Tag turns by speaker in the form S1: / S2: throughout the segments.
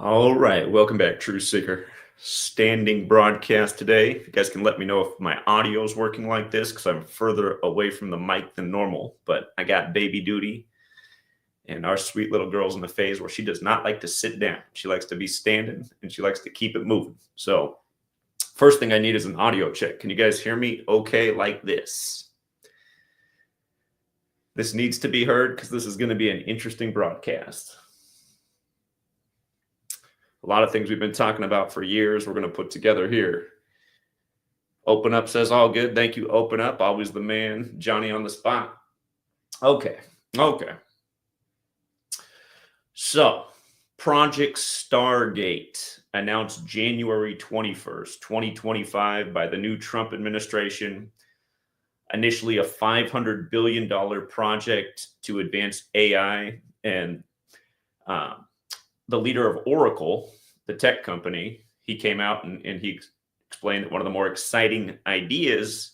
S1: All right, welcome back, Truth Seeker. Standing broadcast today. If you guys can let me know if my audio is working like this, because I'm further away from the mic than normal, but I got baby duty, and our sweet little girl's in the phase where she does not like to sit down. She likes to be standing, and she likes to keep it moving. So first thing I need is an audio check. Can you guys hear me okay like this? This needs to be heard because this is going to be an interesting broadcast. A lot of things we've been talking about for years, we're going to put together here. Open Up says all good. Thank you, Open Up. Always the man. Johnny on the spot. Okay. So, Project Stargate announced January 21st, 2025 by the new Trump administration. Initially a $500 billion project to advance AI, and the leader of Oracle, the tech company, he came out and he explained that one of the more exciting ideas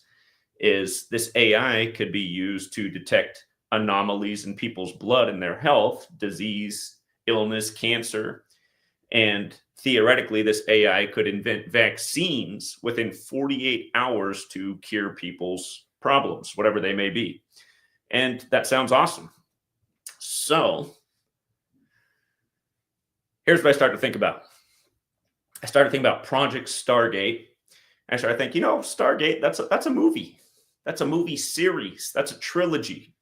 S1: is this AI could be used to detect anomalies in people's blood and their health, disease, illness, cancer. And theoretically, this AI could invent vaccines within 48 hours to cure people's problems, whatever they may be. And that sounds awesome. So here's what I started to think about. I started thinking about Project Stargate. I started thinking, Stargate, that's a movie. That's a movie series. That's a trilogy.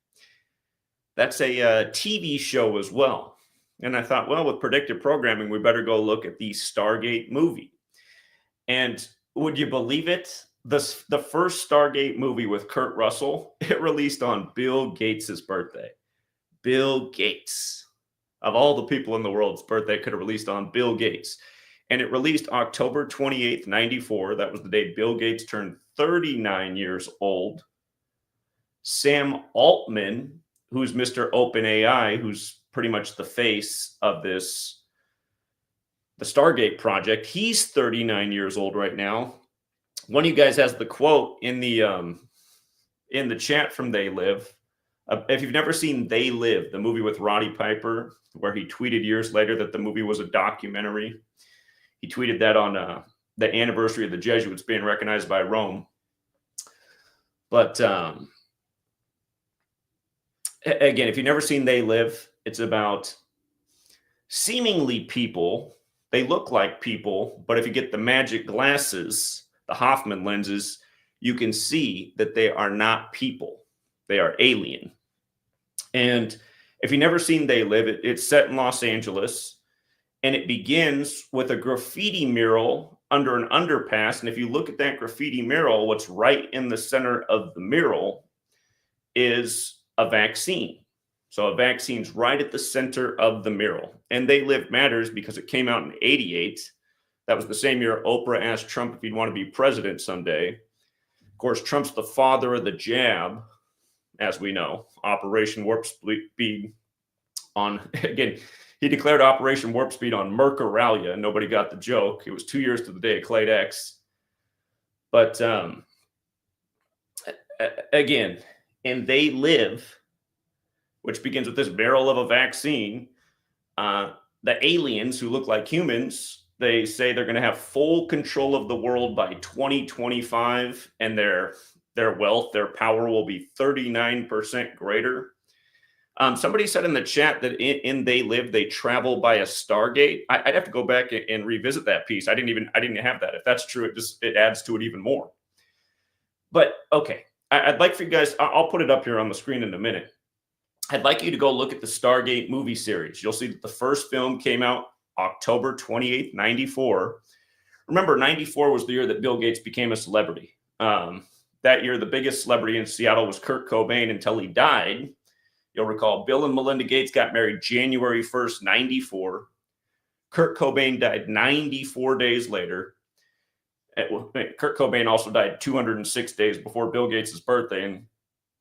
S1: That's a TV show as well. And I thought, well, with predictive programming, we better go look at the Stargate movie. And would you believe it? The first Stargate movie with Kurt Russell, it released on Bill Gates' birthday. Bill Gates. Of all the people in the world's birthday could have released on Bill Gates. And it released October 28th, 94. That was the day Bill Gates turned 39 years old. Sam Altman, who's Mr. OpenAI, who's pretty much the face of the Stargate project, he's 39 years old right now. One of you guys has the quote in the chat from They Live. If you've never seen They Live, the movie with Roddy Piper, where he tweeted years later that the movie was a documentary, he tweeted that on the anniversary of the Jesuits being recognized by Rome. But again, if you've never seen They Live, it's about seemingly people. They look like people, but if you get the magic glasses, the Hoffman lenses, you can see that they are not people. They are alien. And if you've never seen They Live, it's set in Los Angeles, and it begins with a graffiti mural under an underpass. And if you look at that graffiti mural, what's right in the center of the mural is a vaccine. So a vaccine's right at the center of the mural. And They Live matters because it came out in 88. That was the same year Oprah asked Trump if he'd want to be president someday. Of course, Trump's the father of the jab, as we know. Operation Warp Speed on, again, he declared Operation Warp Speed on Mercuralia. Nobody got the joke. It was 2 years to the day of Clade X. But again, and They Live, which begins with this barrel of a vaccine, the aliens who look like humans, they say they're going to have full control of the world by 2025, and their wealth, their power will be 39% greater. Somebody said in the chat that in They Live, they travel by a Stargate. I'd have to go back and revisit that piece. I didn't have that. If that's true, it adds to it even more. But okay, I'd like for you guys, I'll put it up here on the screen in a minute. I'd like you to go look at the Stargate movie series. You'll see that the first film came out October 28th, 94. Remember, 94 was the year that Bill Gates became a celebrity. That year, the biggest celebrity in Seattle was Kurt Cobain until he died. You'll recall Bill and Melinda Gates got married January 1st, 94. Kurt Cobain died 94 days later. Kurt Cobain also died 206 days before Bill Gates' birthday, and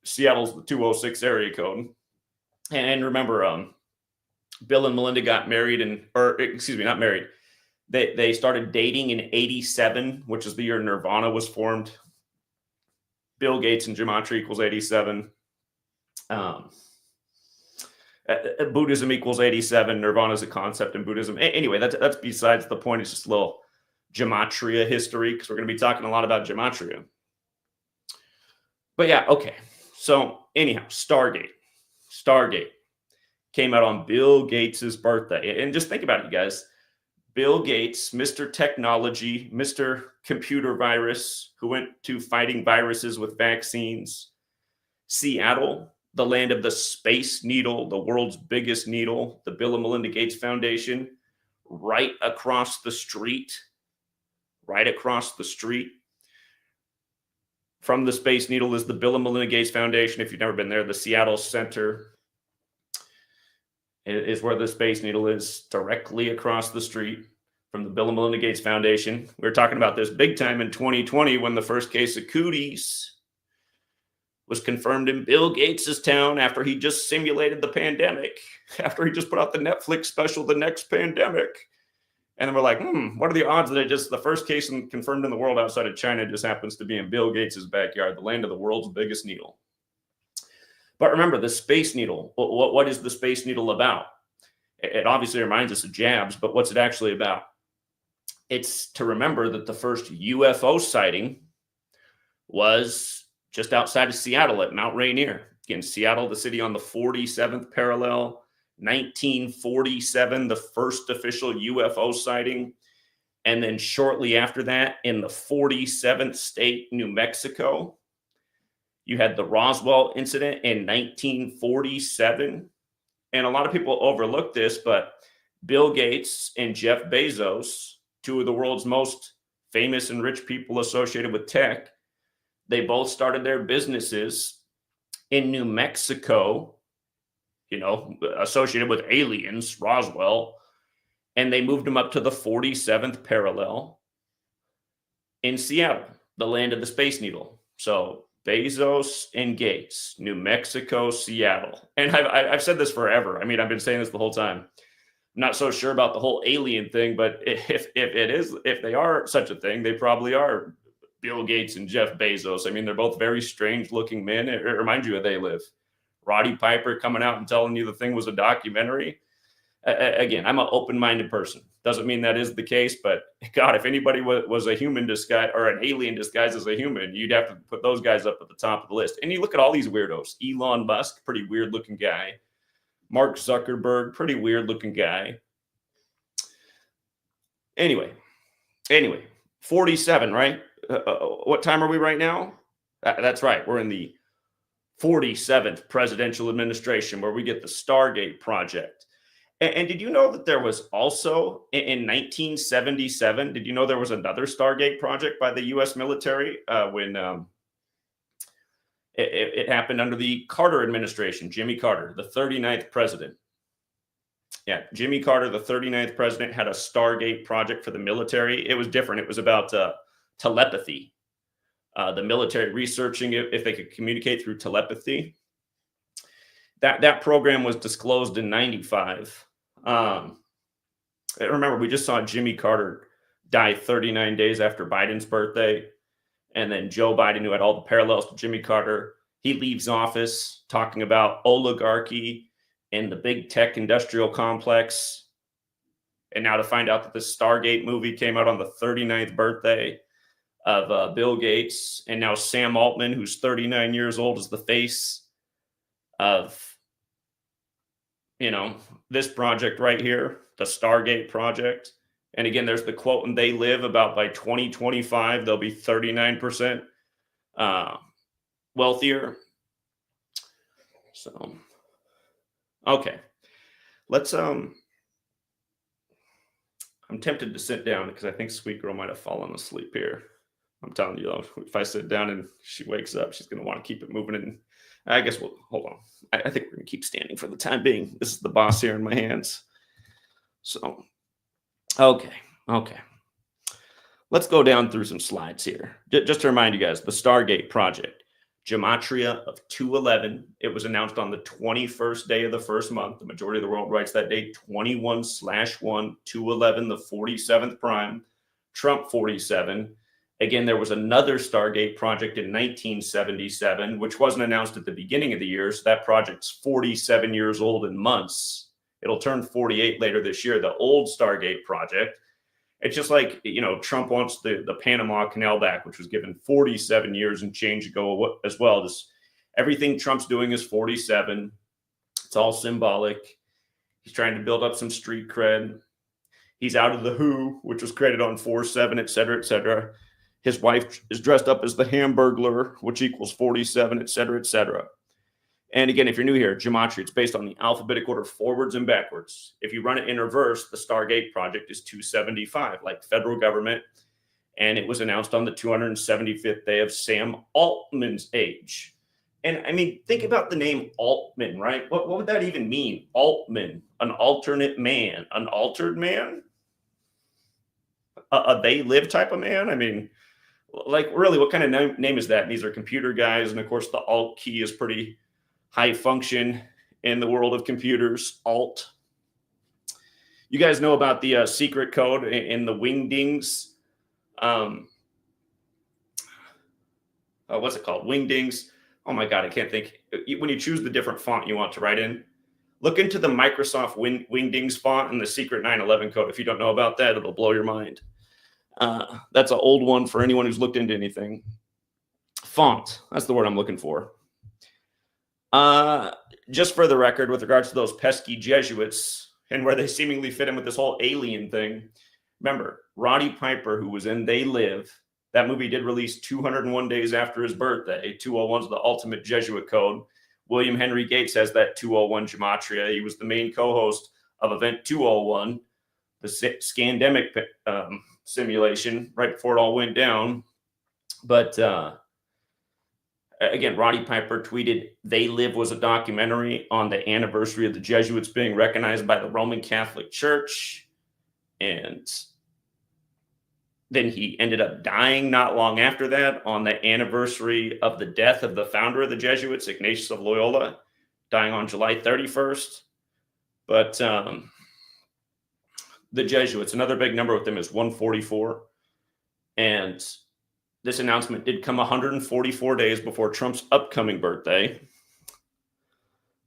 S1: Seattle's the 206 area code. And remember, Bill and Melinda got married not married. They started dating in 87, which is the year Nirvana was formed. Bill Gates and Gematria equals 87. Buddhism equals 87. Nirvana is a concept in Buddhism. Anyway, that's besides the point. It's just a little Gematria history, because we're going to be talking a lot about Gematria. But yeah, okay. So anyhow, Stargate came out on Bill Gates's birthday. And just think about it, you guys. Bill Gates, Mr. Technology, Mr. Computer Virus, who went to fighting viruses with vaccines. Seattle, the land of the Space Needle, the world's biggest needle, the Bill and Melinda Gates Foundation, right across the street from the Space Needle is the Bill and Melinda Gates Foundation. If you've never been there, the Seattle Center is where the Space Needle is, directly across the street from the Bill and Melinda Gates Foundation. We were talking about this big time in 2020 when the first case of cooties was confirmed in Bill Gates's town after he just simulated the pandemic, after he just put out the Netflix special, The Next Pandemic. And then we're like, what are the odds that the first case confirmed in the world outside of China just happens to be in Bill Gates's backyard, the land of the world's biggest needle? But remember, the Space Needle, what is the Space Needle about? It obviously reminds us of jabs, but what's it actually about? It's to remember that the first UFO sighting was just outside of Seattle at Mount Rainier. Again, Seattle, the city on the 47th parallel, 1947, the first official UFO sighting. And then shortly after that, in the 47th state, New Mexico, you had the Roswell incident in 1947. And a lot of people overlook this, but Bill Gates and Jeff Bezos, two of the world's most famous and rich people associated with tech, they both started their businesses in New Mexico, associated with aliens, Roswell, and they moved them up to the 47th parallel in Seattle, the land of the Space Needle. So Bezos and Gates, New Mexico, Seattle. And I've said this forever. I mean, I've been saying this the whole time. I'm not so sure about the whole alien thing, but if they are such a thing, they probably are Bill Gates and Jeff Bezos. I mean, they're both very strange looking men. It reminds you where they live. Roddy Piper coming out and telling you the thing was a documentary. Again, I'm an open-minded person. Doesn't mean that is the case, but God, if anybody was a human disguise or an alien disguised as a human, you'd have to put those guys up at the top of the list. And you look at all these weirdos. Elon Musk, pretty weird-looking guy. Mark Zuckerberg, pretty weird-looking guy. Anyway, 47, right? What time are we right now? That's right. We're in the 47th presidential administration, where we get the Stargate project. And did you know that there was also in 1977, did you know there was another Stargate project by the U.S. military when it happened under the Carter administration, Jimmy Carter, the 39th president. Yeah, Jimmy Carter, the 39th president, had a Stargate project for the military. It was different. It was about telepathy. The military researching if they could communicate through telepathy. That program was disclosed in 95. Remember, we just saw Jimmy Carter die 39 days after Biden's birthday. And then Joe Biden, who had all the parallels to Jimmy Carter, he leaves office talking about oligarchy and the big tech industrial complex. And now to find out that the Stargate movie came out on the 39th birthday of Bill Gates, and now Sam Altman, who's 39 years old, is the face of, this project right here, the Stargate project. And again, there's the quote, and they live about by 2025, they'll be 39% wealthier. So, okay, let's, I'm tempted to sit down because I think Sweet Girl might have fallen asleep here. I'm telling you, if I sit down and she wakes up, she's going to want to keep it moving. And I guess we'll hold on. I think we're going to keep standing for the time being. This is the boss here in my hands. So, okay. Let's go down through some slides here. Just to remind you guys, the Stargate project, Gematria of 211. It was announced on the 21st day of the first month. The majority of the world writes that date, 21/1, 211, the 47th prime, Trump 47. Again, there was another Stargate project in 1977, which wasn't announced at the beginning of the year. So that project's 47 years old in months. It'll turn 48 later this year, the old Stargate project. It's just like, Trump wants the Panama Canal back, which was given 47 years and change ago as well. Just everything Trump's doing is 47. It's all symbolic. He's trying to build up some street cred. He's out of the WHO, which was created on 4/7, et cetera, et cetera. His wife is dressed up as the Hamburglar, which equals 47, et cetera, et cetera. And again, if you're new here, Gematria, it's based on the alphabetic order forwards and backwards. If you run it in reverse, the Stargate project is 275, like federal government. And it was announced on the 275th day of Sam Altman's age. And I mean, think about the name Altman, right? What would that even mean? Altman, an alternate man, an altered man? A they live type of man? I mean, like, really, what kind of name is that? And these are computer guys. And of course, the Alt key is pretty high function in the world of computers. Alt. You guys know about the secret code in the wingdings. What's it called? Wingdings. Oh my God, I can't think. When you choose the different font you want to write in, look into the Microsoft Wingdings font and the secret 9/11 code. If you don't know about that, it'll blow your mind. That's an old one for anyone who's looked into anything. Font, that's the word I'm looking for. Just for the record, with regards to those pesky Jesuits and where they seemingly fit in with this whole alien thing, remember, Roddy Piper, who was in They Live, that movie did release 201 days after his birthday. 201 is the ultimate Jesuit code. William Henry Gates has that 201 Gematria. He was the main co-host of Event 201, the Scandemic simulation, right before it all went down. But again, Roddy Piper tweeted, They Live was a documentary on the anniversary of the Jesuits being recognized by the Roman Catholic Church. And then he ended up dying not long after that on the anniversary of the death of the founder of the Jesuits, Ignatius of Loyola, dying on July 31st. But the Jesuits, another big number with them is 144. And this announcement did come 144 days before Trump's upcoming birthday.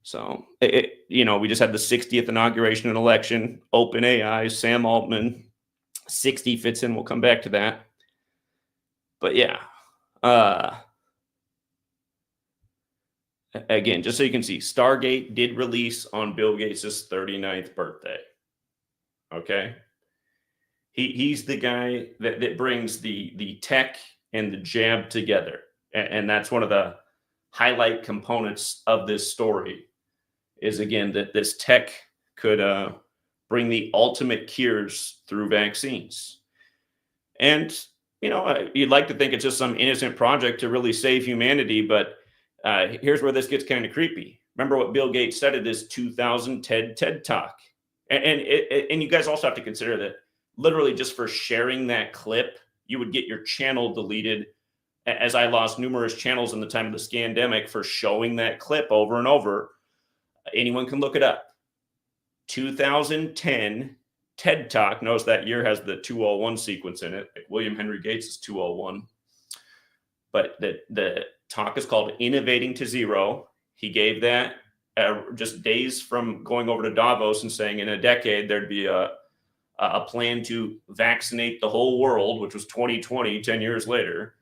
S1: So, we just had the 60th inauguration and election, OpenAI, Sam Altman. 60 fits in. We'll come back to that. But yeah. Again, just so you can see, Stargate did release on Bill Gates' 39th birthday. Okay? He's the guy that brings the tech and the jab together. And that's one of the highlight components of this story is, again, that this tech could bring the ultimate cures through vaccines. And, you'd like to think it's just some innocent project to really save humanity, but here's where this gets kind of creepy. Remember what Bill Gates said at this 2000 TED Talk. And you guys also have to consider that literally just for sharing that clip, you would get your channel deleted, as I lost numerous channels in the time of the scandemic for showing that clip over and over. Anyone can look it up. 2010 TED Talk. Notice that year has the 201 sequence in it. Like William Henry Gates is 201. But the talk is called Innovating to Zero. He gave that just days from going over to Davos and saying in a decade there'd be a plan to vaccinate the whole world, which was 2020, 10 years later.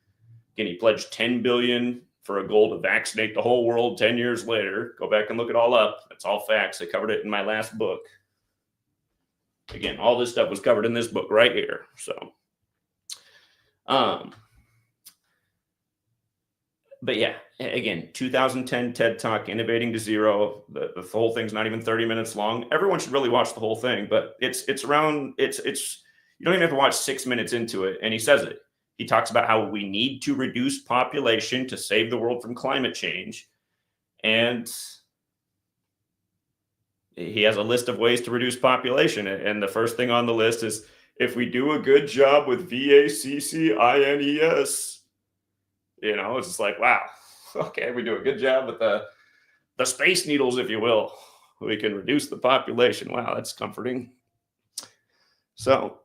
S1: Again, he pledged $10 billion for a goal to vaccinate the whole world 10 years later. Go back and look it all up. That's all facts. I covered it in my last book. Again, all this stuff was covered in this book right here. So, but yeah, again, 2010 TED Talk, Innovating to Zero. The whole thing's not even 30 minutes long. Everyone should really watch the whole thing, but it's you don't even have to watch 6 minutes into it. And he says it. He talks about how we need to reduce population to save the world from climate change. And he has a list of ways to reduce population. And the first thing on the list is, if we do a good job with VACCINES, it's just like, wow, okay, we do a good job with the space needles, if you will. We can reduce the population. Wow, that's comforting. So,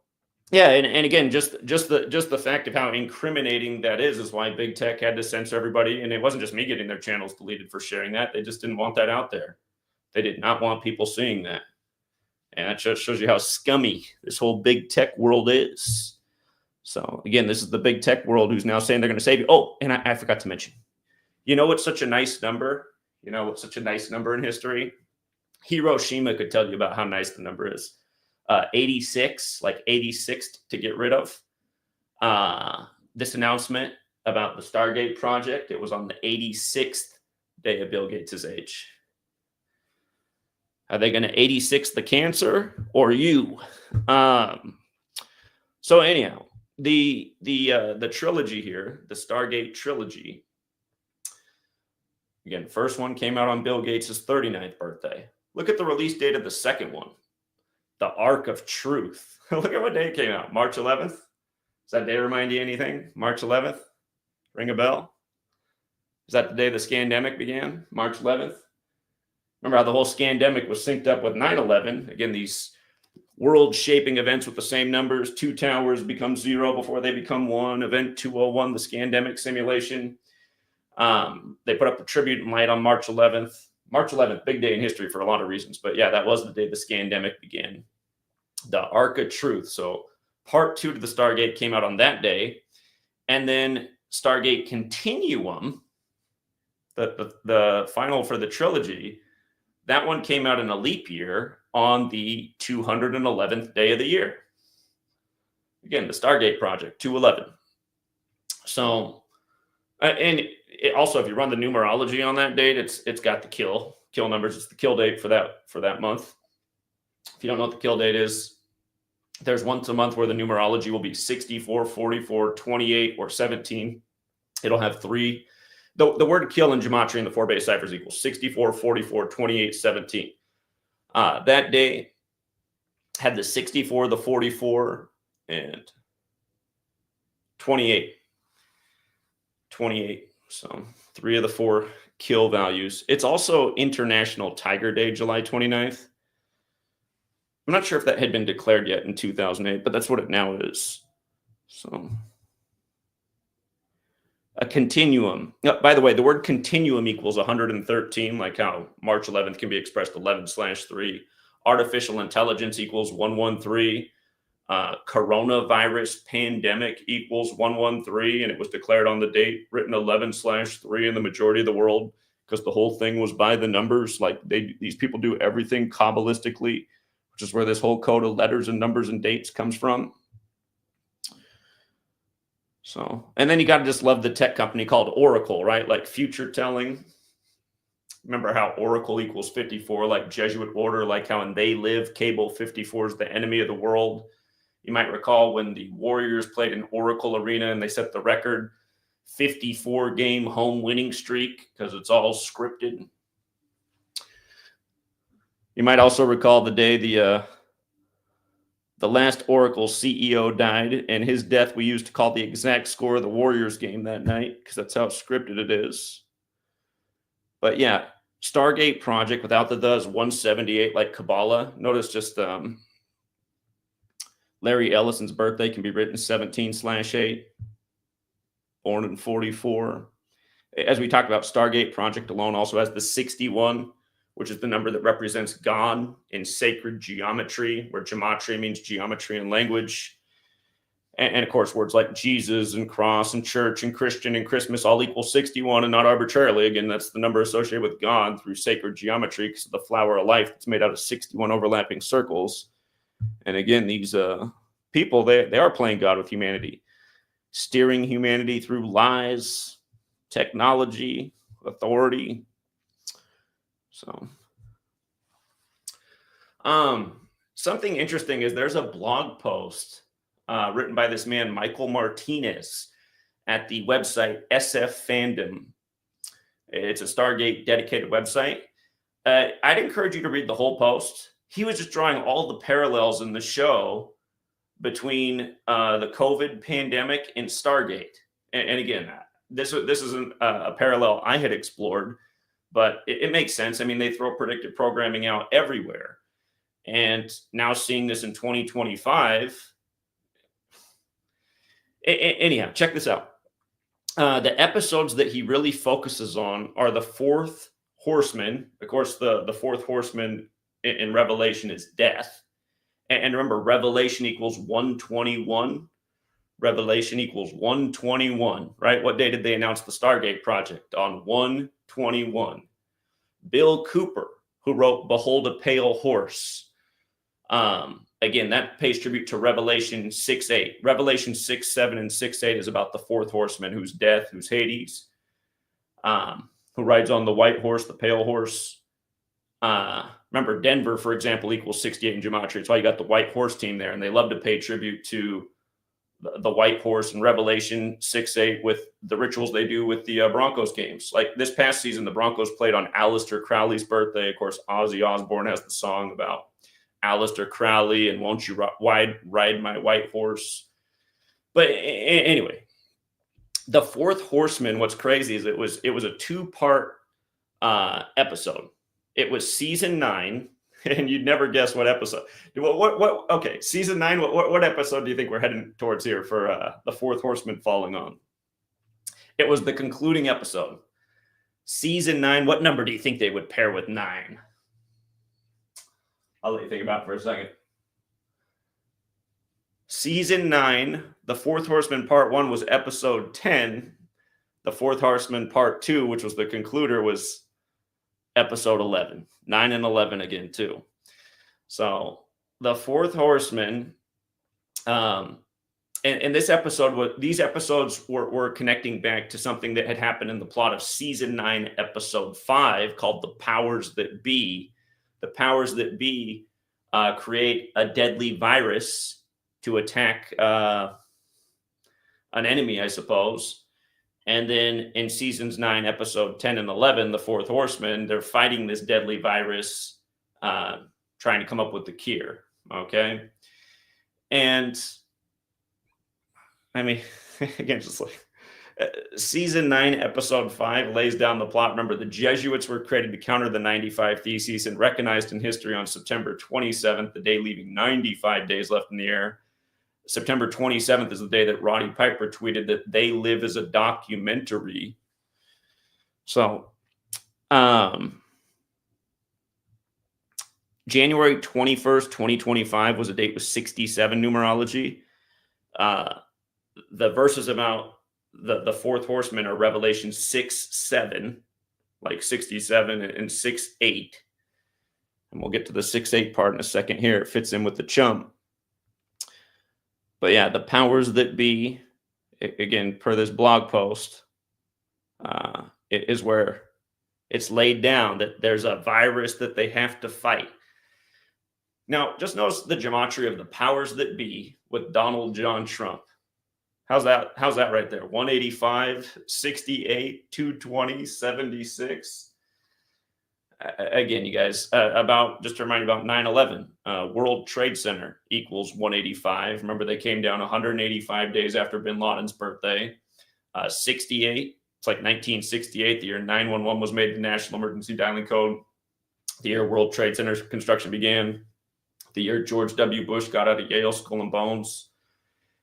S1: Yeah, and again, just the fact of how incriminating that is why big tech had to censor everybody. And it wasn't just me getting their channels deleted for sharing that. They just didn't want that out there. They did not want people seeing that. And that just shows you how scummy this whole big tech world is. So again, this is the big tech world who's now saying they're going to save you. Oh, and I forgot to mention, you know what's such a nice number? You know what's such a nice number in history? Hiroshima could tell you about how nice the number is. 86, like 86th to get rid of. This announcement about the Stargate project, it was on the 86th day of Bill Gates' age. Are they going to 86 the cancer or you? So anyhow, the trilogy here, the Stargate trilogy. Again, first one came out on Bill Gates' 39th birthday. Look at the release date of the second one. The Ark of Truth. Look at what day it came out. March 11th. Does that day remind you anything? March 11th? Ring a bell? Is that the day the scandemic began? March 11th? Remember how the whole scandemic was synced up with 9/11? Again, these world-shaping events with the same numbers. 2 towers become 0 before they become 1. Event 201, the scandemic simulation. They put up the tribute light on March 11th. March 11th, big day in history for a lot of reasons. But yeah, that was the day the scandemic began. The Ark of Truth. So part 2 to the Stargate came out on that day. And then Stargate Continuum, the final for the trilogy, that one came out in a leap year on the 211th day of the year. Again, the Stargate project, 211. So, and also, if you run the numerology on that date, it's got the kill numbers. It's the kill date for that month. If you don't know what the kill date is, there's once a month where the numerology will be 64, 44, 28, or 17. It'll have 3. The word kill in Gematria in the 4 base ciphers equals 64, 44, 28, 17. That day had the 64, the 44, and 28. 28. So 3 of the 4 kill values. It's also International Tiger Day, July 29th. I'm not sure if that had been declared yet in 2008, but that's what it now is. So a continuum. By the way, the word continuum equals 113, like how March 11th can be expressed 11/3. Artificial intelligence equals 113. Coronavirus pandemic equals 113, and it was declared on the date written 11/3 in the majority of the world because the whole thing was by the numbers. Like these people do everything kabbalistically, which is where this whole code of letters and numbers and dates comes from. So, and then you got to just love the tech company called Oracle, right? Like future telling. Remember how Oracle equals 54, like Jesuit order, like how in They Live, Cable 54 is the enemy of the world. You might recall when the Warriors played in Oracle Arena and they set the record 54-game home winning streak because it's all scripted. You might also recall the day the last Oracle CEO died, and his death we used to call the exact score of the Warriors game that night because that's how scripted it is. But yeah, Stargate project without the is 178 like Kabbalah. Notice just Larry Ellison's birthday can be written 17/8, born in 44. As we talked about, Stargate project alone also has the 61, which is the number that represents God in sacred geometry, where gematria means geometry and language. And of course, words like Jesus and cross and church and Christian and Christmas all equal 61 and not arbitrarily. Again, that's the number associated with God through sacred geometry because of the flower of life that's made out of 61 overlapping circles. And again, these people, they are playing God with humanity, steering humanity through lies, technology, authority. So, something interesting is there's a blog post written by this man, Michael Martinez, at the website SF Fandom. It's a Stargate dedicated website. I'd encourage you to read the whole post. He was just drawing all the parallels in the show between the COVID pandemic and Stargate. And again, this isn't a parallel I had explored, but it makes sense. I mean, they throw predictive programming out everywhere. And now seeing this in 2025, Anyhow, check this out. The episodes that he really focuses on are the Fourth Horseman. Of course, the Fourth Horseman in Revelation is death. And remember, Revelation equals 121. Revelation equals 121, right? What day did they announce the Stargate project? On 121. Bill Cooper, who wrote Behold a Pale Horse. Again, that pays tribute to Revelation 6:8. Revelation 6:7 and 6:8 is about the Fourth Horseman, who's death, who's Hades, who rides on the white horse, the pale horse. Remember, Denver, for example, equals 68 in Gematria. That's why you got the white horse team there, and they love to pay tribute to the white horse in Revelation 6:8 with the rituals they do with the Broncos games. Like this past season, the Broncos played on Aleister Crowley's birthday. Of course, Ozzy Osbourne has the song about Aleister Crowley and Won't You Ride My White Horse. But anyway, the Fourth Horseman, what's crazy is it was a 2-part episode. It was season 9. And you'd never guess what episode. What? Okay, season 9. What episode do you think we're heading towards here for the Fourth Horseman falling on? It was the concluding episode. Season 9. What number do you think they would pair with 9? I'll let you think about it for a second. Season 9. The Fourth Horseman Part 1 was episode 10. The Fourth Horseman Part 2, which was the concluder, was episode 11. 9 and 11 again, too. So the Fourth Horseman, and this episode, these episodes were connecting back to something that had happened in the plot of season 9, episode 5, called The Powers That Be. The Powers That Be create a deadly virus to attack an enemy, I suppose. And then in seasons 9, episode 10 and 11, the Fourth Horseman, they're fighting this deadly virus, trying to come up with the cure. Okay. And I mean, again, just like season 9, episode 5 lays down the plot. Remember, the Jesuits were created to counter the 95 Theses and recognized in history on September 27th, the day leaving 95 days left in the air. September 27th is the day that Roddy Piper tweeted that They Live as a documentary. So, January 21st, 2025 was a date with 67 numerology. The verses about the Fourth Horseman are Revelation 6:7, like 67, and 6:8. And we'll get to the 6:8 part in a second here. It fits in with the chump. But yeah, the powers that be, again, per this blog post, it is where it's laid down that there's a virus that they have to fight. Now, just notice the gematria of the powers that be with Donald John Trump. How's that right there? 185, 68, 220, 76. Again, you guys, just to remind you about 9/11, World Trade Center equals 185. Remember, they came down 185 days after bin Laden's birthday. 68, it's like 1968, the year 911 was made the National Emergency Dialing Code. The year World Trade Center construction began. The year George W. Bush got out of Yale Skull and Bones.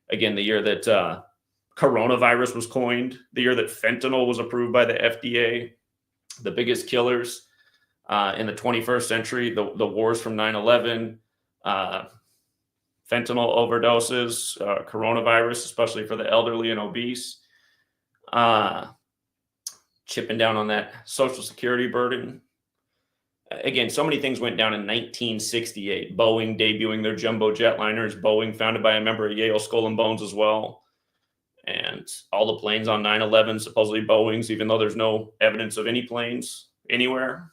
S1: Again, the year that coronavirus was coined. The year that fentanyl was approved by the FDA. The biggest killers in the 21st century, the wars from 9/11, fentanyl overdoses, coronavirus, especially for the elderly and obese, chipping down on that Social Security burden. Again, so many things went down in 1968. Boeing debuting their jumbo jetliners. Boeing, founded by a member of Yale Skull and Bones as well. And all the planes on 9/11, supposedly Boeing's, even though there's no evidence of any planes anywhere.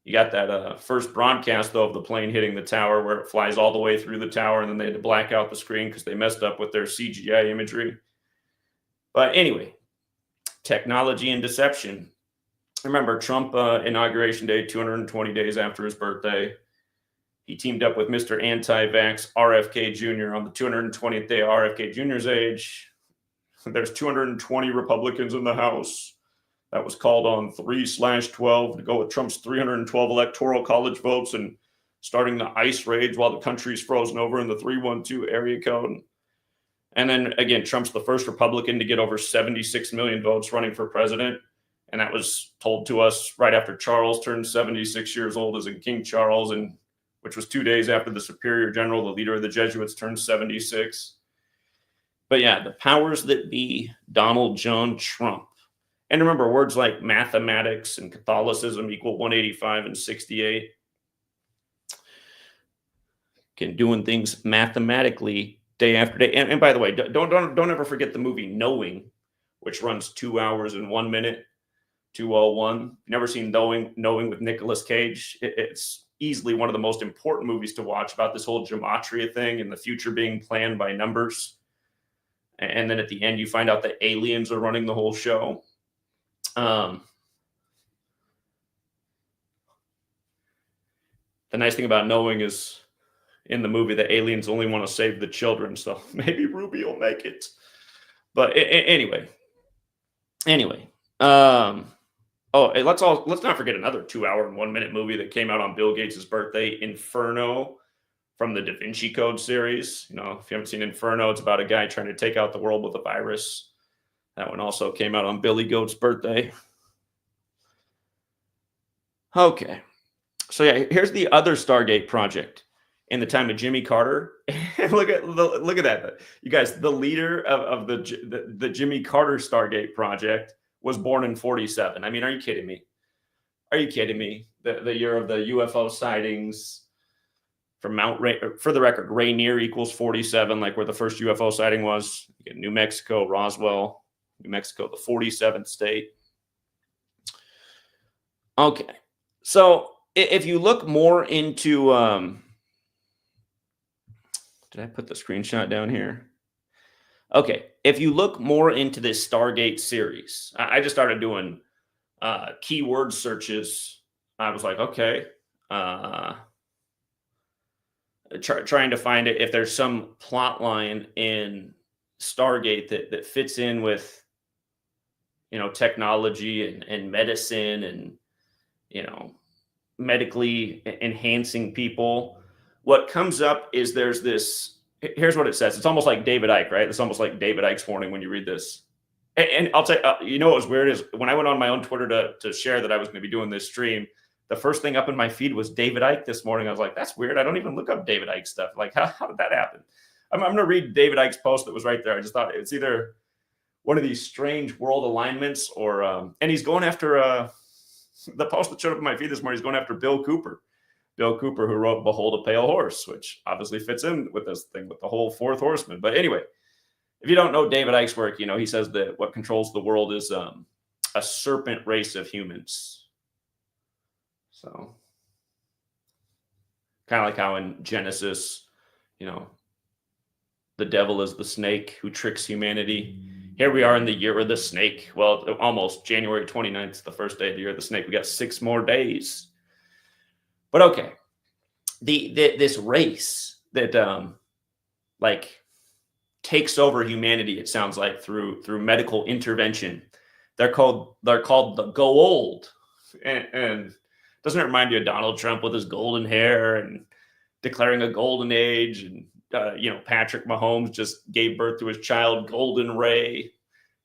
S1: You got that first broadcast, though, of the plane hitting the tower where it flies all the way through the tower, and then they had to black out the screen because they messed up with their CGI imagery. But anyway, technology and deception. Remember, Trump, Inauguration Day, 220 days after his birthday, he teamed up with Mr. Anti-Vax RFK Jr. on the 220th day of RFK Jr.'s age. There's 220 Republicans in the House. That was called on 3/12 to go with Trump's 312 electoral college votes and starting the ice raids while the country's frozen over in the 312 area code. And then again, Trump's the first Republican to get over 76 million votes running for president. And that was told to us right after Charles turned 76 years old, as in King Charles, and which was 2 days after the Superior General, the leader of the Jesuits, turned 76. But yeah, the powers that be, Donald John Trump. And remember, words like mathematics and Catholicism equal 185 and 68. Can doing things mathematically day after day. And by the way, don't ever forget the movie Knowing, which runs 2 hours and 1 minute, 2:01. Never seen Knowing with Nicolas Cage? It's easily one of the most important movies to watch about this whole Gematria thing and the future being planned by numbers. And then at the end, you find out that aliens are running the whole show. The nice thing about Knowing is in the movie, the aliens only want to save the children. So maybe Ruby will make it. But anyway. Let's not forget another 2 hour and 1 minute movie that came out on Bill Gates' birthday, Inferno, from the Da Vinci Code series. You know, if you haven't seen Inferno, it's about a guy trying to take out the world with a virus. That one also came out on Billy Goat's birthday. Okay. So yeah, here's the other Stargate project in the time of Jimmy Carter. look at that. You guys, the leader of the Jimmy Carter Stargate project was born in 47. I mean, are you kidding me? The year of the UFO sightings from for the record, Rainier equals 47, like where the first UFO sighting was. You get New Mexico, Roswell, New Mexico, the 47th state. Okay. So if you look more into, did I put the screenshot down here? Okay. If you look more into this Stargate series, I just started doing keyword searches. I was like, okay, trying to find it if there's some plot line in Stargate that fits in with, you know, technology and medicine and, you know, medically enhancing people. What comes up is there's this, here's what it says. It's almost like David Icke, right? It's almost like David Icke's warning when you read this. And I'll tell you, you know what was weird is when I went on my own Twitter to share that I was going to be doing this stream, the first thing up in my feed was David Icke this morning. I was like, that's weird. I don't even look up David Icke stuff. Like, how did that happen? I'm going to read David Icke's post that was right there. I just thought it's either one of these strange world alignments or, and he's going after the post that showed up in my feed this morning. He's going after Bill Cooper, who wrote Behold a Pale Horse, which obviously fits in with this thing with the whole Fourth Horseman. But anyway, if you don't know David Icke's work, you know, he says that what controls the world is a serpent race of humans. So kind of like how in Genesis, you know, the devil is the snake who tricks humanity. Here we are in the year of the snake. Well, almost January 29th, the first day of the year of the snake. We got 6 more days. But okay, this race that like takes over humanity, it sounds like through medical intervention. They're called the Goa'uld, and doesn't it remind you of Donald Trump with his golden hair and declaring a golden age? And you know, Patrick Mahomes just gave birth to his child, Golden Ray.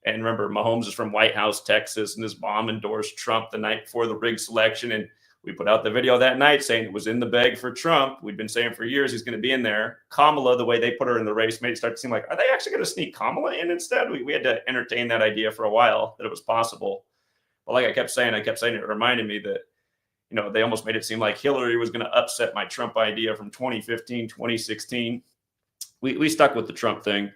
S1: And remember, Mahomes is from White House, Texas, and his mom endorsed Trump the night before the rigged selection. And we put out the video that night saying it was in the bag for Trump. We'd been saying for years he's going to be in there. Kamala, the way they put her in the race, made it start to seem like, are they actually going to sneak Kamala in instead? We had to entertain that idea for a while that it was possible. But like I kept saying, it reminded me that, you know, they almost made it seem like Hillary was going to upset my Trump idea from 2015, 2016. We stuck with the Trump thing.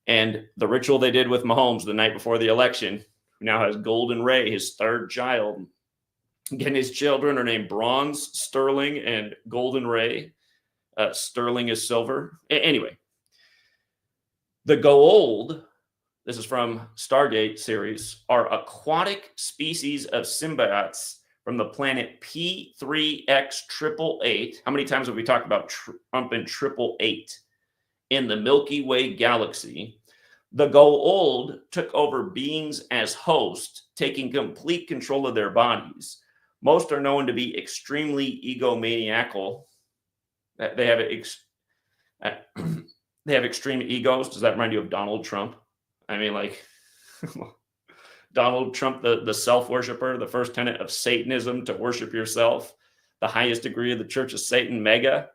S1: And the ritual they did with Mahomes the night before the election, who now has Golden Ray, his third child. Again, his children are named Bronze, Sterling, and Golden Ray. Sterling is silver. Anyway, the Goa'uld, this is from Stargate series, are aquatic species of symbiotes from the planet P3X888. How many times have we talked about Trump and 888? In the Milky Way galaxy. The Goa'uld took over beings as hosts, taking complete control of their bodies. Most are known to be extremely egomaniacal. They have They have extreme egos. Does that remind you of Donald Trump? I mean, like Donald Trump, the self-worshiper, the first tenet of Satanism, to worship yourself, the highest degree of the Church of Satan, mega.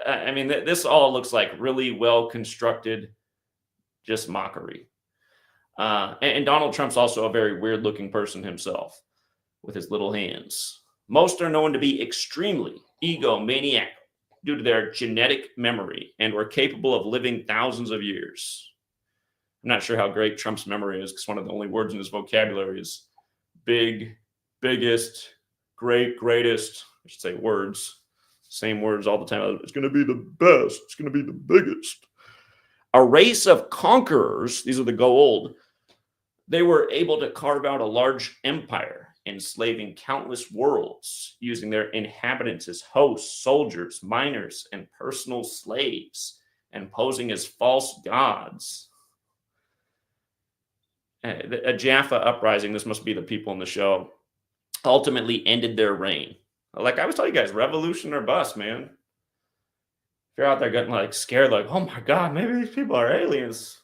S1: I mean, this all looks like really well-constructed, just mockery. And Donald Trump's also a very weird-looking person himself with his little hands. Most are known to be extremely egomaniac due to their genetic memory and were capable of living thousands of years. I'm not sure how great Trump's memory is, because one of the only words in his vocabulary is big, biggest, great, greatest. I should say words. Same words all the time. It's going to be the best. It's going to be the biggest. A race of conquerors, these are the Goa'uld, they were able to carve out a large empire, enslaving countless worlds, using their inhabitants as hosts, soldiers, miners, and personal slaves, and posing as false gods. A Jaffa uprising, this must be the people in the show, ultimately ended their reign. Like I was telling you guys, revolution or bust, man. If you're out there getting like scared, like, oh my God, maybe these people are aliens.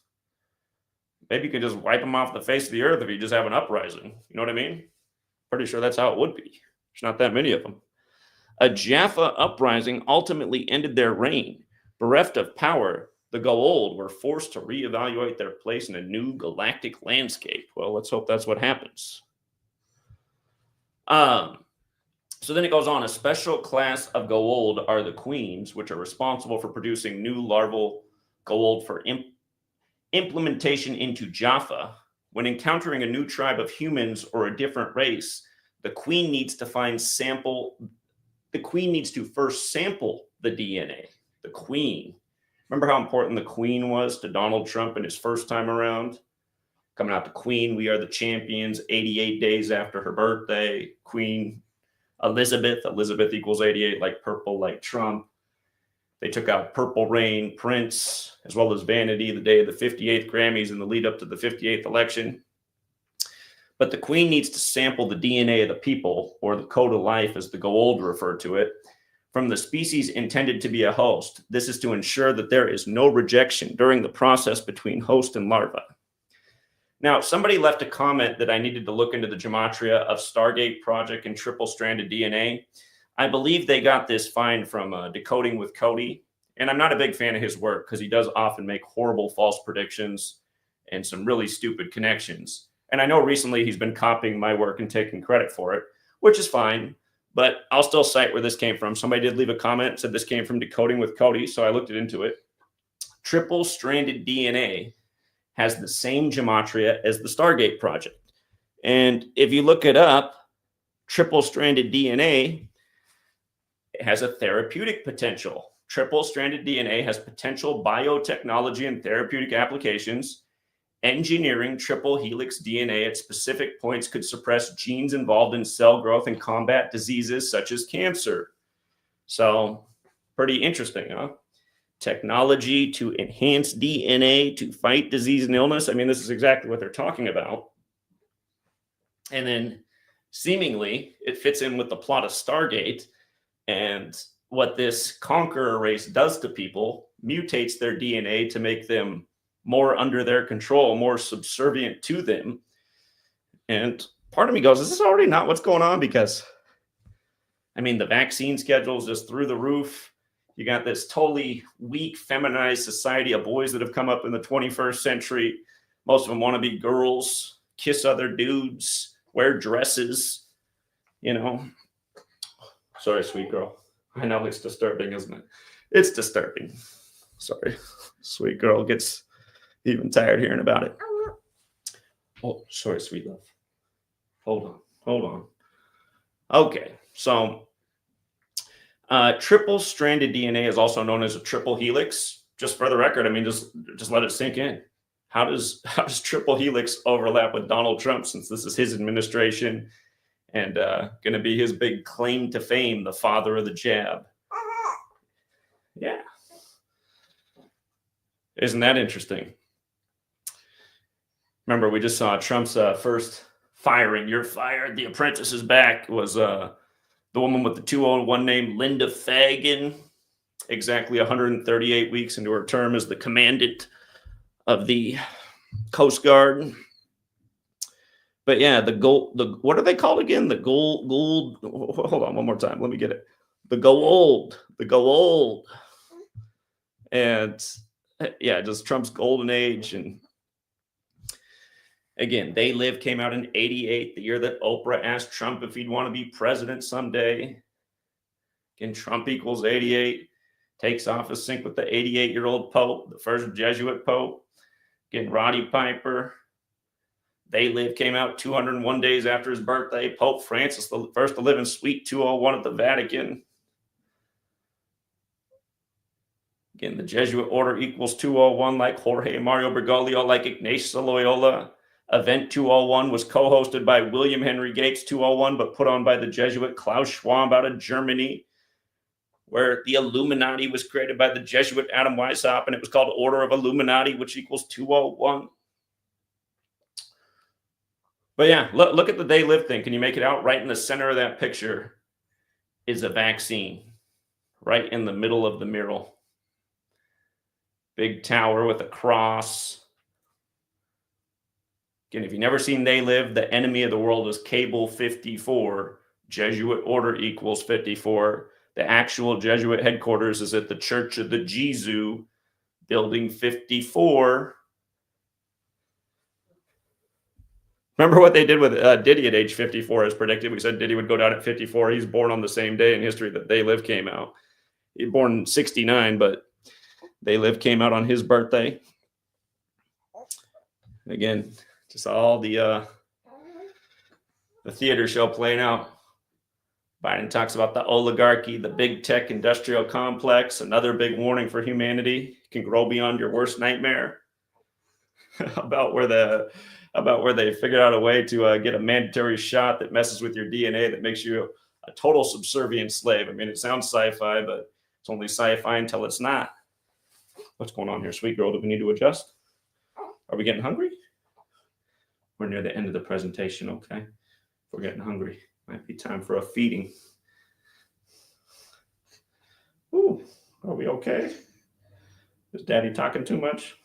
S1: Maybe you could just wipe them off the face of the earth if you just have an uprising. You know what I mean? Pretty sure that's how it would be. There's not that many of them. A Jaffa uprising ultimately ended their reign. Bereft of power, the Goa'uld were forced to reevaluate their place in a new galactic landscape. Well, let's hope that's what happens. So then it goes on. A special class of Goa'uld are the queens, which are responsible for producing new larval Goa'uld for implementation into Jaffa. When encountering a new tribe of humans or a different race, the queen needs to first sample the DNA. The queen. Remember how important the queen was to Donald Trump in his first time around? Coming out the queen, we are the champions, 88 days after her birthday. Queen Elizabeth equals 88, like purple, like Trump. They took out Purple Rain, Prince, as well as Vanity, the day of the 58th Grammys in the lead up to the 58th election. But the queen needs to sample the DNA of the people, or the code of life, as the Goa'uld refer to it, from the species intended to be a host. This is to ensure that there is no rejection during the process between host and larva. Now, somebody left a comment that I needed to look into the Gematria of Stargate Project and triple-stranded DNA. I believe they got this find from Decoding with Cody, and I'm not a big fan of his work because he does often make horrible false predictions and some really stupid connections. And I know recently he's been copying my work and taking credit for it, which is fine, but I'll still cite where this came from. Somebody did leave a comment, said this came from Decoding with Cody, so I looked into it. Triple-stranded DNA has the same gematria as the Stargate Project. And if you look it up, triple-stranded DNA has a therapeutic potential. Triple-stranded DNA has potential biotechnology and therapeutic applications. Engineering triple helix DNA at specific points could suppress genes involved in cell growth and combat diseases such as cancer. So, pretty interesting, huh? Technology to enhance DNA to fight disease and illness. I mean, this is exactly what they're talking about. And then, seemingly, it fits in with the plot of Stargate. And what this conqueror race does to people, mutates their DNA to make them more under their control, more subservient to them. And part of me goes, is this already not what's going on? Because, I mean, the vaccine schedule is just through the roof. You got this totally weak, feminized society of boys that have come up in the 21st century. Most of them want to be girls, kiss other dudes, wear dresses, you know. Sorry, sweet girl. I know it's disturbing, isn't it? It's disturbing. Sorry. Sweet girl gets even tired hearing about it. Oh, sorry, sweet love. Hold on. Okay, so triple-stranded DNA is also known as a triple helix. Just for the record, I mean, just let it sink in. How does triple helix overlap with Donald Trump, since this is his administration and going to be his big claim to fame, the father of the jab? Yeah. Isn't that interesting? Remember, we just saw Trump's first firing. You're fired. The Apprentice is back. It was the woman with the 201 name, Linda Fagan. exactly 138 weeks into her term as the commandant of the Coast Guard. But yeah, what are they called again? The Goa'uld. Hold on, one more time. Let me get it. The Goa'uld. And yeah, just Trump's golden age. And again, They Live came out in 88, the year that Oprah asked Trump if he'd want to be president someday. Again, Trump equals 88, takes office sync with the 88-year-old Pope, the first Jesuit Pope. Again, Roddy Piper. They Live came out 201 days after his birthday. Pope Francis, the first to live in Suite 201 at the Vatican. Again, the Jesuit order equals 201, like Jorge Mario Bergoglio, like Ignatius Loyola. Event 201 was co-hosted by William Henry Gates 201, but put on by the Jesuit Klaus Schwab out of Germany, where the Illuminati was created by the Jesuit Adam Weishaupt, and it was called Order of Illuminati, which equals 201. But yeah, look at the They Live thing. Can you make it out? Right in the center of that picture is a vaccine, right in the middle of the mural. Big tower with a cross. Again, if you've never seen They Live, the enemy of the world is Cable 54. Jesuit order equals 54. The actual Jesuit headquarters is at the Church of the Jesu, building 54. Remember what they did with Diddy at age 54 as predicted? We said Diddy would go down at 54. He's born on the same day in history that They Live came out. He was born in 69, but They Live came out on his birthday. Again, just all the theater show playing out. Biden talks about the oligarchy, the big tech industrial complex, another big warning for humanity. It can grow beyond your worst nightmare. about where they figured out a way to get a mandatory shot that messes with your DNA that makes you a total subservient slave. I mean, it sounds sci-fi, but it's only sci-fi until it's not. What's going on here, sweet girl? Do we need to adjust? Are we getting hungry? We're near the end of the presentation, okay? We're getting hungry. Might be time for a feeding. Ooh, are we okay? Is Daddy talking too much?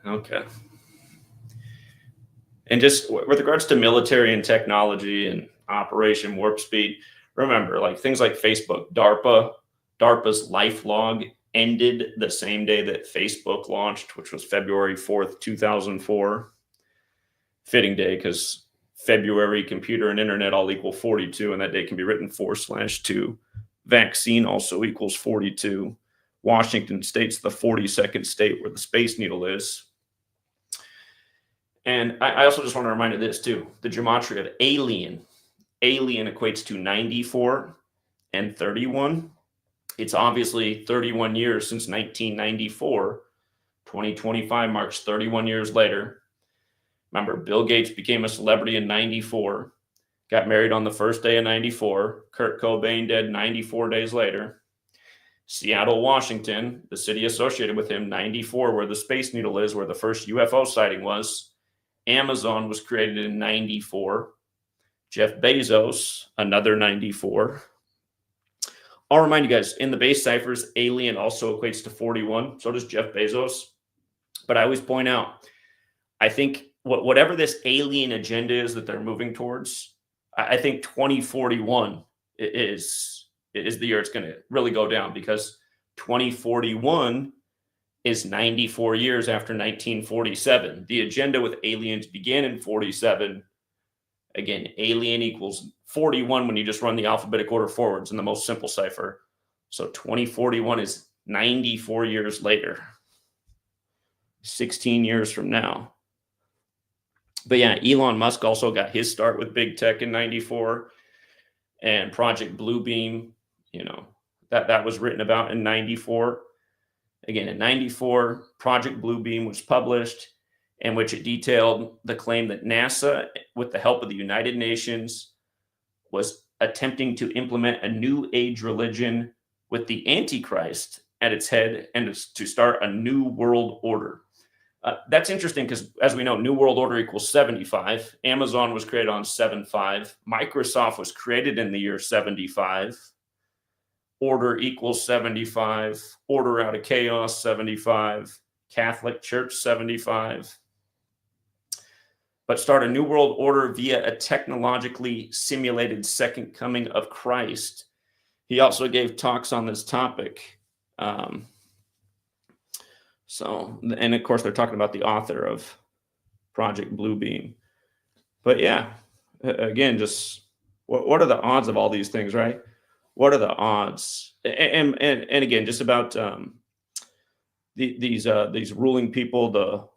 S1: Okay. And just with regards to military and technology and Operation Warp Speed, remember, like things like Facebook, DARPA's lifelog ended the same day that Facebook launched, which was February 4th, 2004. Fitting day because February, computer and internet all equal 42, and that day can be written 4/2. Vaccine also equals 42. Washington State's the 42nd state where the Space Needle is. And I also just want to remind you this too. The gematria of alien equates to 94 and 31. It's obviously 31 years since 1994. 2025 marks 31 years later. Remember, Bill Gates became a celebrity in 94, got married on the first day of 94. Kurt Cobain dead 94 days later. Seattle, Washington, the city associated with him, 94, where the Space Needle is, where the first UFO sighting was. Amazon was created in 94. Jeff Bezos, another 94. I'll remind you guys, in the base ciphers, alien also equates to 41. So does Jeff Bezos. But I always point out, I think whatever this alien agenda is that they're moving towards, I think 2041 is the year it's going to really go down, because 2041 is 94 years after 1947. The agenda with aliens began in 47. Again, alien equals 41 when you just run the alphabetic order forwards in the most simple cipher. So 2041 is 94 years later, 16 years from now. But yeah, Elon Musk also got his start with big tech in 94, and Project Bluebeam, that was written about in 94. Again, in 94, Project Bluebeam was published, in which it detailed the claim that NASA, with the help of the United Nations, was attempting to implement a new age religion with the Antichrist at its head and to start a new world order. That's interesting because, as we know, New World Order equals 75. Amazon was created on 7-5. Microsoft was created in the year 75. Order equals 75. Order out of chaos, 75. Catholic Church, 75. But start a New World Order via a technologically simulated second coming of Christ. He also gave talks on this topic. And of course, they're talking about the author of Project Bluebeam. But yeah, again, just what are the odds of all these things, right? What are the odds? And again, just about these ruling people, the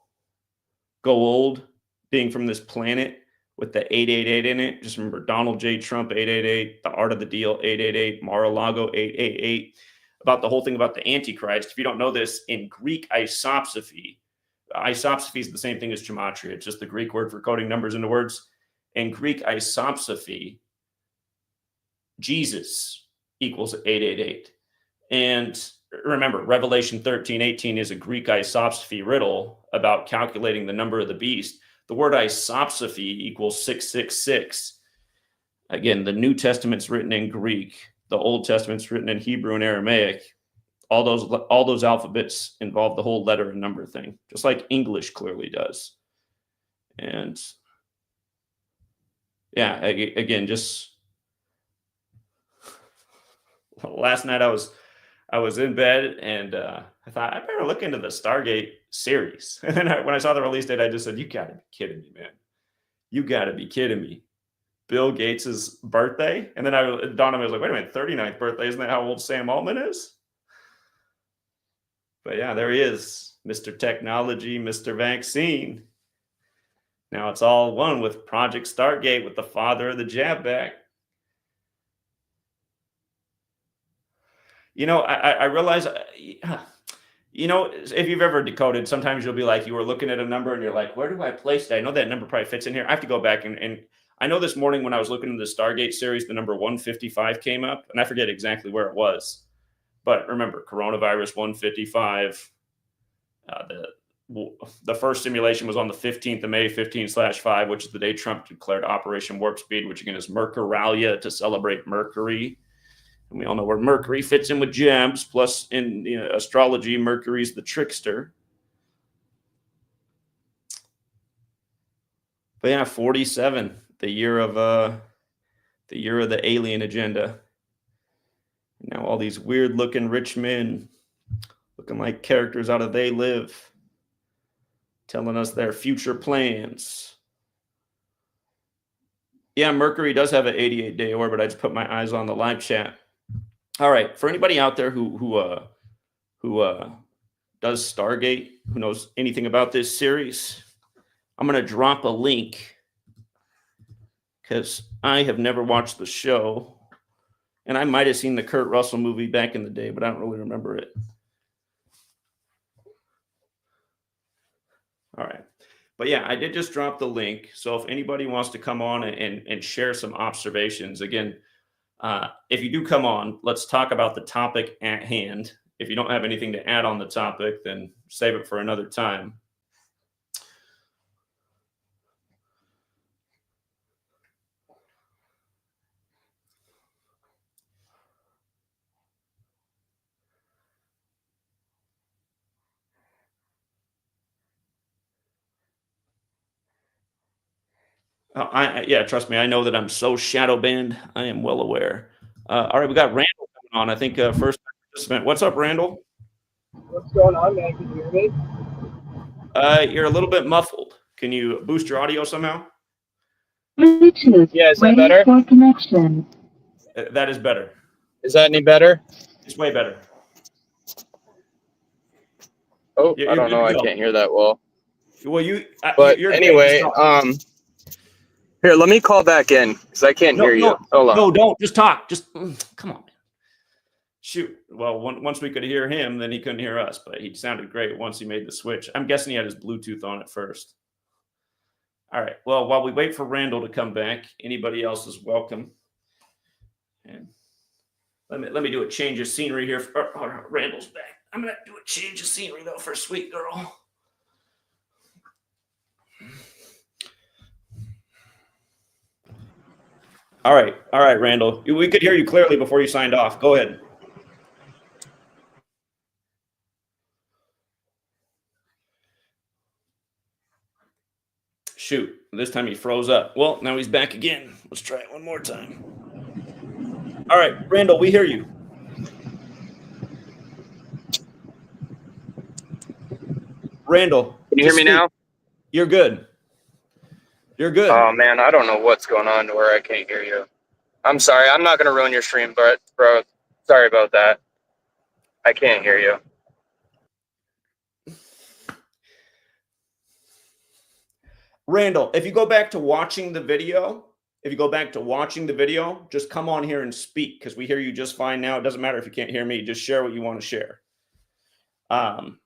S1: Goa'uld being from this planet with the 888 in it. Just remember Donald J. Trump 888, The Art of the Deal 888, Mar-a-Lago 888. About the whole thing about the Antichrist. If you don't know this, in Greek isopsophy is the same thing as gematria. It's just the Greek word for coding numbers into words. In Greek isopsophy, Jesus equals 888. And remember, Revelation 13:18 is a Greek isopsophy riddle about calculating the number of the beast. The word isopsophy equals 666. Again, the New Testament's written in Greek. The Old Testament's written in Hebrew and Aramaic. All those alphabets involve the whole letter and number thing, just like English clearly does. And yeah, again, just last night I was in bed and I thought I better look into the Stargate series. And then when I saw the release date, I just said, "You got to be kidding me, man! You got to be kidding me!" Bill Gates's birthday, and then it dawned on me, I was like, "Wait a minute, 39th birthday? Isn't that how old Sam Altman is?" But yeah, there he is, Mr. Technology, Mr. Vaccine. Now it's all one with Project Stargate with the father of the jab back. You know, I realize, you know, if you've ever decoded, sometimes you'll be like, you were looking at a number and you're like, where do I place it? I know that number probably fits in here. I have to go back and I know this morning when I was looking at the Stargate series, the number 155 came up, and I forget exactly where it was. But remember, coronavirus 155. The first simulation was on the 15th of May, 15/5, which is the day Trump declared Operation Warp Speed, which again is Mercurialia to celebrate Mercury. And we all know where Mercury fits in with gems. Plus, in astrology, Mercury's the trickster. But yeah, 47, the year of the alien agenda. Now all these weird looking rich men looking like characters out of They Live, telling us their future plans. Yeah, Mercury does have an 88-day orbit. I just put my eyes on the live chat. All right, for anybody out there who does Stargate, who knows anything about this series, I'm going to drop a link because I have never watched the show. And I might have seen the Kurt Russell movie back in the day, but I don't really remember it. All right. But yeah, I did just drop the link. So if anybody wants to come on and share some observations, again, if you do come on, let's talk about the topic at hand. If you don't have anything to add on the topic, then save it for another time. Yeah, trust me, I know that I'm so shadow banned. I am well aware. All right, we got Randall coming on. I think first participant. What's up, Randall?
S2: What's going on, man? Can you hear me?
S1: You're a little bit muffled. Can you boost your audio somehow?
S2: Bluetooth. Yeah, is that better?
S3: For connection.
S1: That is better.
S2: Is that any better?
S1: It's way better.
S2: Oh, I don't know. I can't hear that well.
S1: Well,
S2: but anyway, here, let me call back in because I can't hear you. Hold on.
S1: No, don't. Just talk. Just come on, man. Shoot. Well, once we could hear him, then he couldn't hear us, but he sounded great once he made the switch. I'm guessing he had his Bluetooth on at first. All right. Well, while we wait for Randall to come back, anybody else is welcome. And let me do a change of scenery here. Randall's back. I'm gonna do a change of scenery though for Sweet Girl. All right, Randall. We could hear you clearly before you signed off. Go ahead. Shoot, this time he froze up. Well, now he's back again. Let's try it one more time. All right, Randall, we hear you. Randall.
S2: Can you hear me now?
S1: You're good. You're good.
S2: Oh, man, I don't know what's going on to where I can't hear you. I'm sorry. I'm not going to ruin your stream, but bro, sorry about that. I can't hear you.
S1: Randall, if you go back to watching the video, just come on here and speak because we hear you just fine now. It doesn't matter if you can't hear me. Just share what you want to share. And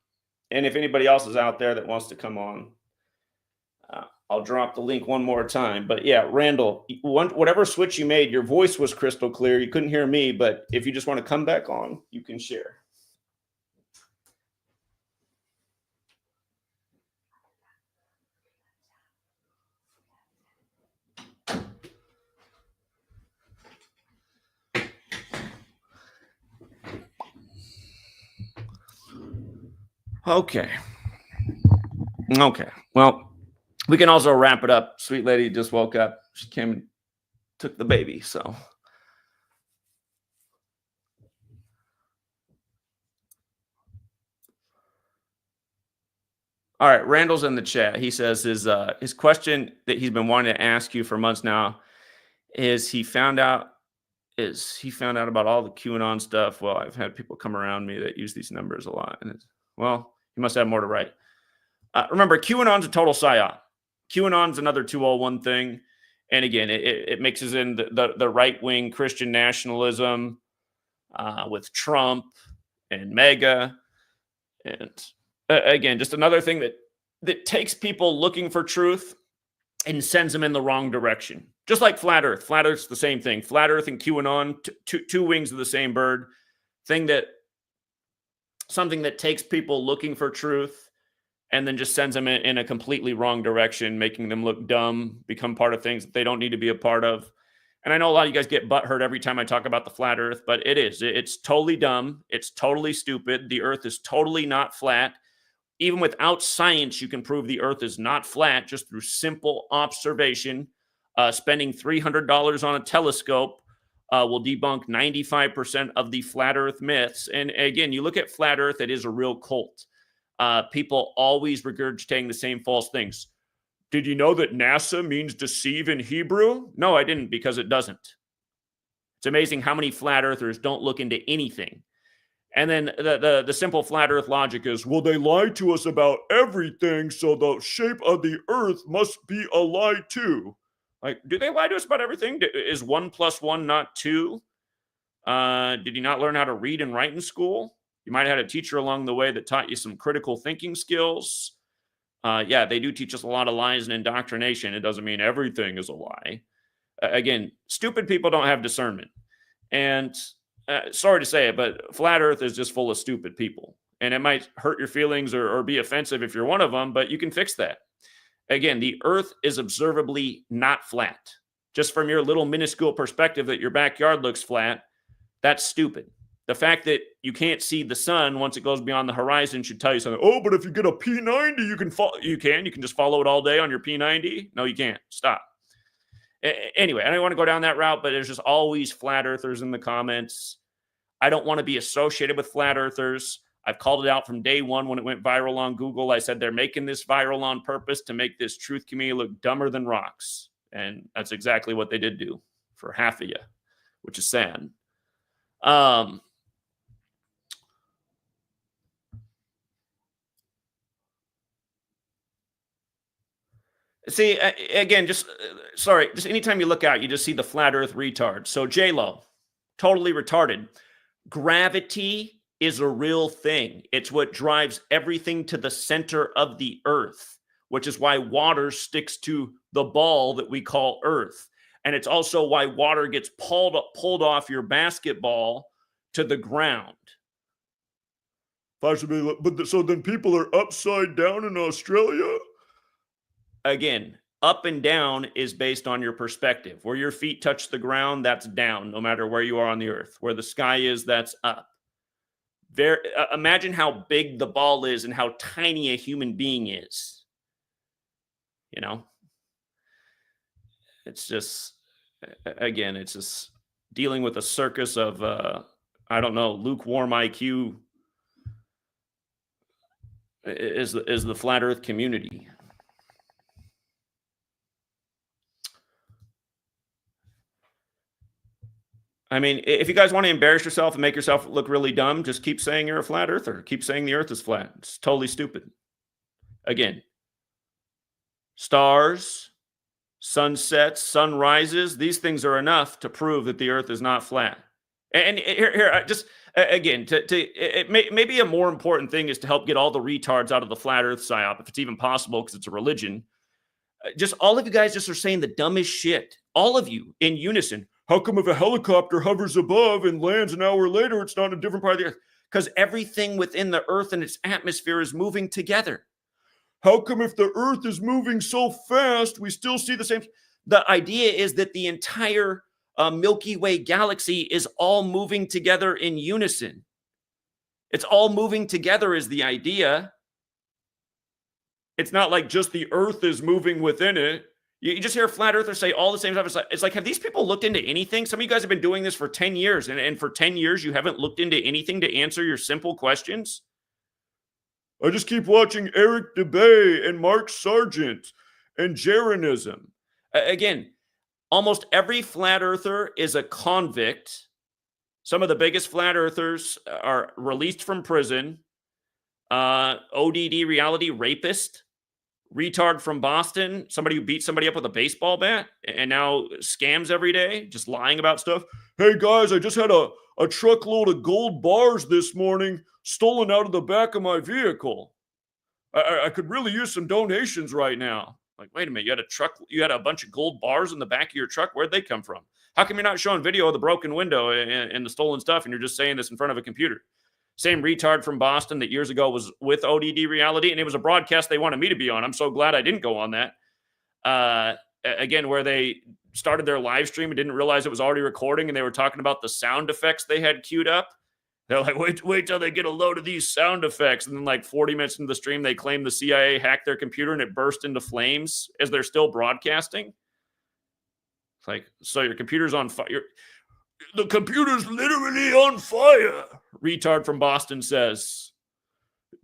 S1: if anybody else is out there that wants to come on, I'll drop the link one more time. But yeah, Randall, whatever switch you made, your voice was crystal clear. You couldn't hear me, but if you just want to come back on, you can share. Okay. Well, we can also wrap it up. Sweet lady just woke up. She came and took the baby, so. All right, Randall's in the chat. He says his question that he's been wanting to ask you for months now is he found out about all the QAnon stuff. Well, I've had people come around me that use these numbers a lot, and well, he must have more to write. Remember, QAnon's a total psyop. QAnon's another 201 thing. And again, it mixes in the right-wing Christian nationalism with Trump and MAGA. And again, just another thing that takes people looking for truth and sends them in the wrong direction. Just like Flat Earth. Flat Earth's the same thing. Flat Earth and QAnon, two wings of the same bird. Something that takes people looking for truth and then just sends them in a completely wrong direction, making them look dumb, become part of things that they don't need to be a part of. And I know a lot of you guys get butthurt every time I talk about the flat earth, but it's totally dumb. It's totally stupid. The earth is totally not flat. Even without science, you can prove the earth is not flat just through simple observation. Spending $300 on a telescope will debunk 95% of the flat earth myths. And again, you look at flat earth, it is a real cult. People always regurgitating the same false things. Did you know that NASA means deceive in Hebrew? No, I didn't, because it doesn't. It's amazing how many flat earthers don't look into anything. And then the simple flat earth logic is, well, they lied to us about everything, so the shape of the earth must be a lie too. Like, do they lie to us about everything? Is 1 + 1 not 2? Did you not learn how to read and write in school? You might have had a teacher along the way that taught you some critical thinking skills. Yeah, they do teach us a lot of lies and indoctrination. It doesn't mean everything is a lie. Again, stupid people don't have discernment. And sorry to say it, but flat earth is just full of stupid people. And it might hurt your feelings or be offensive if you're one of them, but you can fix that. Again, the earth is observably not flat. Just from your little minuscule perspective that your backyard looks flat, that's stupid. The fact that you can't see the sun once it goes beyond the horizon should tell you something. Oh, but if you get a P90, you can follow. You can just follow it all day on your P90. No, you can't. Stop. Anyway, I don't want to go down that route, but there's just always flat earthers in the comments. I don't want to be associated with flat earthers. I've called it out from day one when it went viral on Google. I said they're making this viral on purpose to make this truth community look dumber than rocks. And that's exactly what they did do for half of you, which is sad. See, again, just anytime you look out, you just see the flat earth retard. So J-Lo, totally retarded. Gravity is a real thing. It's what drives everything to the center of the earth, which is why water sticks to the ball that we call earth. And it's also why water gets pulled off your basketball to the ground. So then people are upside down in Australia? Again, up and down is based on your perspective. Where your feet touch the ground, that's down, no matter where you are on the earth. Where the sky is, that's up. Imagine how big the ball is and how tiny a human being is. You know? It's just, again, it's just dealing with a circus of, I don't know, lukewarm IQ is the flat earth community. I mean, if you guys want to embarrass yourself and make yourself look really dumb, just keep saying you're a flat earther. Keep saying the earth is flat. It's totally stupid. Again, stars, sunsets, sunrises, these things are enough to prove that the earth is not flat. And here, just again, maybe a more important thing is to help get all the retards out of the flat earth psyop, if it's even possible, because it's a religion. Just all of you guys just are saying the dumbest shit. All of you in unison. How come if a helicopter hovers above and lands an hour later, it's not in a different part of the earth? Because everything within the earth and its atmosphere is moving together. How come if the earth is moving so fast, we still see the same? The idea is that the entire Milky Way galaxy is all moving together in unison. It's all moving together is the idea. It's not like just the earth is moving within it. You just hear a flat earther say all the same stuff. It's like, have these people looked into anything? Some of you guys have been doing this for 10 years, and for 10 years, you haven't looked into anything to answer your simple questions? I just keep watching Eric DeBay and Mark Sargent and Jeranism. Again, almost every flat earther is a convict. Some of the biggest flat earthers are released from prison. ODD reality rapist. Retard from Boston, somebody who beat somebody up with a baseball bat and now scams every day, just lying about stuff. Hey guys, I just had a truckload of gold bars this morning stolen out of the back of my vehicle. I could really use some donations right now. Like, wait a minute, you had a bunch of gold bars in the back of your truck? Where'd they come from? How come you're not showing video of the broken window and the stolen stuff and you're just saying this in front of a computer? Same retard from Boston that years ago was with ODD reality, and it was a broadcast they wanted me to be on. I'm so glad I didn't go on that. Again, where they started their live stream and didn't realize it was already recording, and they were talking about the sound effects they had queued up. They're like, wait till they get a load of these sound effects. And then like 40 minutes into the stream, they claim the CIA hacked their computer and it burst into flames as they're still broadcasting. It's like, so your computer's on fire. The computer's literally on fire, retard from Boston says.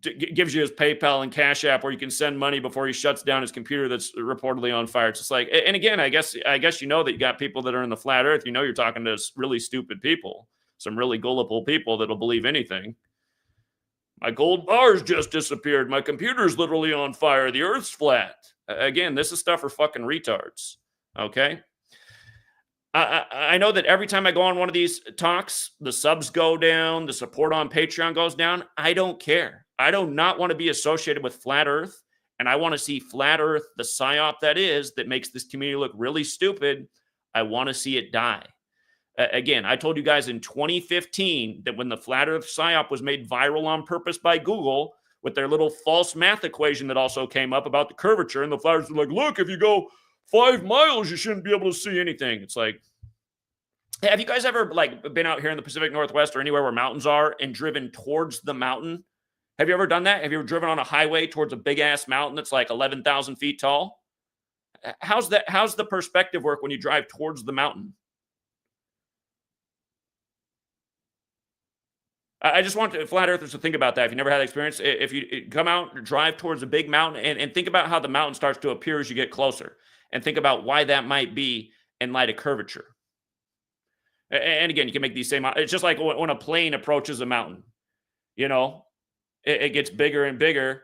S1: Gives you his PayPal and CashApp where you can send money before he shuts down his computer that's reportedly on fire. It's just like, and again, I guess you know that you got people that are in the flat earth. You know you're talking to really stupid people, some really gullible people that'll believe anything. My gold bars just disappeared. My computer's literally on fire. The earth's flat. Again, this is stuff for fucking retards, okay? I know that every time I go on one of these talks, the subs go down, the support on Patreon goes down. I don't care. I do not want to be associated with Flat Earth, and I want to see Flat Earth, the psyop that makes this community look really stupid. I want to see it die. Again, I told you guys in 2015 that when the Flat Earth psyop was made viral on purpose by Google with their little false math equation that also came up about the curvature, and the Flat Earthers were like, look, if you go 5 miles, you shouldn't be able to see anything. It's like, have you guys ever like been out here in the Pacific Northwest or anywhere where mountains are and driven towards the mountain? Have you ever done that? Have you ever driven on a highway towards a big ass mountain that's like 11,000 feet tall? How's the perspective work when you drive towards the mountain? I just want flat earthers to think about that. If you never had experience, if you come out and drive towards a big mountain and think about how the mountain starts to appear as you get closer, and think about why that might be in light of curvature. And again, you can make these same, it's just like when a plane approaches a mountain, you know, it gets bigger and bigger.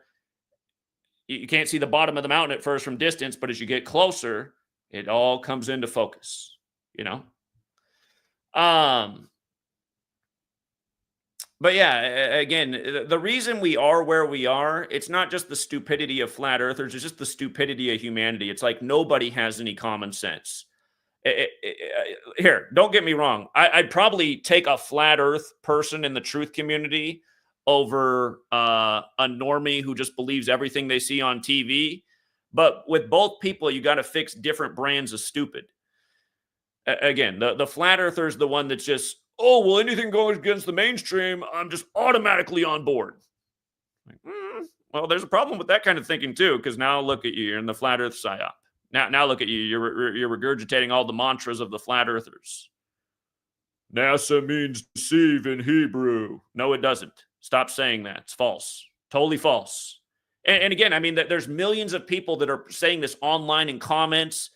S1: You can't see the bottom of the mountain at first from distance, but as you get closer, it all comes into focus, you know? But yeah, again, the reason we are where we are, it's not just the stupidity of flat earthers, it's just the stupidity of humanity. It's like nobody has any common sense. Here, don't get me wrong. I'd probably take a flat earth person in the truth community over a normie who just believes everything they see on TV. But with both people, you got to fix different brands of stupid. Again, the flat earther is the one that's just, oh, well, anything going against the mainstream, I'm just automatically on board. Well, there's a problem with that kind of thinking too, because now look at you, you're in the flat earth psyop. Now look at you, you're regurgitating all the mantras of the flat earthers. NASA means deceive in Hebrew. No, it doesn't. Stop saying that. It's false. Totally false. And again, I mean, there's millions of people that are saying this online in comments.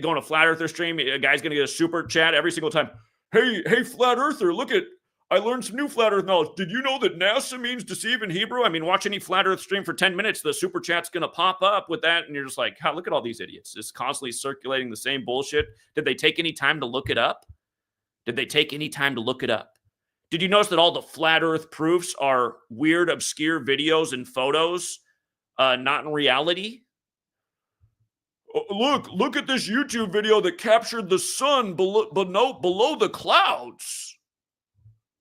S1: Going to Flat Earther stream, a guy's going to get a super chat every single time. Hey, Flat Earther, look at, I learned some new Flat Earth knowledge. Did you know that NASA means deceive in Hebrew? I mean, watch any Flat Earth stream for 10 minutes, the super chat's going to pop up with that. And you're just like, look at all these idiots. It's constantly circulating the same bullshit. Did they take any time to look it up? Did you notice that all the Flat Earth proofs are weird, obscure videos and photos, not in reality? Look at this YouTube video that captured the sun below the clouds.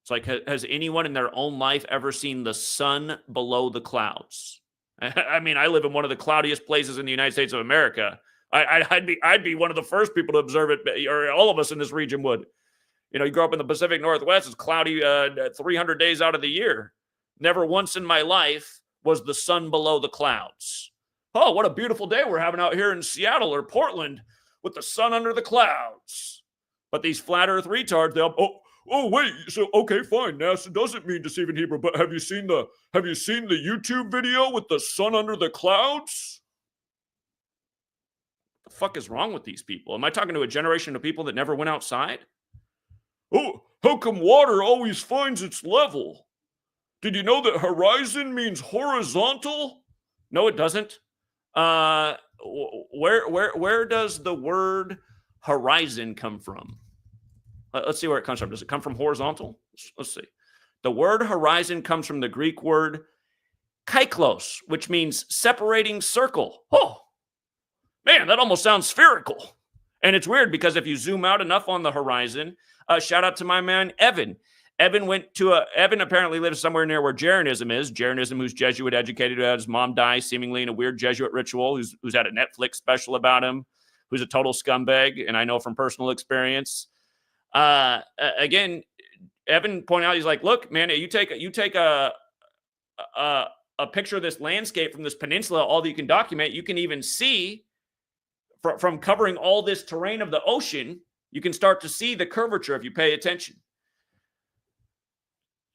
S1: It's like, has anyone in their own life ever seen the sun below the clouds? I mean, I live in one of the cloudiest places in the United States of America. I'd be one of the first people to observe it, or all of us in this region would. You know, you grow up in the Pacific Northwest, it's cloudy 300 days out of the year. Never once in my life was the sun below the clouds. Oh, what a beautiful day we're having out here in Seattle or Portland with the sun under the clouds. But these flat earth retards, they'll, wait, so okay, fine. NASA doesn't mean deceive in Hebrew, but have you seen the YouTube video with the sun under the clouds? What the fuck is wrong with these people? Am I talking to a generation of people that never went outside? Oh, how come water always finds its level? Did you know that horizon means horizontal? No, it doesn't. Where does the word horizon come from? Let's see where it comes from. Does it come from horizontal? Let's see. The word horizon comes from the Greek word kyklos, which means separating circle. Oh, man, that almost sounds spherical. And it's weird because if you zoom out enough on the horizon, shout out to my man, Evan. Evan apparently lives somewhere near where Jeranism is. Jeranism, who's Jesuit educated, who had his mom die seemingly in a weird Jesuit ritual, who's had a Netflix special about him, who's a total scumbag, and I know from personal experience. Again, Evan pointed out, he's like, look, man, you take a picture of this landscape from this peninsula, all that you can document, you can even see from covering all this terrain of the ocean, you can start to see the curvature if you pay attention.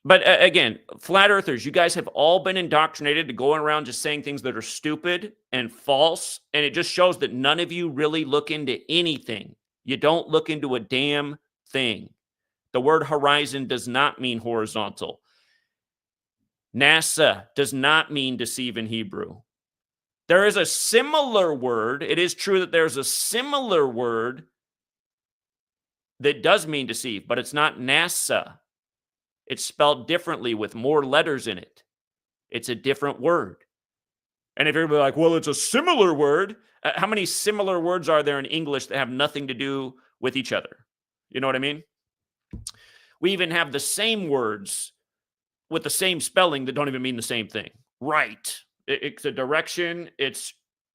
S1: But again, flat earthers, you guys have all been indoctrinated to going around just saying things that are stupid and false. And it just shows that none of you really look into anything. You don't look into a damn thing. The word horizon does not mean horizontal. NASA does not mean deceive in Hebrew. There is a similar word. It is true that there's a similar word that does mean deceive, but it's not NASA. It's spelled differently with more letters in it. It's a different word. And if you're like, well, it's a similar word, how many similar words are there in English that have nothing to do with each other? You know what I mean? We even have the same words with the same spelling that don't even mean the same thing. Right. It's a direction.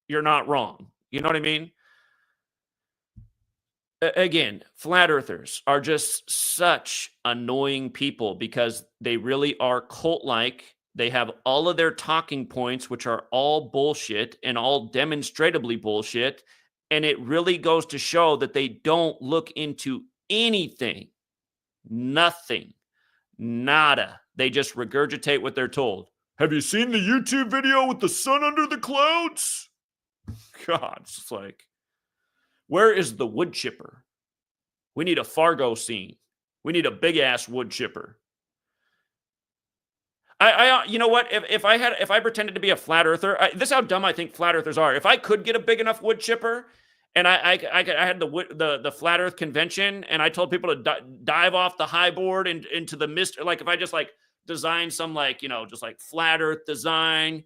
S1: You're not wrong. You know what I mean? Again, flat earthers are just such annoying people because they really are cult-like. They have all of their talking points, which are all bullshit and all demonstrably bullshit. And it really goes to show that they don't look into anything. Nothing. Nada. They just regurgitate what they're told. Have you seen the YouTube video with the sun under the clouds? God, it's just like, where is the wood chipper? We need a Fargo scene. We need a big ass wood chipper. You know what? If I pretended to be a flat earther, this is how dumb I think flat earthers are. If I could get a big enough wood chipper, and I had the flat Earth convention, and I told people to dive off the high board and into the mist, like if I just like designed some just like flat Earth design.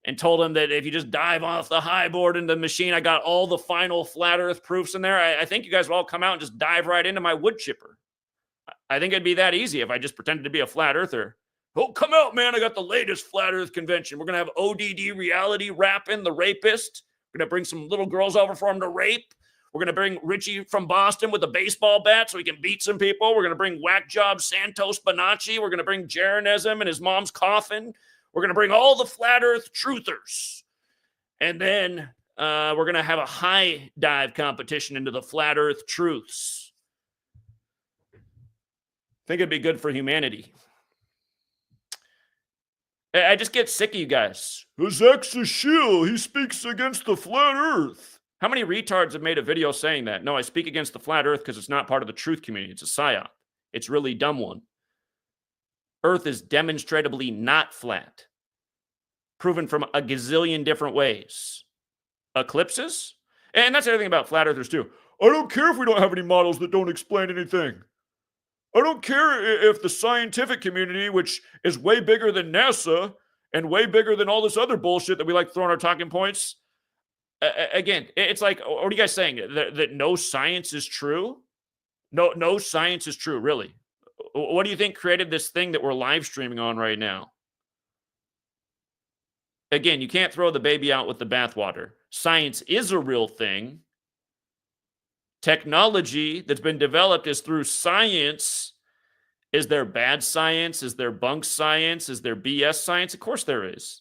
S1: And told him that if you just dive off the high board into the machine, I got all the final flat earth proofs in there. I think you guys would all come out and just dive right into my wood chipper. I think it'd be that easy if I just pretended to be a flat earther. Oh, come out, man. I got the latest flat earth convention. We're going to have ODD reality rapping the rapist. We're going to bring some little girls over for him to rape. We're going to bring Richie from Boston with a baseball bat so he can beat some people. We're going to bring Whack Job Santos Bonacci. We're going to bring Jeranism and his mom's coffin. We're going to bring all the flat earth truthers. And then we're going to have a high dive competition into the flat earth truths. I think it'd be good for humanity. I just get sick of you guys. His ex is shill. He speaks against the flat earth. How many retards have made a video saying that? No, I speak against the flat earth because it's not part of the truth community. It's a psyop. It's really a dumb one. Earth is demonstrably not flat. Proven from a gazillion different ways. Eclipses? And that's the other thing about flat earthers too. I don't care if we don't have any models that don't explain anything. I don't care if the scientific community, which is way bigger than NASA and way bigger than all this other bullshit that we like throwing our talking points. Again, it's like, what are you guys saying? That no science is true? No science is true, really. What do you think created this thing that we're live streaming on right now? Again, you can't throw the baby out with the bathwater. Science is a real thing. Technology that's been developed is through science. Is there bad science? Is there bunk science? Is there BS science? Of course there is.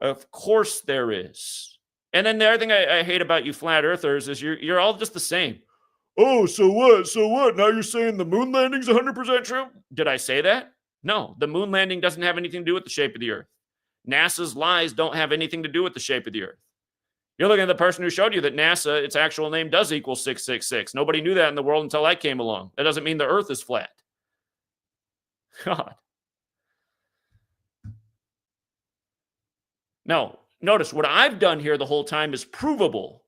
S1: Of course there is. And then the other thing I hate about you flat earthers is you're all just the same. Oh, so what? So what? Now you're saying the moon landing's 100% true? Did I say that? No, the moon landing doesn't have anything to do with the shape of the earth. NASA's lies don't have anything to do with the shape of the earth. You're looking at the person who showed you that NASA, its actual name does equal 666. Nobody knew that in the world until I came along. That doesn't mean the earth is flat. God. No. Notice what I've done here the whole time is provable.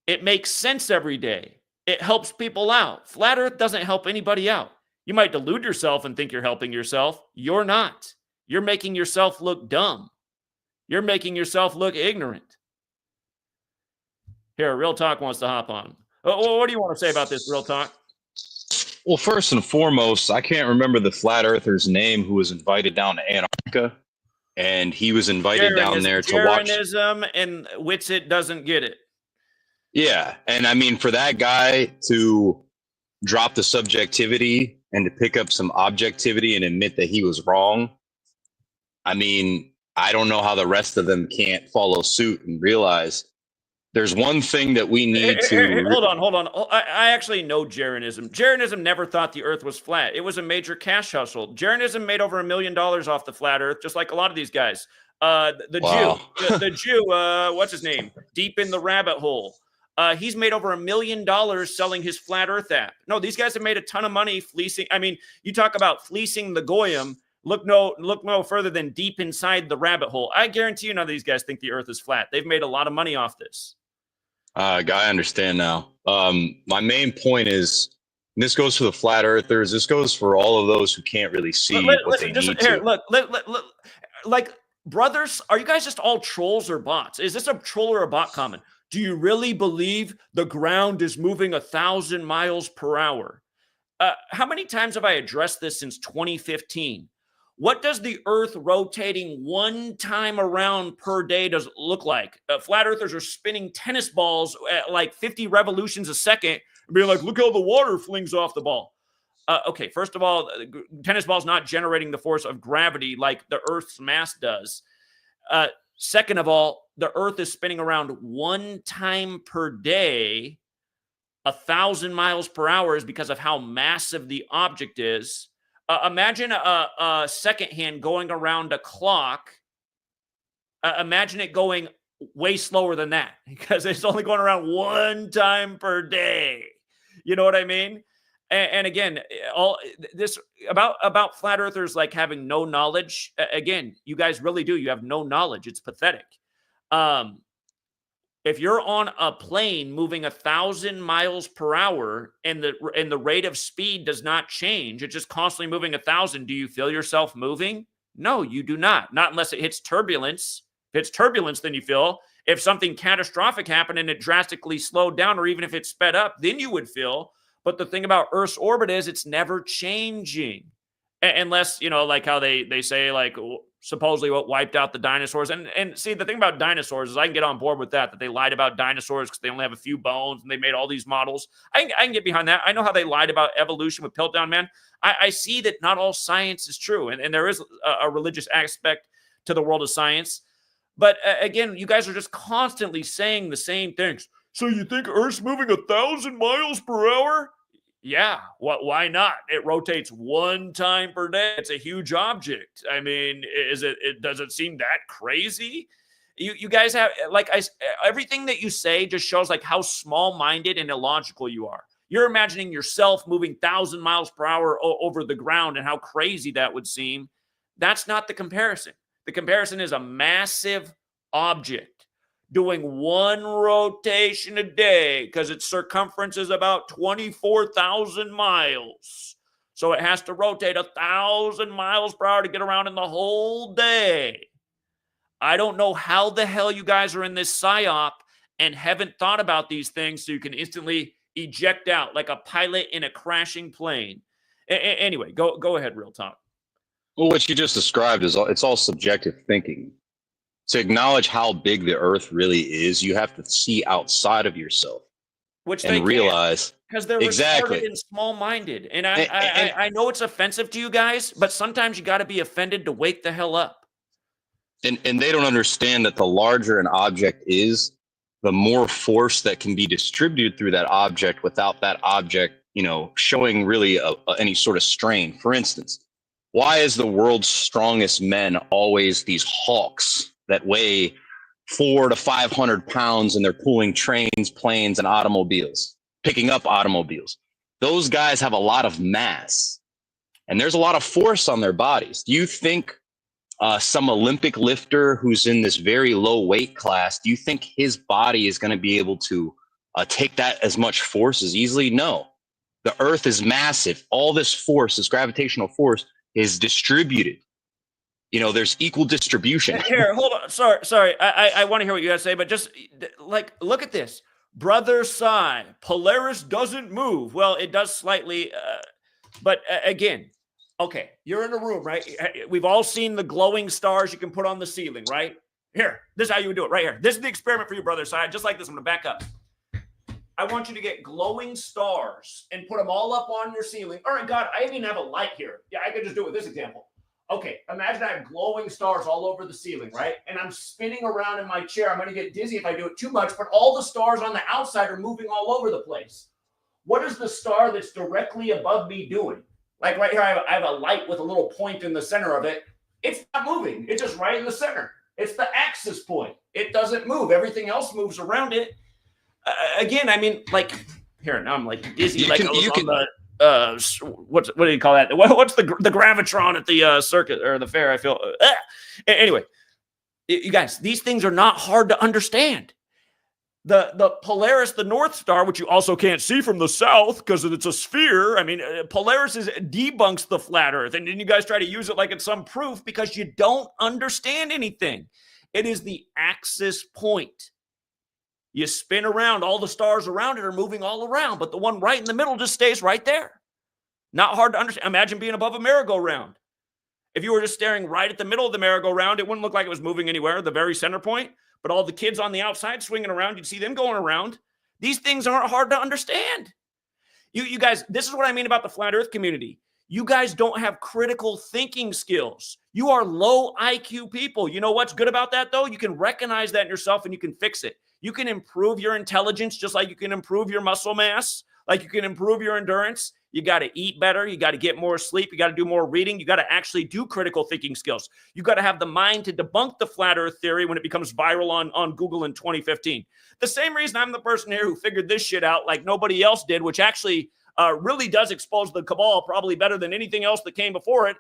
S1: It makes sense every day. It helps people out. Flat Earth doesn't help anybody out. You might delude yourself and think you're helping yourself. You're not. You're making yourself look dumb. You're making yourself look ignorant. Here, Real Talk wants to hop on. What do you want to say about this, Real Talk?
S3: Well, first and foremost, I can't remember the flat earther's name who was invited down to Antarctica. And he was invited down there to watch.
S1: Jeranism, and Witsit doesn't get it.
S3: Yeah. And I mean, for that guy to drop the subjectivity and to pick up some objectivity and admit that he was wrong, I mean, I don't know how the rest of them can't follow suit and realize there's one thing that we need to...
S1: Hold on. I actually know Jeranism. Jeranism never thought the earth was flat. It was a major cash hustle. Jeranism made over $1 million off the flat earth, just like a lot of these guys. The Jew, what's his name? Deep in the rabbit hole. He's made over $1 million selling his flat earth app. No, these guys have made a ton of money fleecing. I mean, you talk about fleecing the Goyim. Look no further than deep inside the rabbit hole. I guarantee you none of these guys think the earth is flat. They've made a lot of money off this.
S3: I understand now. My main point is, and this goes for the flat earthers. This goes for all of those who can't really see what they need to.
S1: Look, like, brothers, are you guys just all trolls or bots? Is this a troll or a bot comment? Do you really believe the ground is moving 1,000 miles per hour? How many times have I addressed this since 2015? What does the Earth rotating one time around per day does it look like? Flat Earthers are spinning tennis balls at like 50 revolutions a second and being like, look how the water flings off the ball. Okay, first of all, tennis ball's not generating the force of gravity like the Earth's mass does. Second of all, the Earth is spinning around one time per day. 1,000 miles per hour is because of how massive the object is. Imagine a second hand going around a clock. Imagine it going way slower than that because it's only going around one time per day. You know what I mean? And again, all this about flat earthers like having no knowledge. Again, you guys really do. You have no knowledge. It's pathetic. If you're on a plane moving 1,000 miles per hour and the rate of speed does not change, it's just constantly moving 1,000, do you feel yourself moving? No, you do not. Not unless it hits turbulence. If it's turbulence, then you feel. If something catastrophic happened and it drastically slowed down, or even if it sped up, then you would feel. But the thing about Earth's orbit is it's never changing. Unless, like how they say, like, supposedly what wiped out the dinosaurs. And see, the thing about dinosaurs is I can get on board with that they lied about dinosaurs because they only have a few bones and they made all these models. I can get behind that. I know how they lied about evolution with Piltdown Man. I see that not all science is true, and there is a religious aspect to the world of science. But again, you guys are just constantly saying the same things. So you think Earth's moving 1,000 miles per hour? Yeah, why not? It rotates 1 time per day. It's a huge object. I mean, does it seem that crazy? You guys have, like, everything that you say just shows like how small-minded and illogical you are. You're imagining yourself moving 1,000 miles per hour over the ground and how crazy that would seem. That's not the comparison. The comparison is a massive object doing 1 rotation a day because its circumference is about 24,000 miles. So it has to rotate 1,000 miles per hour to get around in the whole day. I don't know how the hell you guys are in this psyop and haven't thought about these things so you can instantly eject out like a pilot in a crashing plane. Anyway, go ahead, Real Talk.
S3: Well, what you just described is it's all subjective thinking. To acknowledge how big the Earth really is, you have to see outside of yourself,
S1: which
S3: and
S1: they
S3: realize
S1: because they're retarded and small-minded. And I know it's offensive to you guys, but sometimes you got to be offended to wake the hell up.
S3: And they don't understand that the larger an object is, the more force that can be distributed through that object without that object, showing really any sort of strain. For instance, why is the world's strongest men always these hawks that weigh 400 to 500 pounds and they're pulling trains, planes, and automobiles, picking up automobiles? Those guys have a lot of mass and there's a lot of force on their bodies. Do you think some Olympic lifter who's in this very low weight class, do you think his body is going to be able to take that as much force as easily? No. The Earth is massive. All this force, this gravitational force, is distributed. There's equal distribution.
S1: Here, hold on. Sorry. I want to hear what you guys say, but just like, look at this. Brother Sci, Polaris doesn't move. Well, it does slightly, but again, okay, you're in a room, right? We've all seen the glowing stars you can put on the ceiling, right? Here, this is how you would do it right here. This is the experiment for you, Brother Sci. Just like this, I'm going to back up. I want you to get glowing stars and put them all up on your ceiling. All right, God, I even have a light here. Yeah, I could just do it with this example. Okay, imagine I have glowing stars all over the ceiling, right? And I'm spinning around in my chair. I'm going to get dizzy if I do it too much, but all the stars on the outside are moving all over the place. What is the star that's directly above me doing? Like right here, I have a light with a little point in the center of it. It's not moving. It's just right in the center. It's the axis point. It doesn't move. Everything else moves around it. Again, I mean, like, here, now I'm like dizzy. What do you call that? What's the gravitron at the circuit or the fair? I feel. Anyway, you guys, these things are not hard to understand. The Polaris, the North Star, which you also can't see from the south because it's a sphere. I mean, Polaris debunks the flat Earth, and then you guys try to use it like it's some proof because you don't understand anything. It is the axis point. You spin around, all the stars around it are moving all around, but the one right in the middle just stays right there. Not hard to understand. Imagine being above a merry-go-round. If you were just staring right at the middle of the merry-go-round, it wouldn't look like it was moving anywhere, the very center point, but all the kids on the outside swinging around, you'd see them going around. These things aren't hard to understand. You guys, this is what I mean about the flat Earth community. You guys don't have critical thinking skills. You are low IQ people. You know what's good about that, though? You can recognize that in yourself and you can fix it. You can improve your intelligence just like you can improve your muscle mass, like you can improve your endurance. You got to eat better. You got to get more sleep. You got to do more reading. You got to actually do critical thinking skills. You got to have the mind to debunk the flat Earth theory when it becomes viral on Google in 2015. The same reason I'm the person here who figured this shit out like nobody else did, which actually really does expose the cabal probably better than anything else that came before it.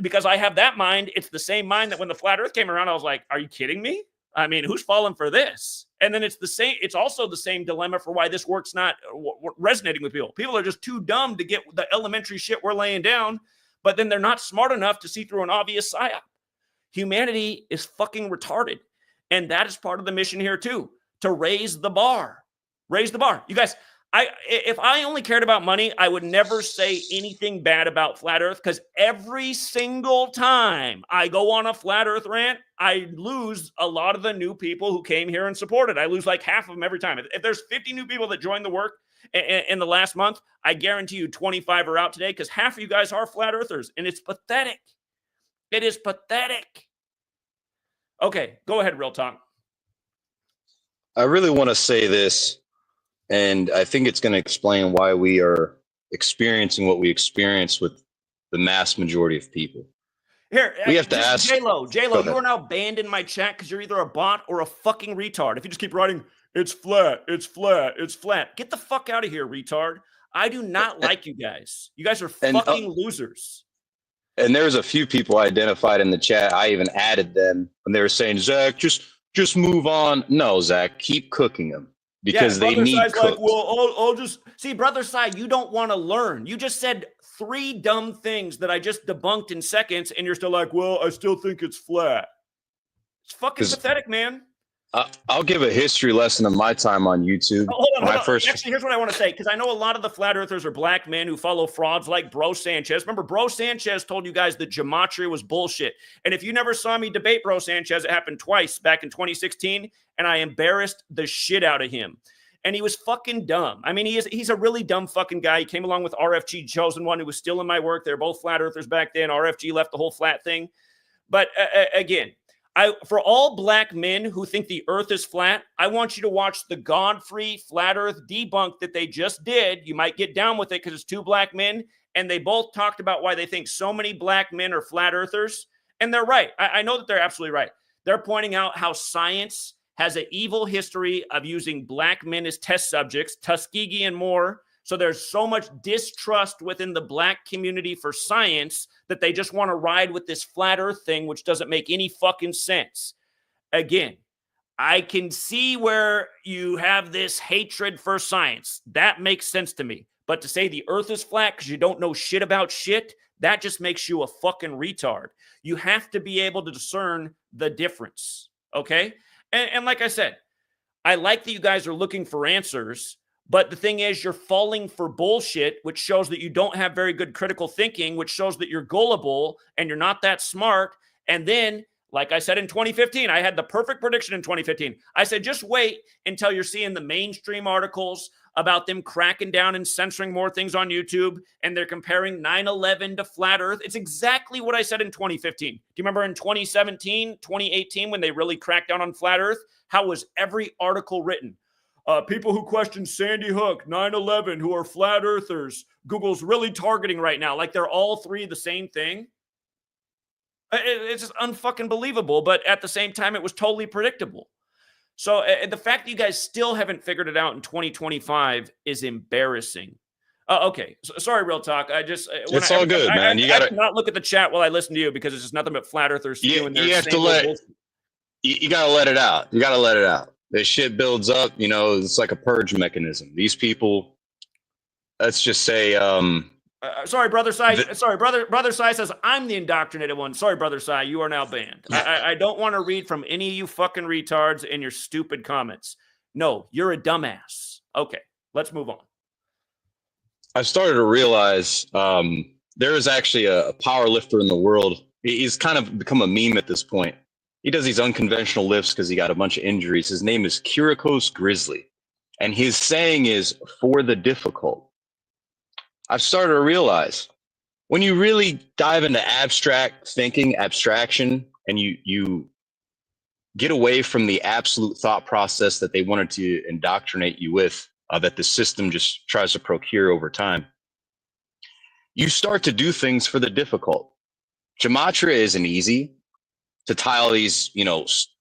S1: Because I have that mind. It's the same mind that when the flat Earth came around, I was like, are you kidding me? I mean, who's falling for this? And then it's the same. It's also the same dilemma for why this work's not resonating with people. People are just too dumb to get the elementary shit we're laying down, but then they're not smart enough to see through an obvious psyop. Humanity is fucking retarded. And that is part of the mission here too, to raise the bar. Raise the bar. You guys, If I only cared about money, I would never say anything bad about flat Earth, because every single time I go on a flat Earth rant, I lose a lot of the new people who came here and supported. I lose like half of them every time. If there's 50 new people that joined the work in the last month, I guarantee you 25 are out today, because half of you guys are flat Earthers, and it's pathetic. It is pathetic. Okay, go ahead, Real Talk.
S3: I really want to say this, and I think it's going to explain why we are experiencing what we experience with the mass majority of people.
S1: Here,
S3: we have to ask
S1: J-Lo, you are now banned in my chat because you're either a bot or a fucking retard. If you just keep writing, it's flat, it's flat, it's flat. Get the fuck out of here, retard. I do not like you guys. You guys are fucking losers.
S3: And there's a few people identified in the chat. I even added them, and they were saying, Zach, just move on. No, Zach, keep cooking them, because they need cooks.
S1: Like, well, I'll just see, Brother Sai, you don't want to learn. You just said 3 dumb things that I just debunked in seconds, and you're still like, well, I still think it's flat. It's fucking pathetic, man.
S3: I'll give a history lesson of my time on YouTube.
S1: Hold on. Actually, here's what I want to say, because I know a lot of the flat earthers are black men who follow frauds like Bro Sanchez. Remember, Bro Sanchez told you guys that Gematria was bullshit. And if you never saw me debate Bro Sanchez, it happened twice back in 2016, and I embarrassed the shit out of him. And he was fucking dumb. I mean, he's a really dumb fucking guy. He came along with RFG Chosen One, who was still in my work. They're both flat earthers back then. RFG left the whole flat thing. But again, for all black men who think the earth is flat, I want you to watch the Godfrey Flat Earth debunk that they just did. You might get down with it because it's 2 black men, and they both talked about why they think so many black men are flat earthers. And they're right. I know that they're absolutely right. They're pointing out how science has an evil history of using black men as test subjects, Tuskegee and more. So there's so much distrust within the black community for science that they just want to ride with this flat earth thing, which doesn't make any fucking sense. Again, I can see where you have this hatred for science. That makes sense to me. But to say the earth is flat because you don't know shit about shit, that just makes you a fucking retard. You have to be able to discern the difference, okay? And like I said, I like that you guys are looking for answers, but the thing is, you're falling for bullshit, which shows that you don't have very good critical thinking, which shows that you're gullible and you're not that smart. And then, like I said in 2015, I had the perfect prediction in 2015. I said, just wait until you're seeing the mainstream articles about them cracking down and censoring more things on YouTube, and they're comparing 9/11 to flat Earth. It's exactly what I said in 2015. Do you remember in 2017, 2018, when they really cracked down on flat Earth? How was every article written? People who question Sandy Hook, 9/11, who are flat earthers. Google's really targeting right now. Like they're all 3 the same thing. It's just unfucking believable. But at the same time, it was totally predictable. So the fact that you guys still haven't figured it out in 2025 is embarrassing. Okay. Sorry, Real Talk.
S3: It's all good, man. You got to
S1: not look at the chat while I listen to you, because it's just nothing but flat earthers.
S3: You have to you got to let it out. You got to let it out. This shit builds up, it's like a purge mechanism. These people, let's just say,
S1: sorry, Brother Sai. Brother Sai says, I'm the indoctrinated one. Sorry, Brother Sai, you are now banned. I don't want to read from any of you fucking retards in your stupid comments. No, you're a dumbass. Okay, let's move on.
S3: I've started to realize there is actually a power lifter in the world. He's kind of become a meme at this point. He does these unconventional lifts because he got a bunch of injuries. His name is Kyrikos Grizzly. And his saying is, for the difficult. I've started to realize when you really dive into abstract thinking, abstraction, and you get away from the absolute thought process that they wanted to indoctrinate you with, that the system just tries to procure over time, you start to do things for the difficult. Gematria isn't easy. To tie all these,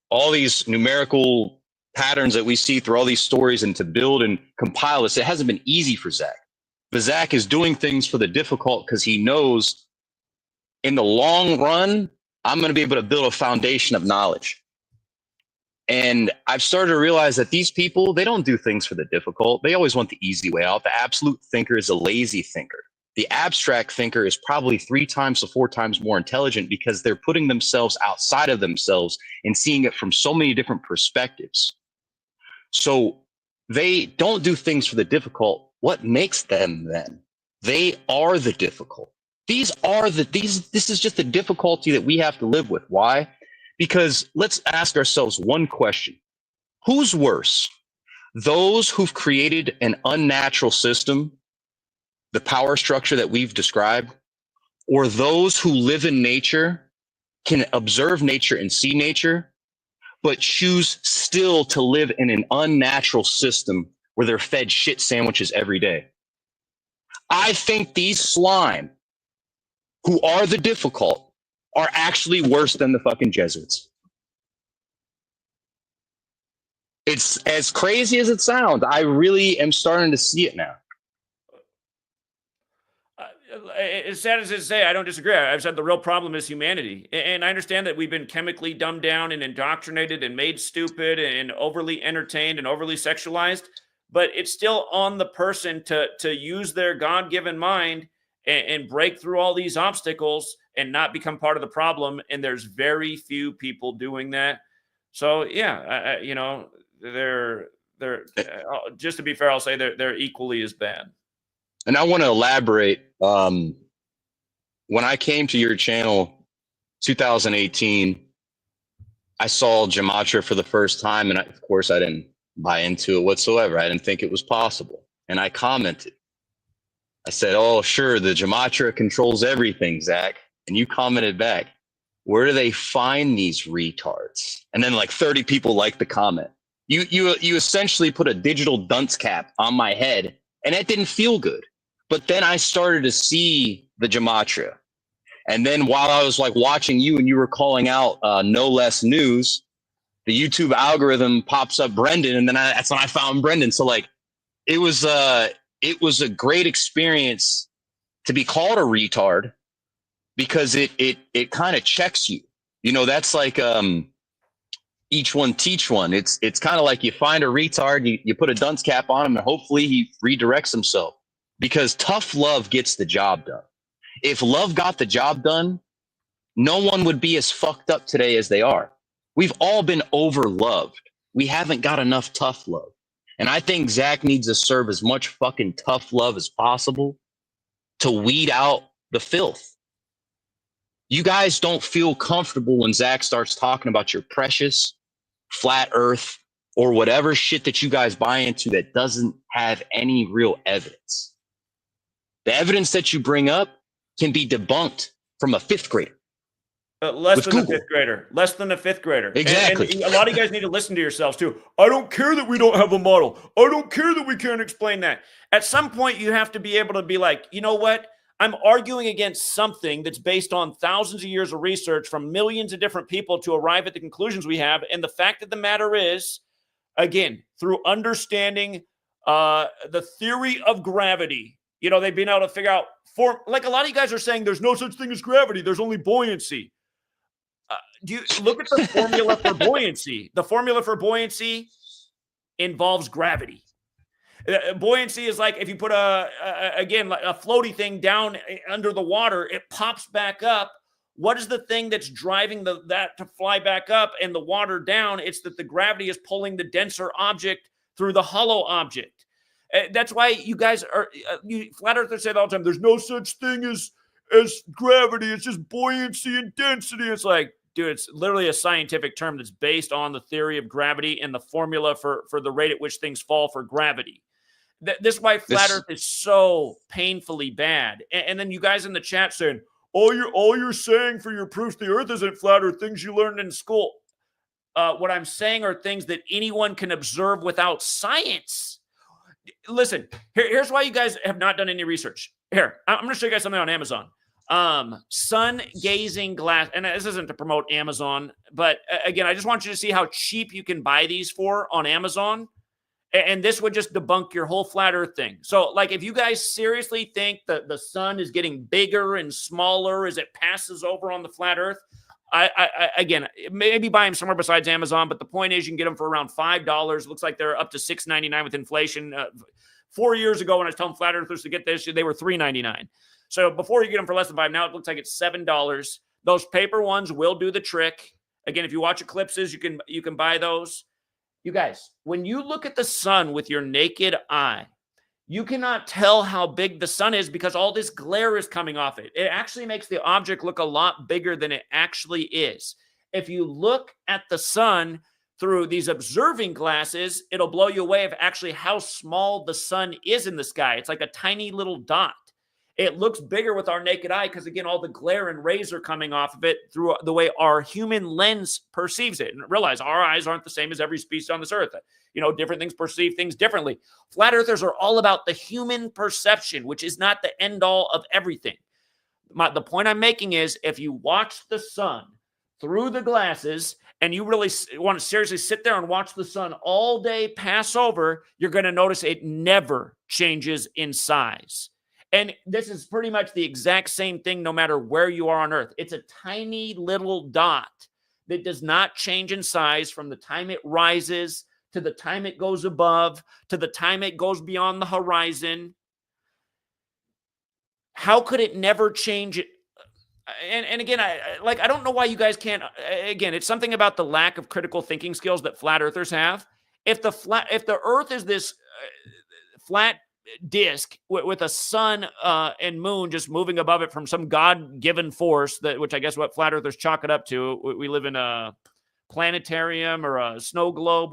S3: all these numerical patterns that we see through all these stories and to build and compile this, it hasn't been easy for Zach. But Zach is doing things for the difficult because he knows in the long run, I'm going to be able to build a foundation of knowledge. And I've started to realize that these people, they don't do things for the difficult. They always want the easy way out. The absolute thinker is a lazy thinker. The abstract thinker is probably 3 times to 4 times more intelligent because they're putting themselves outside of themselves and seeing it from so many different perspectives. So They don't do things for the difficult. What makes them then? They are the difficult. This is just the difficulty that we have to live with. Why? Because let's ask ourselves one question. Who's worse? Those who've created an unnatural system, the power structure that we've described, or those who live in nature, can observe nature and see nature, but choose still to live in an unnatural system where they're fed shit sandwiches every day? I think these slime, who are the difficult, are actually worse than the fucking Jesuits. It's as crazy as it sounds. I really am starting to see it now.
S1: As sad as it is to say, I don't disagree. I've said the real problem is humanity. And I understand that we've been chemically dumbed down and indoctrinated and made stupid and overly entertained and overly sexualized. But it's still on the person to use their God-given mind and break through all these obstacles and not become part of the problem. And there's very few people doing that. So, yeah, they're just to be fair, I'll say they're equally as bad.
S3: And I want to elaborate. When I came to your channel 2018, I saw Gematria for the first time. And of course, I didn't buy into it whatsoever. I didn't think it was possible. And I commented. I said, oh, sure, the Gematria controls everything, Zach. And you commented back, where do they find these retards? And then like 30 people liked the comment. You essentially put a digital dunce cap on my head, and it didn't feel good. But then I started to see the Gematria. And then while I was like watching you and you were calling out No Less News, the YouTube algorithm pops up Brendan. And then that's when I found Brendan. So like, it was a great experience to be called a retard, because it kind of checks you. You know, that's like each one teach one. It's kind of like you find a retard, you put a dunce cap on him, and hopefully he redirects himself. Because tough love gets the job done. If love got the job done, no one would be as fucked up today as they are. We've all been overloved. We haven't got enough tough love. And I think Zach needs to serve as much fucking tough love as possible to weed out the filth. You guys don't feel comfortable when Zach starts talking about your precious flat earth or whatever shit that you guys buy into that doesn't have any real evidence. The evidence that you bring up can be debunked from a fifth grader.
S1: Less than a fifth grader. Less than a fifth grader.
S3: Exactly.
S1: And a lot of you guys need to listen to yourselves too. I don't care that we don't have a model. I don't care that we can't explain that. At some point, you have to be able to be like, you know what? I'm arguing against something that's based on thousands of years of research from millions of different people to arrive at the conclusions we have. And the fact of the matter is, again, through understanding the theory of gravity, you know, they've been able to figure out, like a lot of you guys are saying, there's no such thing as gravity. There's only buoyancy. Do you look at the formula for buoyancy? The formula for buoyancy involves gravity. Buoyancy is like if you put a floaty thing down under the water, it pops back up. What is the thing that's driving that to fly back up and the water down? It's that the gravity is pulling the denser object through the hollow object. That's why you guys are flat earthers say all the time, there's no such thing as gravity. It's just buoyancy and density. It's like, dude, it's literally a scientific term that's based on the theory of gravity and the formula for the rate at which things fall for gravity. This is why flat earth is so painfully bad. And then you guys in the chat saying, all you're saying for your proofs the earth isn't flat are things you learned in school. What I'm saying are things that anyone can observe without science. Listen, here's why you guys have not done any research. Here, I'm going to show you guys something on Amazon. Sun-gazing glass, and this isn't to promote Amazon, but again, I just want you to see how cheap you can buy these for on Amazon. And this would just debunk your whole flat earth thing. So, like, if you guys seriously think that the sun is getting bigger and smaller as it passes over on the flat earth, again, maybe buy them somewhere besides Amazon, but the point is you can get them for around $5. Looks like they're up to $6.99 with inflation. 4 years ago when I was telling flat earthers to get this, they were $3.99. So before you get them for less than $5, now it looks like it's $7. Those paper ones will do the trick. Again, if you watch Eclipses, you can buy those. You guys, when you look at the sun with your naked eye, you cannot tell how big the sun is because all this glare is coming off it. It actually makes the object look a lot bigger than it actually is. If you look at the sun through these observing glasses, it'll blow you away of actually how small the sun is in the sky. It's like a tiny little dot. It looks bigger with our naked eye because, again, all the glare and rays are coming off of it through the way our human lens perceives it. And realize our eyes aren't the same as every species on this earth. Different things perceive things differently. Flat earthers are all about the human perception, which is not the end all of everything. The point I'm making is if you watch the sun through the glasses and you really want to seriously sit there and watch the sun all day pass over, you're going to notice it never changes in size. And this is pretty much the exact same thing no matter where you are on Earth. It's a tiny little dot that does not change in size from the time it rises to the time it goes above to the time it goes beyond the horizon. How could it never change? And again, I don't know why you guys can't. Again, it's something about the lack of critical thinking skills that flat earthers have. If the Earth is this flat disk with a sun and moon just moving above it from some God-given force, which I guess what flat earthers chalk it up to. We live in a planetarium or a snow globe.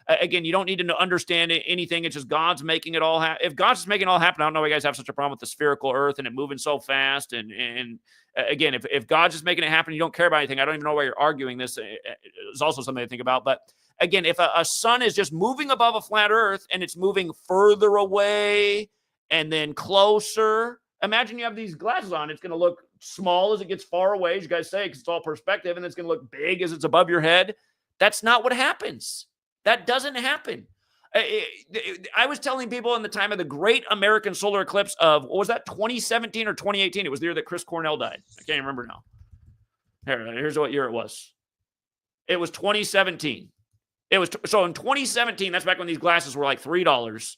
S1: Again, you don't need to understand anything. It's just God's making it all happen. If God's just making it all happen, I don't know why you guys have such a problem with the spherical Earth and it moving so fast. And again, if God's just making it happen, you don't care about anything. I don't even know why you're arguing this. It's also something to think about. But again, if a sun is just moving above a flat Earth and it's moving further away and then closer, imagine you have these glasses on. It's going to look small as it gets far away, as you guys say, because it's all perspective, and it's going to look big as it's above your head. That's not what happens. That doesn't happen. I was telling people in the time of the great American solar eclipse of, what was that, 2017 or 2018? It was the year that Chris Cornell died. I can't remember now. Here's what year it was. It was 2017. So in 2017, that's back when these glasses were like $3.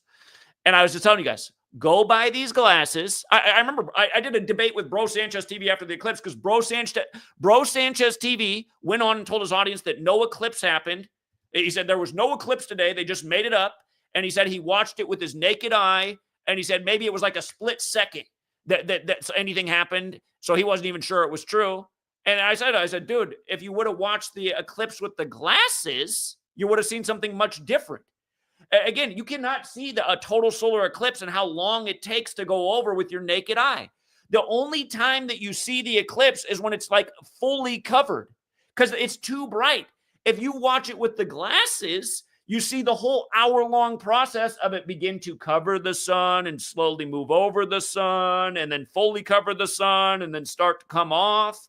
S1: And I was just telling you guys, go buy these glasses. I remember I did a debate with Bro Sanchez TV after the eclipse because Bro Sanchez TV went on and told his audience that no eclipse happened. He said there was no eclipse today. They just made it up. And he said he watched it with his naked eye. And he said maybe it was like a split second that anything happened. So he wasn't even sure it was true. And I said, dude, if you would have watched the eclipse with the glasses, you would have seen something much different. Again, you cannot see a total solar eclipse and how long it takes to go over with your naked eye. The only time that you see the eclipse is when it's like fully covered because it's too bright. If you watch it with the glasses, you see the whole hour-long process of it begin to cover the sun and slowly move over the sun and then fully cover the sun and then start to come off.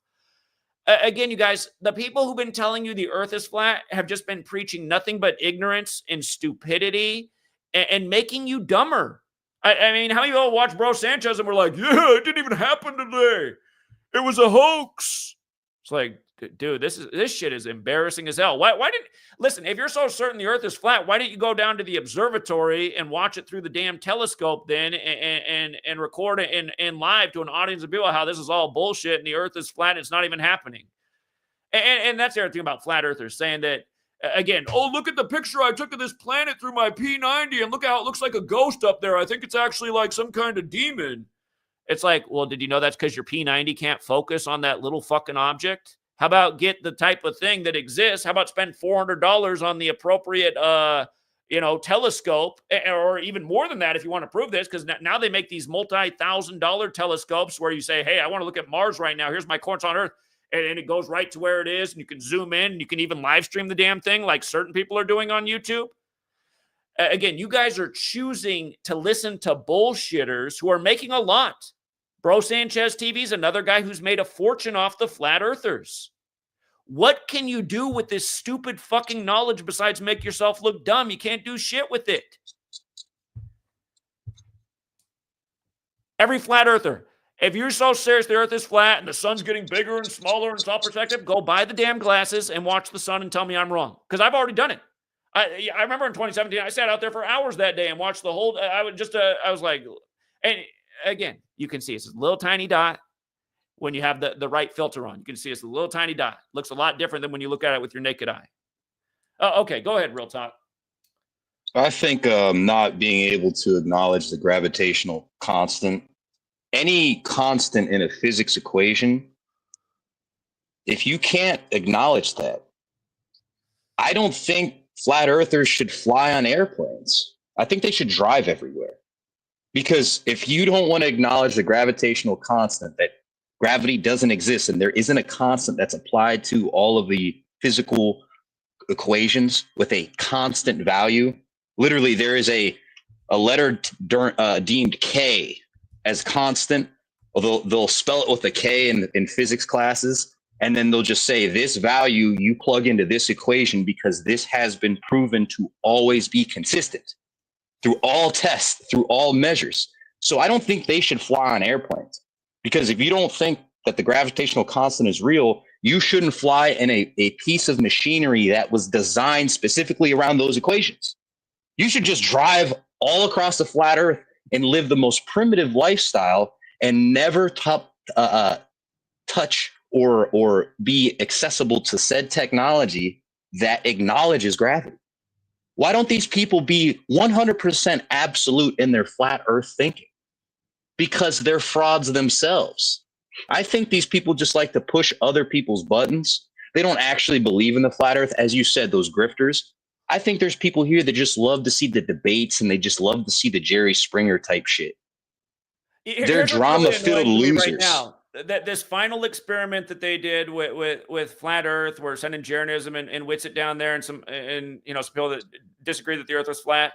S1: Again, you guys, the people who've been telling you the earth is flat have just been preaching nothing but ignorance and stupidity and making you dumber. I mean, how you all watch Bro Sanchez and we're like, yeah, it didn't even happen today. It was a hoax. It's like, dude, this shit is embarrassing as hell. Why didn't listen? If you're so certain the Earth is flat, why didn't you go down to the observatory and watch it through the damn telescope then and record it in live to an audience of people how this is all bullshit and the Earth is flat and it's not even happening? And that's the other thing about flat earthers saying that again. Oh, look at the picture I took of this planet through my P90 and look how it looks like a ghost up there. I think it's actually like some kind of demon. It's like, well, did you know that's because your P90 can't focus on that little fucking object? How about get the type of thing that exists? How about spend $400 on the appropriate, telescope, or even more than that if you want to prove this, because now they make these multi-$1,000 telescopes where you say, hey, I want to look at Mars right now. Here's my coordinates on Earth. And it goes right to where it is, and you can zoom in, and you can even live stream the damn thing like certain people are doing on YouTube. Again, you guys are choosing to listen to bullshitters who are making a lot. Bro Sanchez TV is another guy who's made a fortune off the flat earthers. What can you do with this stupid fucking knowledge besides make yourself look dumb? You can't do shit with it. Every flat earther, if you're so serious the earth is flat and the sun's getting bigger and smaller and it's all perspective, go buy the damn glasses and watch the sun and tell me I'm wrong. Because I've already done it. I remember in 2017, I sat out there for hours that day and watched the whole, I was like, and again, you can see it's a little tiny dot when you have the right filter on. You can see it's a little tiny dot. Looks a lot different than when you look at it with your naked eye. Okay, go ahead, Real Talk.
S3: I think not being able to acknowledge the gravitational constant, any constant in a physics equation, if you can't acknowledge that, I don't think flat earthers should fly on airplanes. I think they should drive everywhere. Because if you don't want to acknowledge the gravitational constant, that gravity doesn't exist and there isn't a constant that's applied to all of the physical equations with a constant value, literally there is a letter deemed K as constant, although they'll spell it with a K in physics classes. And then they'll just say this value you plug into this equation because this has been proven to always be consistent through all tests, through all measures. So I don't think they should fly on airplanes, because if you don't think that the gravitational constant is real, you shouldn't fly in a piece of machinery that was designed specifically around those equations. You should just drive all across the flat earth and live the most primitive lifestyle and never touch or be accessible to said technology that acknowledges gravity. Why don't these people be 100% absolute in their flat earth thinking? Because they're frauds themselves. I think these people just like to push other people's buttons. They don't actually believe in the flat earth. As you said, those grifters. I think there's people here that just love to see the debates and they just love to see the Jerry Springer type shit. They're drama-filled losers.
S1: Right now, that this final experiment that they did with flat Earth, where sending Jeranism and Witsit down there, and some people that disagree that the Earth was flat.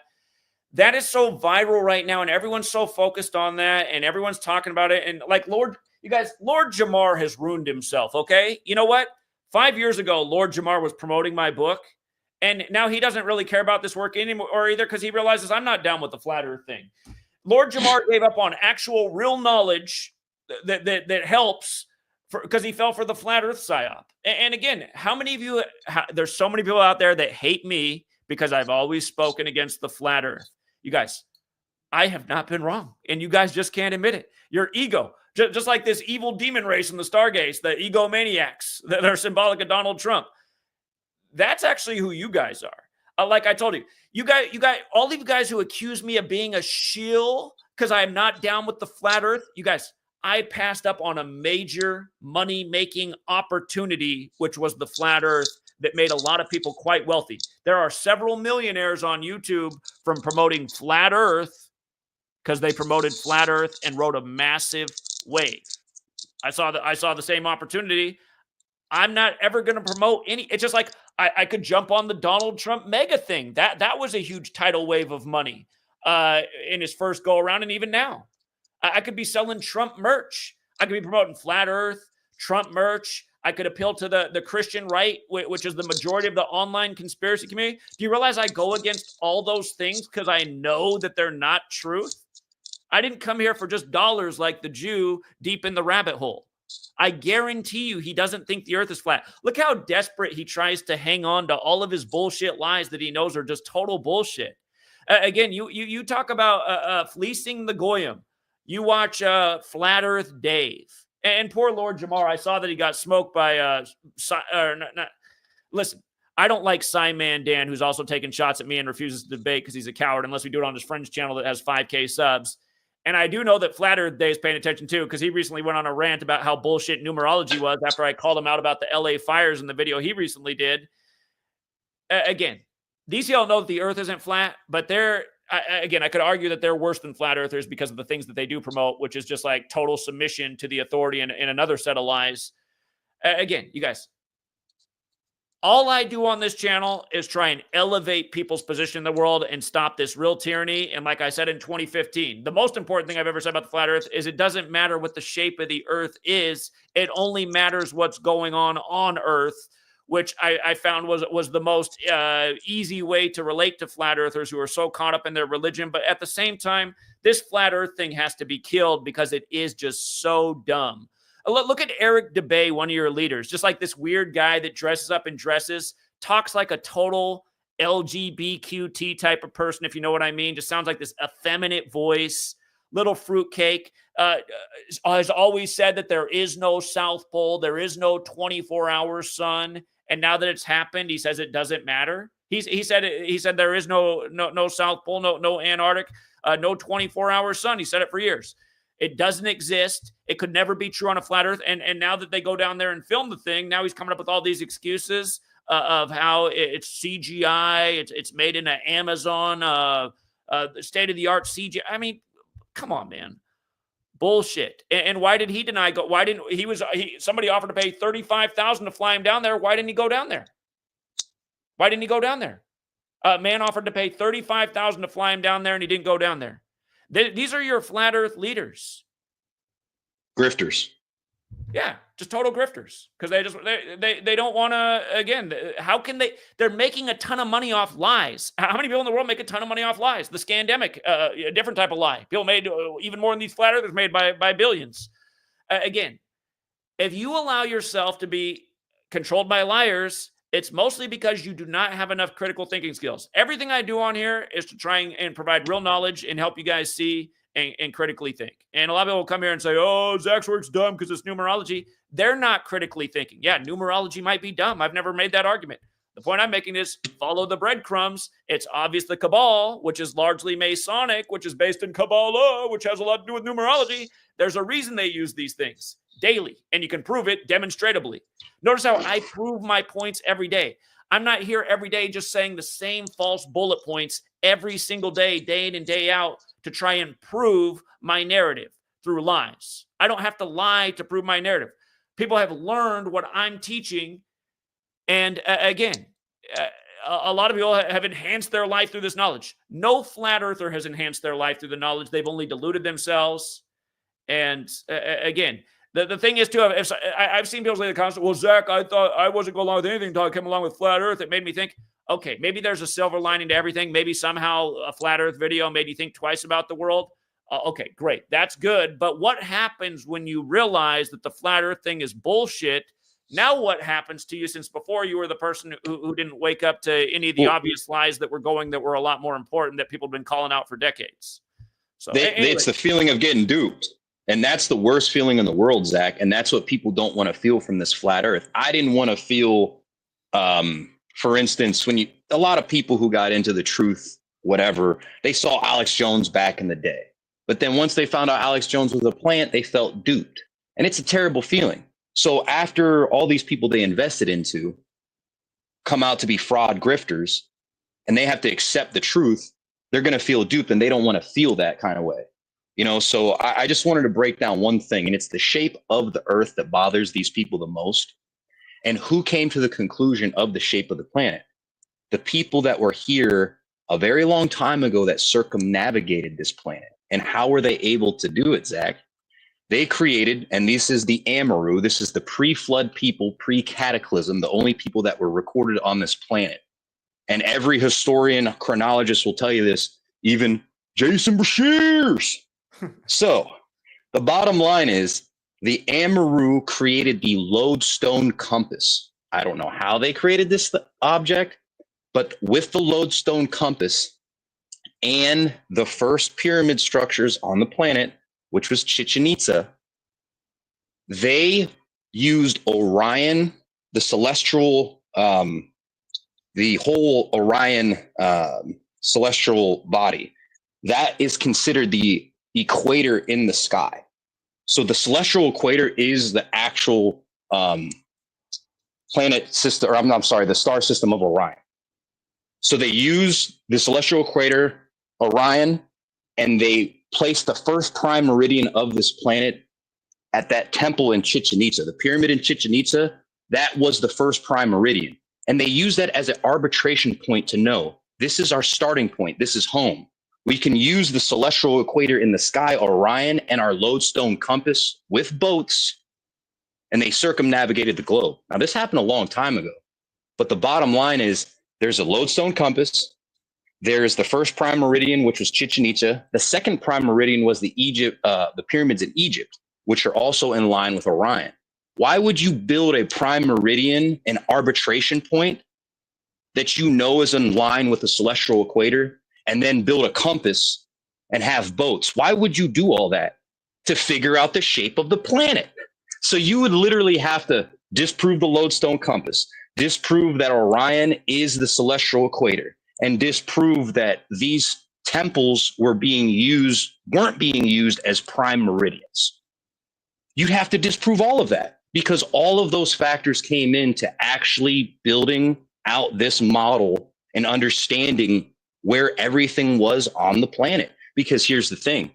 S1: That is so viral right now, and everyone's so focused on that, and everyone's talking about it. And like Lord Jamar has ruined himself. Okay, you know what? 5 years ago, Lord Jamar was promoting my book, and now he doesn't really care about this work anymore either, because he realizes I'm not down with the flat Earth thing. Lord Jamar gave up on actual real knowledge that helps, because he fell for the flat Earth psyop. And again, how many of you? There's so many people out there that hate me because I've always spoken against the flat Earth. You guys, I have not been wrong, and you guys just can't admit it. Your ego, just like this evil demon race in the Stargates, the egomaniacs that are symbolic of Donald Trump. That's actually who you guys are. Like I told you, you guys, all of you guys who accuse me of being a shill because I'm not down with the flat Earth, you guys, I passed up on a major money-making opportunity, which was the flat Earth, that made a lot of people quite wealthy. There are several millionaires on YouTube from promoting flat Earth because they promoted flat Earth and rode a massive wave. I saw the same opportunity. I'm not ever going to promote any. It's just like I could jump on the Donald Trump mega thing. That was a huge tidal wave of money in his first go around, and even now. I could be selling Trump merch. I could be promoting flat Earth, Trump merch. I could appeal to the Christian right, which is the majority of the online conspiracy community. Do you realize I go against all those things because I know that they're not truth? I didn't come here for just dollars like the Jew deep in the rabbit hole. I guarantee you he doesn't think the Earth is flat. Look how desperate he tries to hang on to all of his bullshit lies that he knows are just total bullshit. Again, you talk about fleecing the Goyim. You watch Flat Earth Dave. And poor Lord Jamar, I saw that he got smoked by listen, I don't like Sci-Man Dan, who's also taking shots at me and refuses to debate because he's a coward unless we do it on his friend's channel that has 5K subs. And I do know that Flat Earth Day is paying attention too, because he recently went on a rant about how bullshit numerology was after I called him out about the LA fires in the video he recently did. Again, these y'all know that the Earth isn't flat, but I could argue that they're worse than flat earthers because of the things that they do promote, which is just like total submission to the authority and another set of lies. Again, you guys, all I do on this channel is try and elevate people's position in the world and stop this real tyranny. And like I said in 2015, the most important thing I've ever said about the flat Earth is it doesn't matter what the shape of the Earth is. It only matters what's going on Earth, which I found was the most easy way to relate to flat earthers who are so caught up in their religion. But at the same time, this flat Earth thing has to be killed because it is just so dumb. Look at Eric DeBay, one of your leaders, just like this weird guy that dresses up in dresses, talks like a total LGBTQ type of person, if you know what I mean. Just sounds like this effeminate voice, little fruitcake. Has always said that there is no South Pole, there is no 24-hour sun. And now that it's happened, he says it doesn't matter. He said there is no South Pole, no Antarctic, no 24-hour sun. He said it for years. It doesn't exist. It could never be true on a flat Earth. And now that they go down there and film the thing, now he's coming up with all these excuses of how it's CGI. It's made in an Amazon state-of-the-art CGI. I mean, come on, man. Bullshit. And why did he deny? Why didn't somebody offered to pay $35,000 to fly him down there? Why didn't he go down there? Why didn't he go down there? A man offered to pay $35,000 to fly him down there, and he didn't go down there. These are your flat Earth leaders.
S3: Grifters.
S1: Yeah, just total grifters, because they don't want to. Again, how can they? They're making a ton of money off lies. How many people in the world make a ton of money off lies? The scandemic, a different type of lie. People made even more than these flat earthers made by billions. Again, if you allow yourself to be controlled by liars, it's mostly because you do not have enough critical thinking skills. Everything I do on here is to try and provide real knowledge and help you guys see and critically think. And a lot of people will come here and say, oh, Zach's work's dumb because it's numerology. They're not critically thinking. Yeah, numerology might be dumb. I've never made that argument. The point I'm making is follow the breadcrumbs. It's obvious the cabal, which is largely Masonic, which is based in Kabbalah, which has a lot to do with numerology. There's a reason they use these things daily, and you can prove it demonstratively. Notice how I prove my points every day. I'm not here every day just saying the same false bullet points every single day, day in and day out, to try and prove my narrative through lies. I don't have to lie to prove my narrative. People have learned what I'm teaching. And again, a lot of people have enhanced their life through this knowledge. No flat earther has enhanced their life through the knowledge. They've only deluded themselves. And again, the thing is, too, I've seen people say the comments, well, Zach, I thought I wasn't going along with anything until I came along with flat earth. It made me think, okay, maybe there's a silver lining to everything. Maybe somehow a flat earth video made you think twice about the world. Okay, great. That's good. But what happens when you realize that the flat earth thing is bullshit? Now what happens to you, since before you were the person who didn't wake up to any of the obvious lies that were a lot more important that people have been calling out for decades? So anyway.
S3: It's the feeling of getting duped. And that's the worst feeling in the world, Zach. And that's what people don't want to feel from this flat earth. I didn't want to feel, for instance, a lot of people who got into the truth, whatever, they saw Alex Jones back in the day. But then once they found out Alex Jones was a plant, they felt duped. And it's a terrible feeling. So after all these people they invested into come out to be fraud grifters, and they have to accept the truth, they're going to feel duped, and they don't want to feel that kind of way. So I just wanted to break down one thing, and it's the shape of the earth that bothers these people the most. And who came to the conclusion of the shape of the planet? The people that were here a very long time ago that circumnavigated this planet. And how were they able to do it, Zach? They created, and this is the Amaru, this is the pre-flood people, pre-cataclysm, the only people that were recorded on this planet. And every historian, chronologist will tell you this, even Jason Bashir's. So the bottom line is the Amaru created the lodestone compass. I don't know how they created this object, but with the lodestone compass and the first pyramid structures on the planet, which was Chichen Itza, they used Orion, the celestial, the whole Orion celestial body. That is considered the equator in the sky. So the celestial equator is the actual planet system, or I'm sorry, the star system of Orion. So they use the celestial equator, Orion, and they placed the first prime meridian of this planet at that temple in Chichen Itza. The pyramid in Chichen Itza, that was the first prime meridian. And they use that as an arbitration point to know, this is our starting point, this is home. We can use the celestial equator in the sky, Orion, and our lodestone compass with boats, and they circumnavigated the globe. Now, this happened a long time ago, but the bottom line is there's a lodestone compass. There's the first prime meridian, which was Chichen Itza. The second prime meridian was the pyramids in Egypt, which are also in line with Orion. Why would you build a prime meridian, an arbitration point that you know is in line with the celestial equator, and then build a compass and have boats? Why would you do all that? To figure out the shape of the planet. So you would literally have to disprove the lodestone compass, disprove that Orion is the celestial equator, and disprove that these temples weren't being used as prime meridians. You'd have to disprove all of that, because all of those factors came into actually building out this model and understanding where everything was on the planet. Because here's the thing.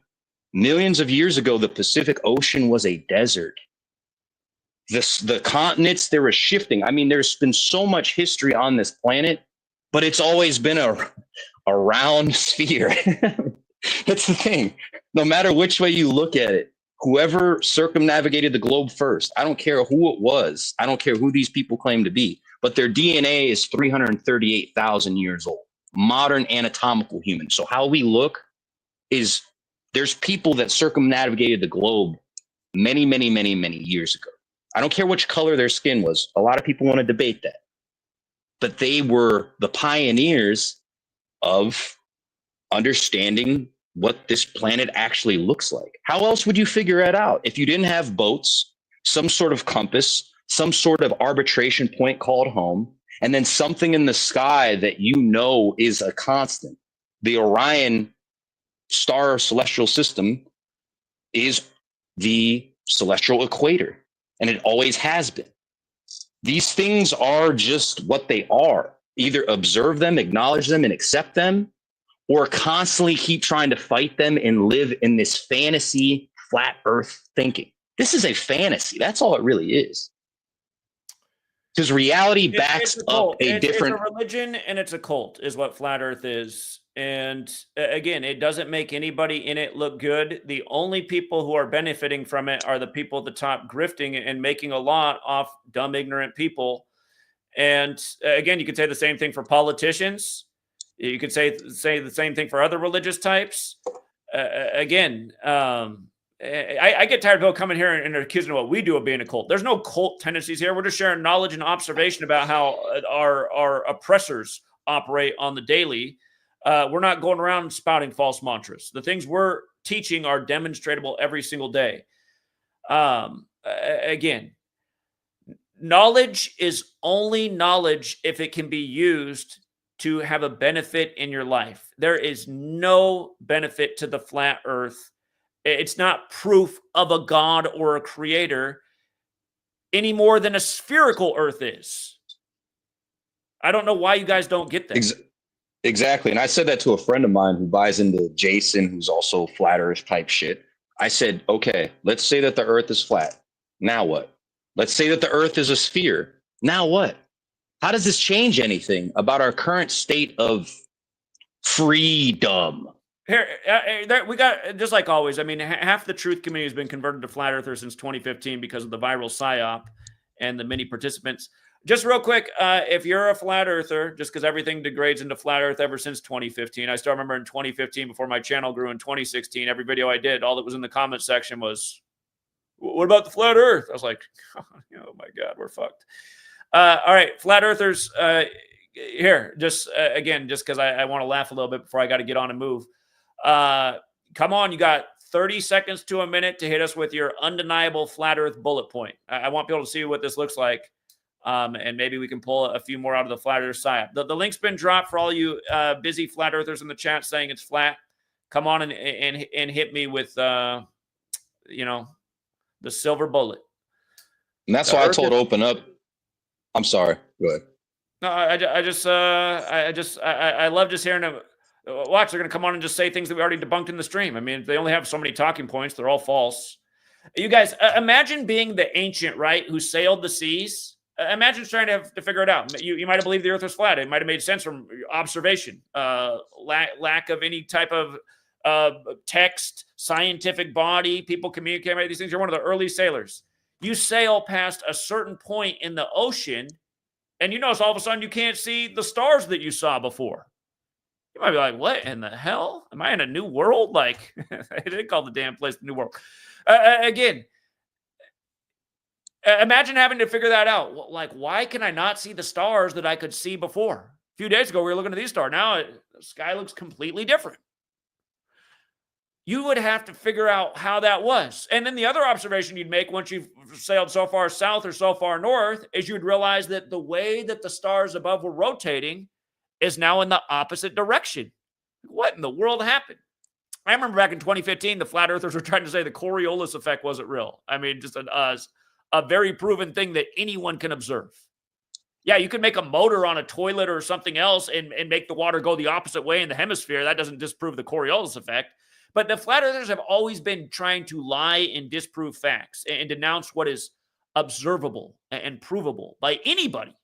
S3: Millions of years ago, the Pacific Ocean was a desert. The continents, they were shifting. I mean, there's been so much history on this planet, but it's always been a round sphere. That's the thing. No matter which way you look at it, whoever circumnavigated the globe first, I don't care who it was. I don't care who these people claim to be, but their DNA is 338,000 years old. Modern anatomical humans. So how we look is there's people that circumnavigated the globe many, many, many, many years ago. I don't care which color their skin was. A lot of people want to debate that. But they were the pioneers of understanding what this planet actually looks like. How else would you figure it out if you didn't have boats, some sort of compass, some sort of arbitration point called home, and then something in the sky that you know is a constant? The Orion star celestial system is the celestial equator, and it always has been. These things are just what they are. Either observe them, acknowledge them, and accept them, or constantly keep trying to fight them and live in this fantasy flat earth thinking. This is a fantasy. That's all it really is. Because reality backs up a different...
S1: It's a religion and it's a cult is what flat earth is. And again, it doesn't make anybody in it look good. The only people who are benefiting from it are the people at the top grifting and making a lot off dumb, ignorant people. And again, you could say the same thing for politicians. You could say the same thing for other religious types. I get tired of people coming here and accusing what we do of being a cult. There's no cult tendencies here. We're just sharing knowledge and observation about how our oppressors operate on the daily. We're not going around spouting false mantras. The things we're teaching are demonstratable every single day. Again, knowledge is only knowledge if it can be used to have a benefit in your life. There is no benefit to the flat earth. It's not proof of a god or a creator any more than a spherical earth is. I don't know why you guys don't get that.
S3: Exactly. And I said that to a friend of mine who buys into Jason, who's also flat earth type shit. I said, okay, let's say that the earth is flat. Now what? Let's say that the earth is a sphere. Now what? How does this change anything about our current state of freedom?
S1: Here, we got, just like always, I mean, half the truth community has been converted to flat earthers since 2015 because of the viral psyop and the many participants. Just real quick, if you're a flat earther, just because everything degrades into flat earth ever since 2015, I still remember in 2015, before my channel grew in 2016, every video I did, all that was in the comment section was, what about the flat earth? I was like, oh my God, we're fucked. All right, flat earthers, here, just again, just because I want to laugh a little bit before I got to get on and move. Come on, you got 30 seconds to a minute to hit us with your undeniable flat earth bullet point. I want people to see what this looks like. And maybe we can pull a few more out of the flat earth side. The link's been dropped for all you busy flat earthers in the chat saying it's flat. Come on and hit me with, the silver bullet.
S3: And that's why I told Open Up. I'm sorry. Go ahead.
S1: No, I love just hearing them. Watch, they're going to come on and just say things that we already debunked in the stream. I mean, they only have so many talking points. They're all false. You guys, imagine being the ancient, right, who sailed the seas. Imagine trying to figure it out. You might have believed the earth was flat. It might have made sense from observation. Lack of any type of text, scientific body, people communicate about these things. You're one of the early sailors. You sail past a certain point in the ocean, and you notice all of a sudden you can't see the stars that you saw before. You might be like, what in the hell? Am I in a new world? Like, they didn't call the damn place the new world. Again, imagine having to figure that out. Like, why can I not see the stars that I could see before? A few days ago, we were looking at these stars. Now, the sky looks completely different. you would have to figure out how that was. And then the other observation you'd make once you've sailed so far south or so far north is you'd realize that the way that the stars above were rotating is now in the opposite direction. What in the world happened? I remember back in 2015, the flat earthers were trying to say the Coriolis effect wasn't real. I mean, just a very proven thing that anyone can observe. Yeah, you could make a motor on a toilet or something else and make the water go the opposite way in the hemisphere. That doesn't disprove the Coriolis effect. But the flat earthers have always been trying to lie and disprove facts and denounce what is observable and provable by anybody.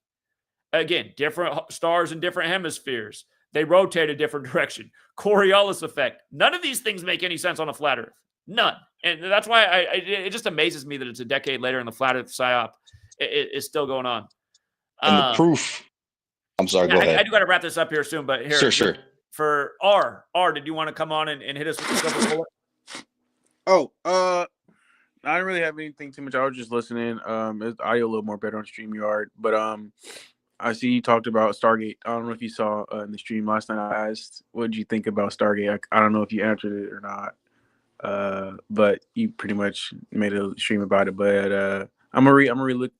S1: Again, different stars in different hemispheres. They rotate a different direction. Coriolis effect. None of these things make any sense on a flat earth. None. And that's why it just amazes me that it's a decade later and the flat earth psyop is still going on.
S3: And the proof. I'm sorry, go ahead.
S1: I do got to wrap this up here soon, but here.
S3: Sure.
S1: For R, did you want to come on and hit us with the silver bullet?
S4: Oh, I didn't really have anything too much. I was just listening. The audio a little more better on StreamYard, but I see you talked about Stargate. I don't know if you saw in the stream last night. I asked, "What did you think about Stargate?" I don't know if you answered it or not, but you pretty much made a stream about it. But I'm gonna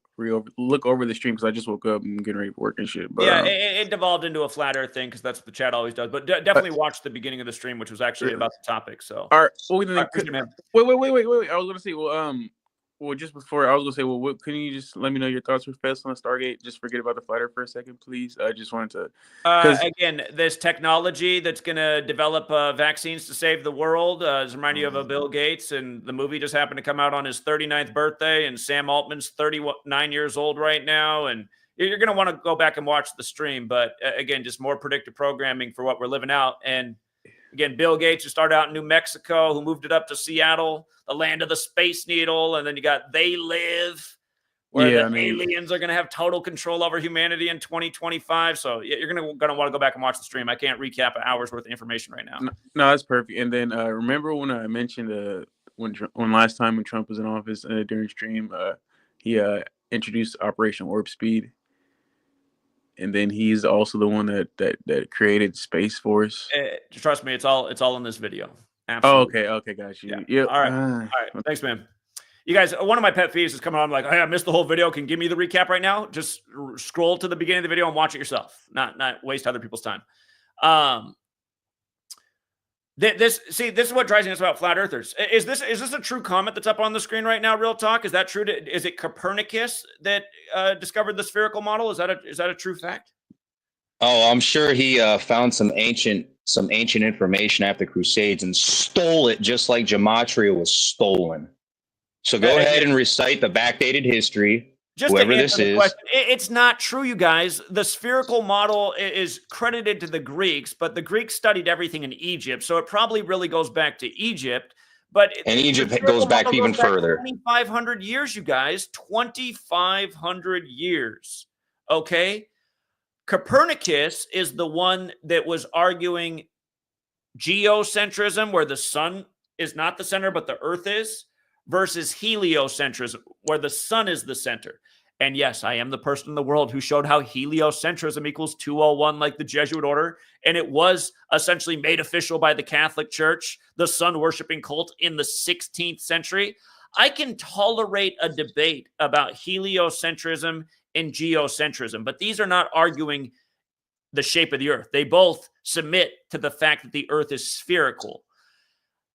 S4: look over the stream because I just woke up and getting ready for work and shit. But,
S1: yeah, it devolved into a flat earth thing because that's what the chat always does. But definitely watch the beginning of the stream, which was actually about the topic. So,
S4: all right. Well,
S1: wait.
S4: I was gonna say, well, just before I was gonna say, well, can you just let me know your thoughts real fast on Stargate? Just forget about the flat earth for a second, please. I just wanted to.
S1: Again, this technology that's going to develop vaccines to save the world. Does remind you of a Bill Gates, and the movie just happened to come out on his 39th birthday, and Sam Altman's 39 years old right now, and you're going to want to go back and watch the stream. But again, just more predictive programming for what we're living out. And again, Bill Gates, who started out in New Mexico, who moved it up to Seattle, the land of the Space Needle, and then you got They Live, where aliens are going to have total control over humanity in 2025. So you're going to want to go back and watch the stream. I can't recap an hour's worth of information right now.
S4: No, that's perfect. And then remember when I mentioned when last time when Trump was in office during stream, he introduced Operation Warp Speed. And then he's also the one that created Space Force.
S1: Trust me, it's all in this video. Absolutely.
S4: Oh, okay, got you.
S1: Yeah.
S4: Yep.
S1: All right. Thanks, man. You guys, one of my pet peeves is coming on like, hey, I missed the whole video. Can you give me the recap right now? Just scroll to the beginning of the video and watch it yourself. Not waste other people's time. This is what drives me nuts about flat earthers. Is this a true comment that's up on the screen right now? Real talk. Is that true? Is it Copernicus that discovered the spherical model? Is that a true fact?
S3: Oh, I'm sure he found some ancient information after the Crusades and stole it, just like Gematria was stolen. So go ahead and recite the backdated history.
S1: Just whoever this is. Question, it's not true, you guys. The spherical model is credited to the Greeks, but the Greeks studied everything in Egypt, so it probably really goes back to Egypt. And
S3: Egypt goes back even further.
S1: 2,500 years, you guys. 2,500 years. Okay? Copernicus is the one that was arguing geocentrism, where the sun is not the center, but the earth is, versus heliocentrism, where the sun is the center. And yes, I am the person in the world who showed how heliocentrism equals 201, like the Jesuit order. And it was essentially made official by the Catholic Church, the sun-worshiping cult, in the 16th century. I can tolerate a debate about heliocentrism and geocentrism, but these are not arguing the shape of the earth. They both submit to the fact that the earth is spherical.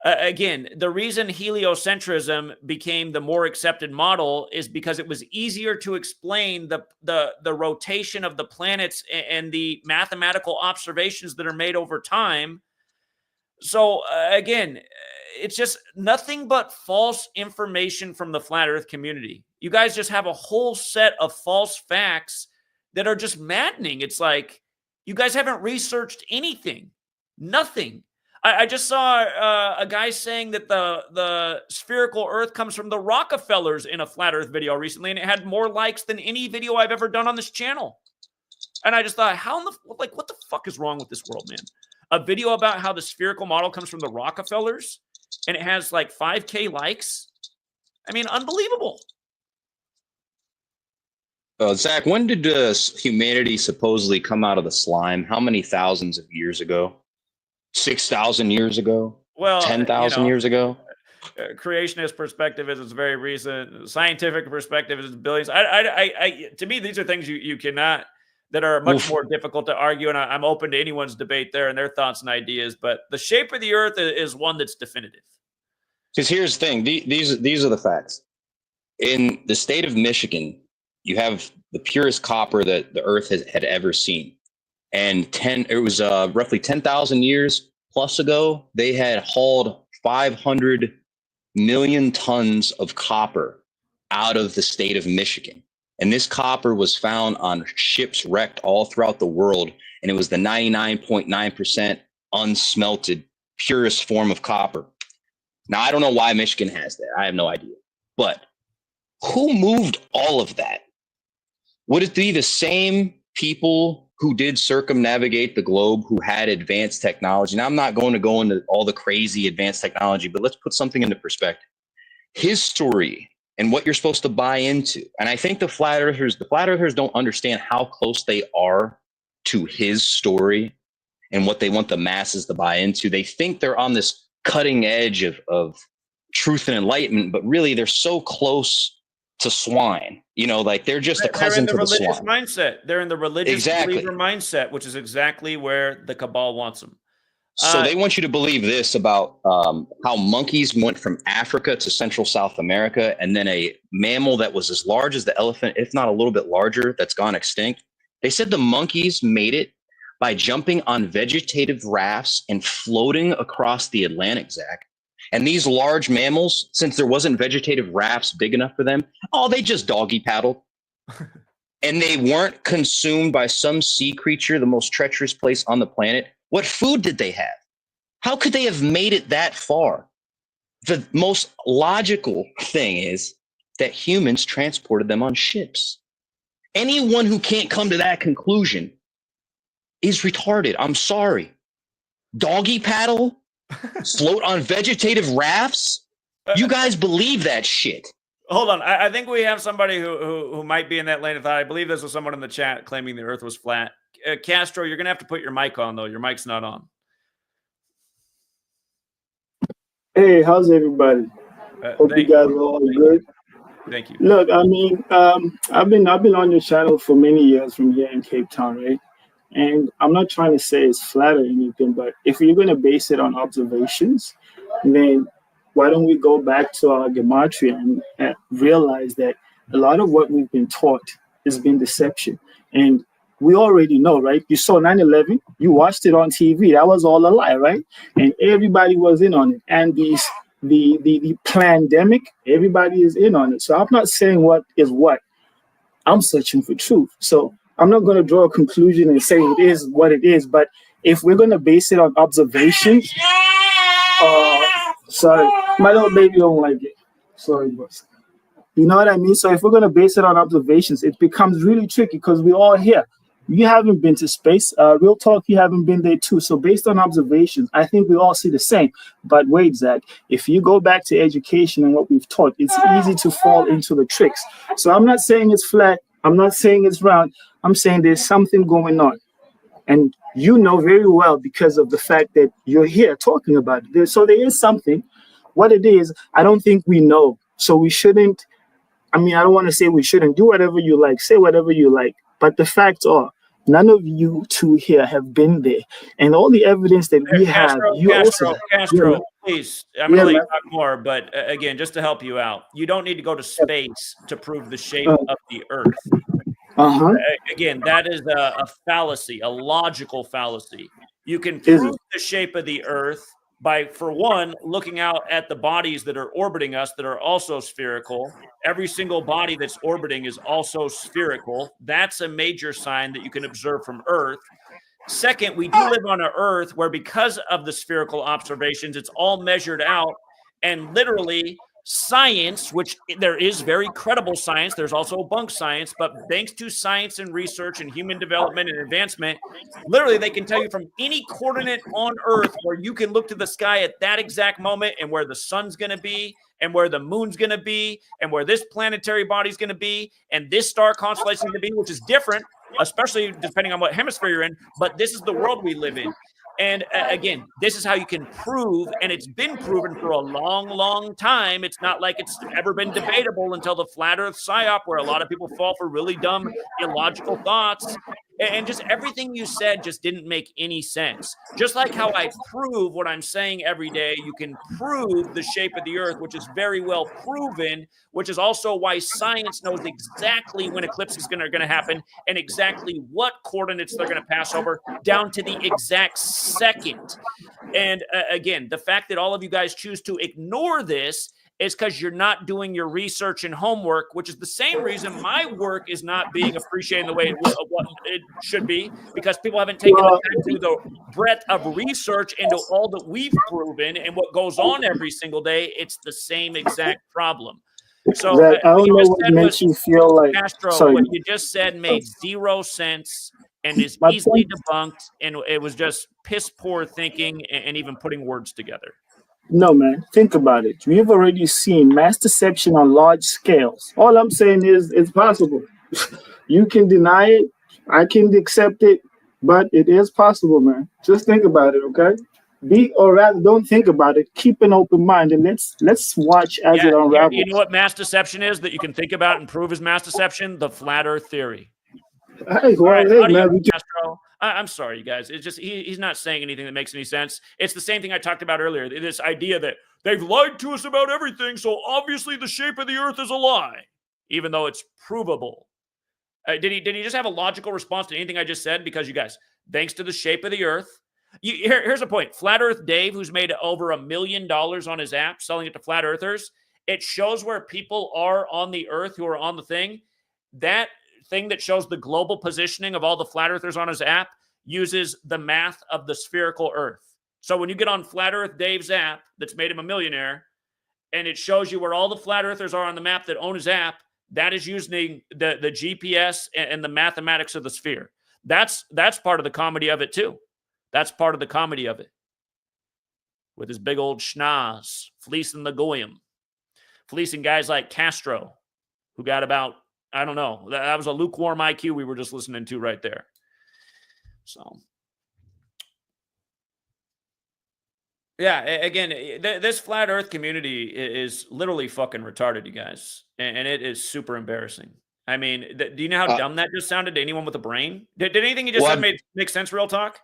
S1: Again, the reason heliocentrism became the more accepted model is because it was easier to explain the rotation of the planets and the mathematical observations that are made over time. So again, it's just nothing but false information from the flat earth community. You guys just have a whole set of false facts that are just maddening. It's like you guys haven't researched anything, nothing. I just saw a guy saying that the spherical earth comes from the Rockefellers in a flat earth video recently, and it had more likes than any video I've ever done on this channel. And I just thought, what the fuck is wrong with this world, man? A video about how the spherical model comes from the Rockefellers, and it has like 5K likes? I mean, unbelievable.
S3: Zach, when did humanity supposedly come out of the slime? How many thousands of years ago? 6,000 years ago?
S1: Well,
S3: 10,000 years ago.
S1: Creationist perspective is very recent. Scientific perspective is billions. To me, these are things you cannot, that are much more difficult to argue, and I'm open to anyone's debate there and their thoughts and ideas. But the shape of the Earth is one that's definitive.
S3: Because here's the thing: these are the facts. In the state of Michigan, you have the purest copper that the Earth had ever seen, and it was roughly 10,000 years plus ago. They had hauled 500 million tons of copper out of the state of Michigan. And this copper was found on ships wrecked all throughout the world. And it was the 99.9% unsmelted, purest form of copper. Now, I don't know why Michigan has that. I have no idea. But who moved all of that? Would it be the same people who did circumnavigate the globe, who had advanced technology? Now, I'm not going to go into all the crazy advanced technology, but let's put something into perspective. His story and what you're supposed to buy into. And I think the flat earthers don't understand how close they are to his story and what they want the masses to buy into. They think they're on this cutting edge of truth and enlightenment, but really they're so close to swine. Like they're just a cousin to the swine.
S1: They're in the religious mindset. They're in the religious believer mindset, which is exactly where the cabal wants them.
S3: So they want you to believe this about how monkeys went from Africa to Central South America, and then a mammal that was as large as the elephant, if not a little bit larger, that's gone extinct. They said the monkeys made it by jumping on vegetative rafts and floating across the Atlantic, Zach. And these large mammals, since there wasn't vegetative rafts big enough for them, they just doggy paddled. And they weren't consumed by some sea creature, the most treacherous place on the planet. What food did they have? How could they have made it that far? The most logical thing is that humans transported them on ships. Anyone who can't come to that conclusion is retarded. I'm sorry. Doggy paddle? Float on vegetative rafts? You guys believe that shit.
S1: Hold on. I think we have somebody who might be in that lane of thought. I believe this was someone in the chat claiming the Earth was flat. Castro, you're going to have to put your mic on, though. Your mic's not on.
S5: Hey, how's everybody? Hope you guys are all good.
S1: Thank you.
S5: Look, I mean, I've been on your channel for many years from here in Cape Town, right? And I'm not trying to say it's flat or anything, but if you're going to base it on observations, then why don't we go back to our Gematria and realize that a lot of what we've been taught has been deception. And we already know, right? You saw 9/11, you watched it on TV. That was all a lie, right? And everybody was in on it. And the pandemic, everybody is in on it. So I'm not saying what is what. I'm searching for truth. So I'm not going to draw a conclusion and say it is what it is. But if we're going to base it on observations, sorry, my little baby don't like it. Sorry, boss. You know what I mean? So if we're going to base it on observations, it becomes really tricky because we're all here. You haven't been to space. Real talk, you haven't been there too. So based on observations, I think we all see the same. But wait, Zach, if you go back to education and what we've taught, it's easy to fall into the tricks. So I'm not saying it's flat. I'm not saying it's round. I'm saying there's something going on. And you know very well because of the fact that you're here talking about it. So there is something. What it is, I don't think we know. So we shouldn't, I don't want to say we shouldn't do whatever you like, say whatever you like. But the facts are, none of you two here have been there. And all the evidence that we have,
S1: Castro, please, I'm going to let you talk more. But again, just to help you out, you don't need to go to space to prove the shape of the Earth. Again, that is a fallacy, a logical fallacy. You can prove the shape of the Earth by, for one, looking out at the bodies that are orbiting us that are also spherical. Every single body that's orbiting is also spherical. That's a major sign that you can observe from Earth. Second, we do live on an Earth where, because of the spherical observations, it's all measured out, and literally science, which there is very credible science, there's also bunk science, but thanks to science and research and human development and advancement, literally they can tell you from any coordinate on Earth where you can look to the sky at that exact moment and where the sun's going to be and where the moon's going to be and where this planetary body's going to be and this star constellation is going to be, which is different, especially depending on what hemisphere you're in, but this is the world we live in. And again, this is how you can prove, and it's been proven for a long, long time. It's not like it's ever been debatable until the flat earth psyop, where a lot of people fall for really dumb, illogical thoughts. And just everything you said just didn't make any sense. Just like how I prove what I'm saying every day, you can prove the shape of the earth, which is very well proven, which is also why science knows exactly when eclipses are going to happen and exactly what coordinates they're going to pass over down to the exact second. And again, the fact that all of you guys choose to ignore this is because you're not doing your research and homework, which is the same reason my work is not being appreciated the way it should be, because people haven't taken the time to do the breadth of research into all that we've proven and what goes on every single day. It's the same exact problem. So
S5: I don't know what makes you feel like.
S1: Castro,
S5: Sorry.
S1: what you just said made zero sense and is easily debunked, and it was just piss poor thinking and even putting words together.
S5: No, man. Think about it. We've already seen mass deception on large scales. All I'm saying is it's possible. You can deny it. I can accept it, but it is possible, man. Just think about it, okay? Or rather, don't think about it. Keep an open mind, and let's watch as it unravels.
S1: You know what mass deception is that you can think about and prove is mass deception? The flat Earth theory.
S5: Hey, man,
S1: Castro. I'm sorry, you guys. It's just he's not saying anything that makes any sense. It's the same thing I talked about earlier. This idea that they've lied to us about everything, so obviously the shape of the Earth is a lie, even though it's provable. Did he just have a logical response to anything I just said? Because you guys, thanks to the shape of the Earth, here's a point. Flat Earth Dave, who's made over $1 million on his app selling it to flat earthers, it shows where people are on the Earth who are on the thing. That thing that shows the global positioning of all the flat earthers on his app uses the math of the spherical Earth. So when you get on Flat Earth Dave's app that's made him a millionaire, and it shows you where all the flat earthers are on the map that own his app, that is using the GPS and the mathematics of the sphere. That's part of the comedy of it too. That's part of the comedy of it. With his big old schnoz, fleecing the goyim, fleecing guys like Castro, who got about, I don't know, that was a lukewarm IQ we were just listening to right there. So, yeah, again, this flat Earth community is literally fucking retarded, you guys, and it is super embarrassing. I mean, do you know how dumb that just sounded to anyone with a brain? Did anything you just said make sense? Real talk.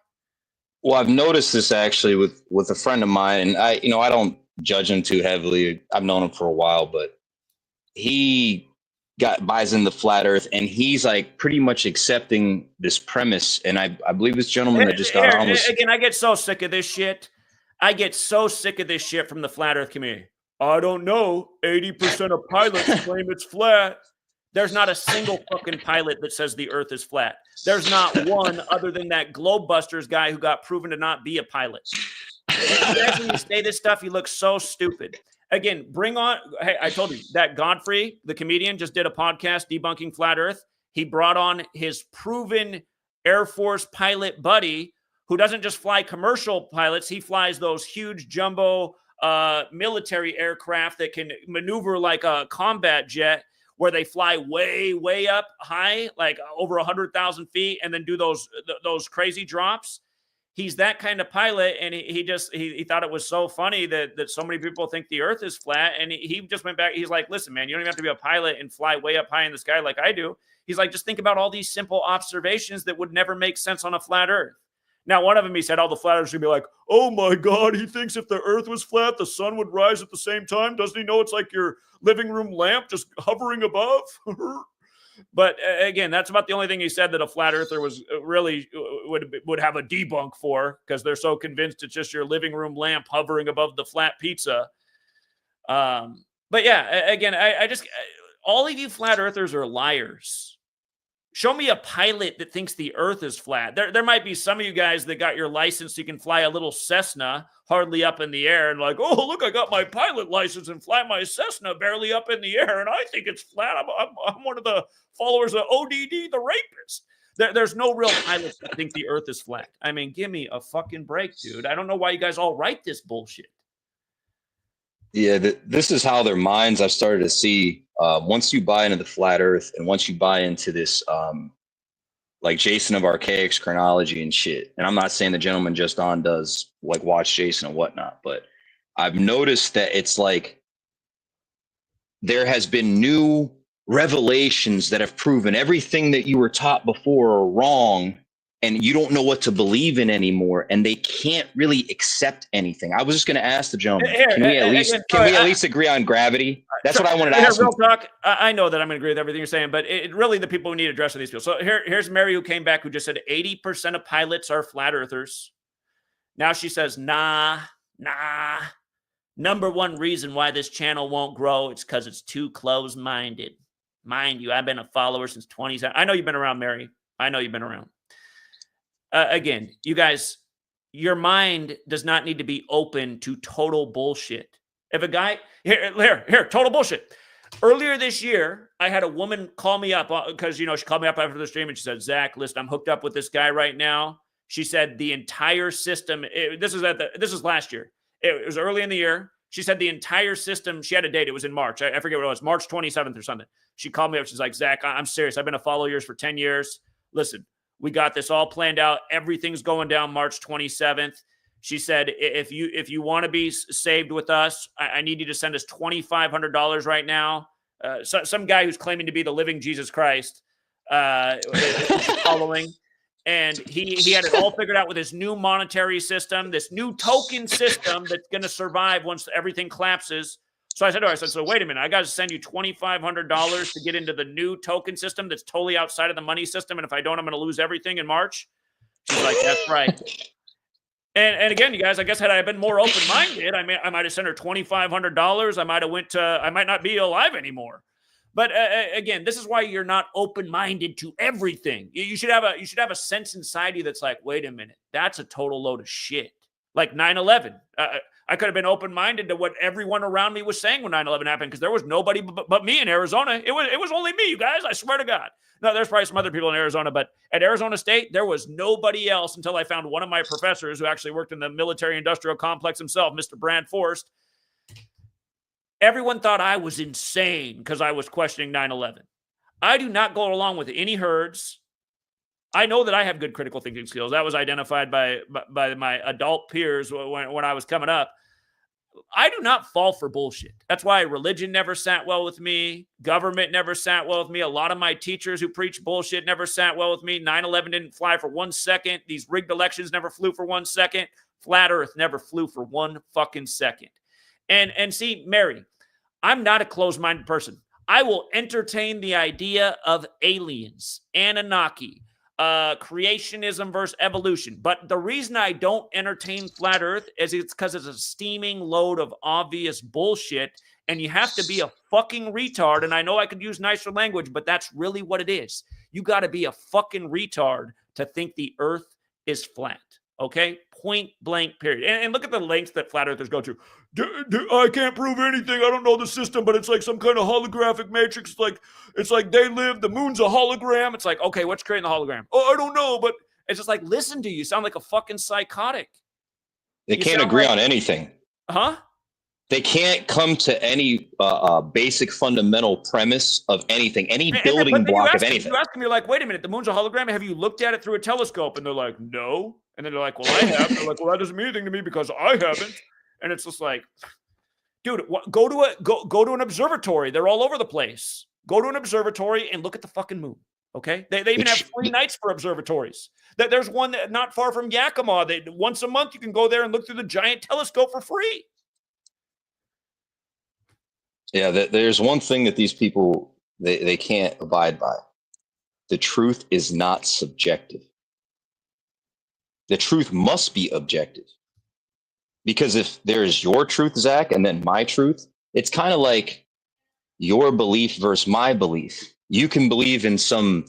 S3: Well, I've noticed this actually with a friend of mine, and I don't judge him too heavily. I've known him for a while, but he buys in the flat Earth, and he's like pretty much accepting this premise. And I believe this gentleman that just got on was
S1: again. I get so sick of this shit. I get so sick of this shit from the flat Earth community. I don't know. 80% of pilots claim it's flat. There's not a single fucking pilot that says the Earth is flat. There's not one other than that Globebusters guy who got proven to not be a pilot. When you say this stuff, you look so stupid. Again, bring on. Hey, I told you that Godfrey, the comedian, just did a podcast debunking flat Earth. He brought on his proven Air Force pilot buddy, who doesn't just fly commercial pilots. He flies those huge jumbo military aircraft that can maneuver like a combat jet, where they fly way, way up high, like over 100,000 feet, and then do those crazy drops. He's that kind of pilot, and he thought it was so funny that so many people think the Earth is flat, and he just went back. He's like, listen, man, you don't even have to be a pilot and fly way up high in the sky like I do. He's like, just think about all these simple observations that would never make sense on a flat Earth. Now, one of them, he said all the flat earthers would be like, oh my God, he thinks if the Earth was flat, the sun would rise at the same time. Doesn't he know it's like your living room lamp just hovering above? But again, that's about the only thing he said that a flat earther was really would have a debunk for, because they're so convinced it's just your living room lamp hovering above the flat pizza. But yeah, again, I just, all of you flat earthers are liars. Show me a pilot that thinks the Earth is flat. There might be some of you guys that got your license so you can fly a little Cessna hardly up in the air and like, oh, look, I got my pilot license and fly my Cessna barely up in the air, and I think it's flat. I'm one of the followers of ODD, the rapist. There's no real pilots that think the Earth is flat. I mean, give me a fucking break, dude. I don't know why you guys all write this bullshit.
S3: Yeah, this is how their minds I've started to see. Once you buy into the flat Earth, and once you buy into this like Jason of Archaic's chronology and shit. And I'm not saying the gentleman just on does like watch Jason and whatnot, but I've noticed that it's like there has been new revelations that have proven everything that you were taught before are wrong, and you don't know what to believe in anymore, and they can't really accept anything. I was just going to ask the gentleman, can we at least agree on gravity? That's what I wanted to ask him.
S1: Real talk, I know that I'm going to agree with everything you're saying, but really the people we need to address are these people. So here's Mary, who came back, who just said 80% of pilots are flat earthers. Now she says, nah. Number one reason why this channel won't grow, it's because it's too close-minded. Mind you, I've been a follower since 2017. I know you've been around, Mary. I know you've been around. Again, you guys, your mind does not need to be open to total bullshit. If a guy, here, total bullshit. Earlier this year, I had a woman call me up because, she called me up after the stream and she said, Zach, listen, I'm hooked up with this guy right now. She said the entire system, this is last year. It was early in the year. She said the entire system, she had a date. It was in March. I forget what it was, March 27th or something. She called me up. She's like, Zach, I'm serious. I've been a follower of yours for 10 years. Listen, we got this all planned out. Everything's going down March 27th. She said, if you want to be saved with us, I need you to send us $2,500 right now. Some guy who's claiming to be the living Jesus Christ following. And he had it all figured out with his new monetary system, this new token system that's going to survive once everything collapses. So I said to her, so wait a minute, I got to send you $2,500 to get into the new token system that's totally outside of the money system. And if I don't, I'm going to lose everything in March. She's like, that's right. And again, you guys, I guess had I been more open-minded, I might have sent her $2,500. I might not be alive anymore. But again, this is why you're not open-minded to everything. You should have a sense inside you that's like, wait a minute, that's a total load of shit. Like 9/11. I could have been open-minded to what everyone around me was saying when 9/11 happened, because there was nobody but me in Arizona. It was only me, you guys. I swear to God. No, there's probably some other people in Arizona, but at Arizona State, there was nobody else until I found one of my professors who actually worked in the military-industrial complex himself, Mr. Brand Forrest. Everyone thought I was insane because I was questioning 9/11. I do not go along with any herds. I know that I have good critical thinking skills. That was identified by my adult peers when I was coming up. I do not fall for bullshit. That's why religion never sat well with me. Government never sat well with me. A lot of my teachers who preach bullshit never sat well with me. 9/11 didn't fly for 1 second. These rigged elections never flew for 1 second. Flat Earth never flew for 1 fucking second. And see, Mary, I'm not a closed-minded person. I will entertain the idea of aliens, Anunnaki, creationism versus evolution. But the reason I don't entertain flat Earth is it's because it's a steaming load of obvious bullshit, and you have to be a fucking retard. And I know I could use nicer language, but that's really what it is. You got to be a fucking retard to think the Earth is flat. Okay? Point blank, period. And look at the lengths that flat earthers go to. I can't prove anything. I don't know the system, but it's like some kind of holographic matrix. It's like they live, the moon's a hologram. It's like, okay, what's creating the hologram? Oh, I don't know, but it's just like, listen to you. You sound like a fucking psychotic.
S3: They can't agree on anything.
S1: Huh?
S3: They can't come to any basic fundamental premise of anything, any building block of anything.
S1: You ask them, you're like, wait a minute, the moon's a hologram. Have you looked at it through a telescope? And they're like, no. And then they're like, well, I have. And they're like, well, that doesn't mean anything to me because I haven't. And it's just like, dude, go to an observatory. They're all over the place. Go to an observatory and look at the fucking moon. Okay, they even have free nights for observatories. There's one that not far from Yakima. Once a month you can go there and look through the giant telescope for free.
S3: Yeah, there's one thing that these people they can't abide by. The truth is not subjective. The truth must be objective. Because if there is your truth, Zach, and then my truth, it's kind of like your belief versus my belief. You can believe in some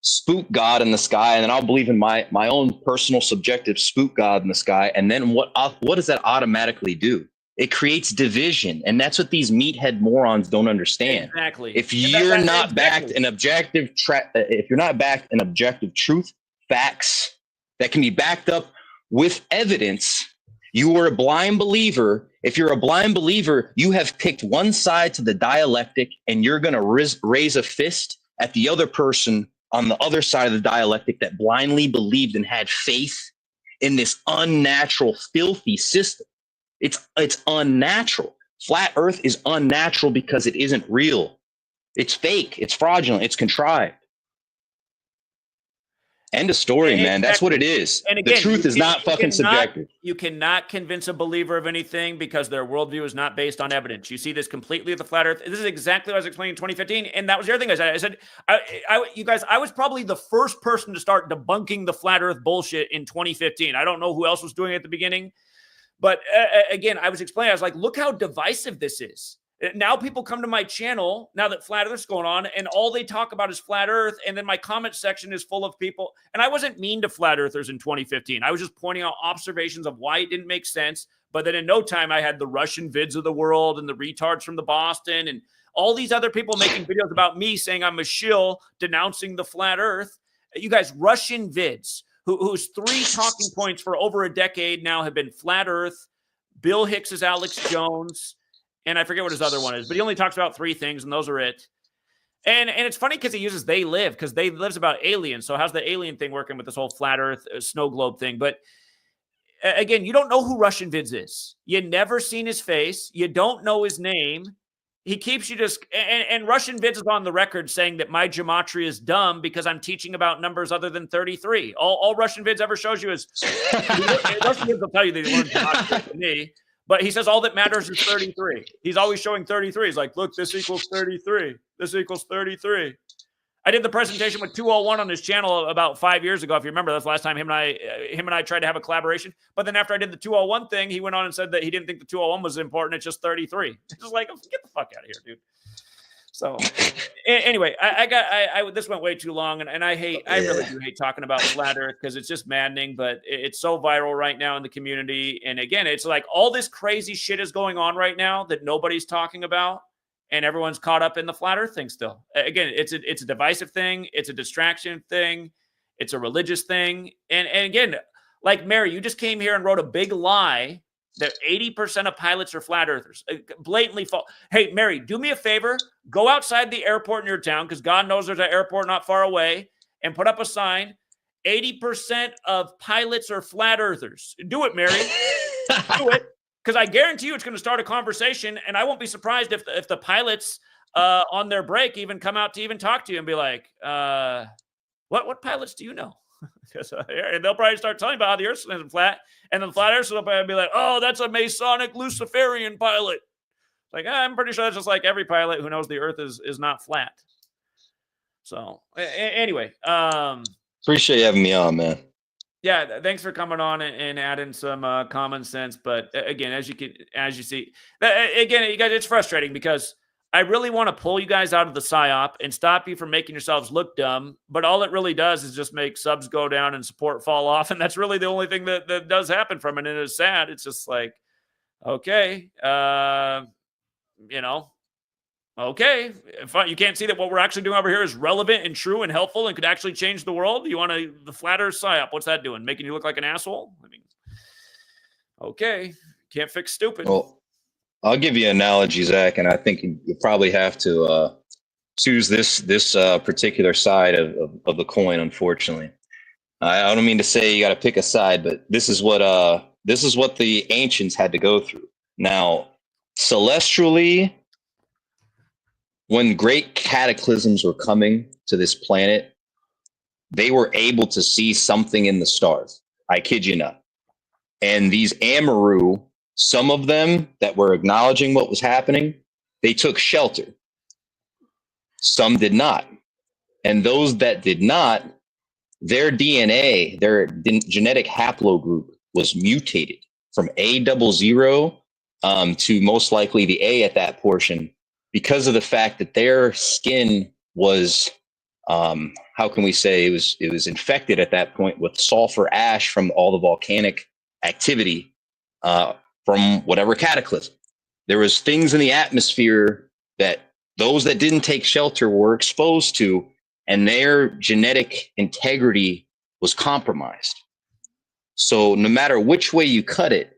S3: spook god in the sky, and then I'll believe in my own personal subjective spook god in the sky. And then what does that automatically do? It creates division, and that's what these meathead morons don't understand.
S1: Exactly.
S3: If you're not backed in objective, if you're not backed in objective truth, facts that can be backed up with evidence, you are a blind believer. If you're a blind believer, you have picked one side to the dialectic, and you're going to raise a fist at the other person on the other side of the dialectic that blindly believed and had faith in this unnatural, filthy system. It's unnatural. Flat Earth is unnatural because it isn't real. It's fake. It's fraudulent. It's contrived. End of story, man. That's what it is.
S1: And again,
S3: the truth is not fucking subjective.
S1: You cannot convince a believer of anything because their worldview is not based on evidence. You see this completely with the flat Earth. This is exactly what I was explaining in 2015, and that was the other thing I said. You guys, I was probably the first person to start debunking the flat Earth bullshit in 2015. I don't know who else was doing it at the beginning, but again, I was explaining. I was like, look how divisive this is. Now people come to my channel now that flat Earth's going on, and all they talk about is flat Earth. And then my comment section is full of people. And I wasn't mean to flat Earthers in 2015. I was just pointing out observations of why it didn't make sense. But then in no time, I had the Russian vids of the world and the retards from the Boston and all these other people making videos about me saying I'm a shill denouncing the flat Earth. You guys, Russian vids whose 3 talking points for over a decade now have been flat Earth, Bill Hicks's Alex Jones, and I forget what his other one is, but he only talks about 3 things, and those are it. And it's funny because he uses they live, because they live's about aliens. So how's the alien thing working with this whole flat Earth snow globe thing? But again, you don't know who Russian Vids is. You never seen his face. You don't know his name. He keeps you just and Russian Vids is on the record saying that my gematria is dumb because I'm teaching about numbers other than 33. All Russian Vids ever shows you is Russian Vids will tell you they learned gematria from me. But he says all that matters is 33. He's always showing 33. He's like, look, this equals 33. This equals 33. I did the presentation with 201 on his channel about 5 years ago. If you remember, that's the last time him and I tried to have a collaboration. But then after I did the 201 thing, he went on and said that he didn't think the 201 was important. It's just 33. It's just like, get the fuck out of here, dude. So anyway, this went way too long, and I really do hate talking about flat Earth because it's just maddening, but it's so viral right now in the community. And again, it's like all this crazy shit is going on right now that nobody's talking about, and everyone's caught up in the flat Earth thing still. Again, it's a divisive thing, it's a distraction thing, it's a religious thing, and again, like Mary, you just came here and wrote a big lie that 80% of pilots are flat earthers. Blatantly false. Hey, Mary, do me a favor. Go outside the airport in your town, because God knows there's an airport not far away, and put up a sign. 80% of pilots are flat earthers. Do it, Mary. Do it. Because I guarantee you it's going to start a conversation, and I won't be surprised if the pilots on their break even come out to even talk to you and be like, what pilots do you know? Because and they'll probably start telling about how the Earth isn't flat, and then the flat Earth will probably be like, "Oh, that's a Masonic Luciferian pilot." It's like, I'm pretty sure that's just like every pilot who knows the Earth is not flat. So anyway,
S3: appreciate you having me on, man.
S1: Yeah, thanks for coming on and adding some common sense. But again, as you see, again, you guys, it's frustrating because I really want to pull you guys out of the PSYOP and stop you from making yourselves look dumb. But all it really does is just make subs go down and support fall off. And that's really the only thing that does happen from it. And it's sad. It's just like, okay, okay. If you can't see that what we're actually doing over here is relevant and true and helpful and could actually change the world. You want the flat Earth PSYOP. What's that doing? Making you look like an asshole? I mean, okay. Can't fix stupid.
S3: Well, I'll give you an analogy, Zach, and I think you probably have to choose this particular side of the coin. Unfortunately, I don't mean to say you got to pick a side, but this is what the ancients had to go through. Now, celestially, when great cataclysms were coming to this planet, they were able to see something in the stars. I kid you not. And these Amaru, some of them that were acknowledging what was happening, they took shelter. Some did not. And those that did not, their DNA, their genetic haplogroup was mutated from A00 to most likely the A at that portion because of the fact that their skin was, how can we say, it was infected at that point with sulfur ash from all the volcanic activity from whatever cataclysm. There was things in the atmosphere that those that didn't take shelter were exposed to, and their genetic integrity was compromised. So no matter which way you cut it,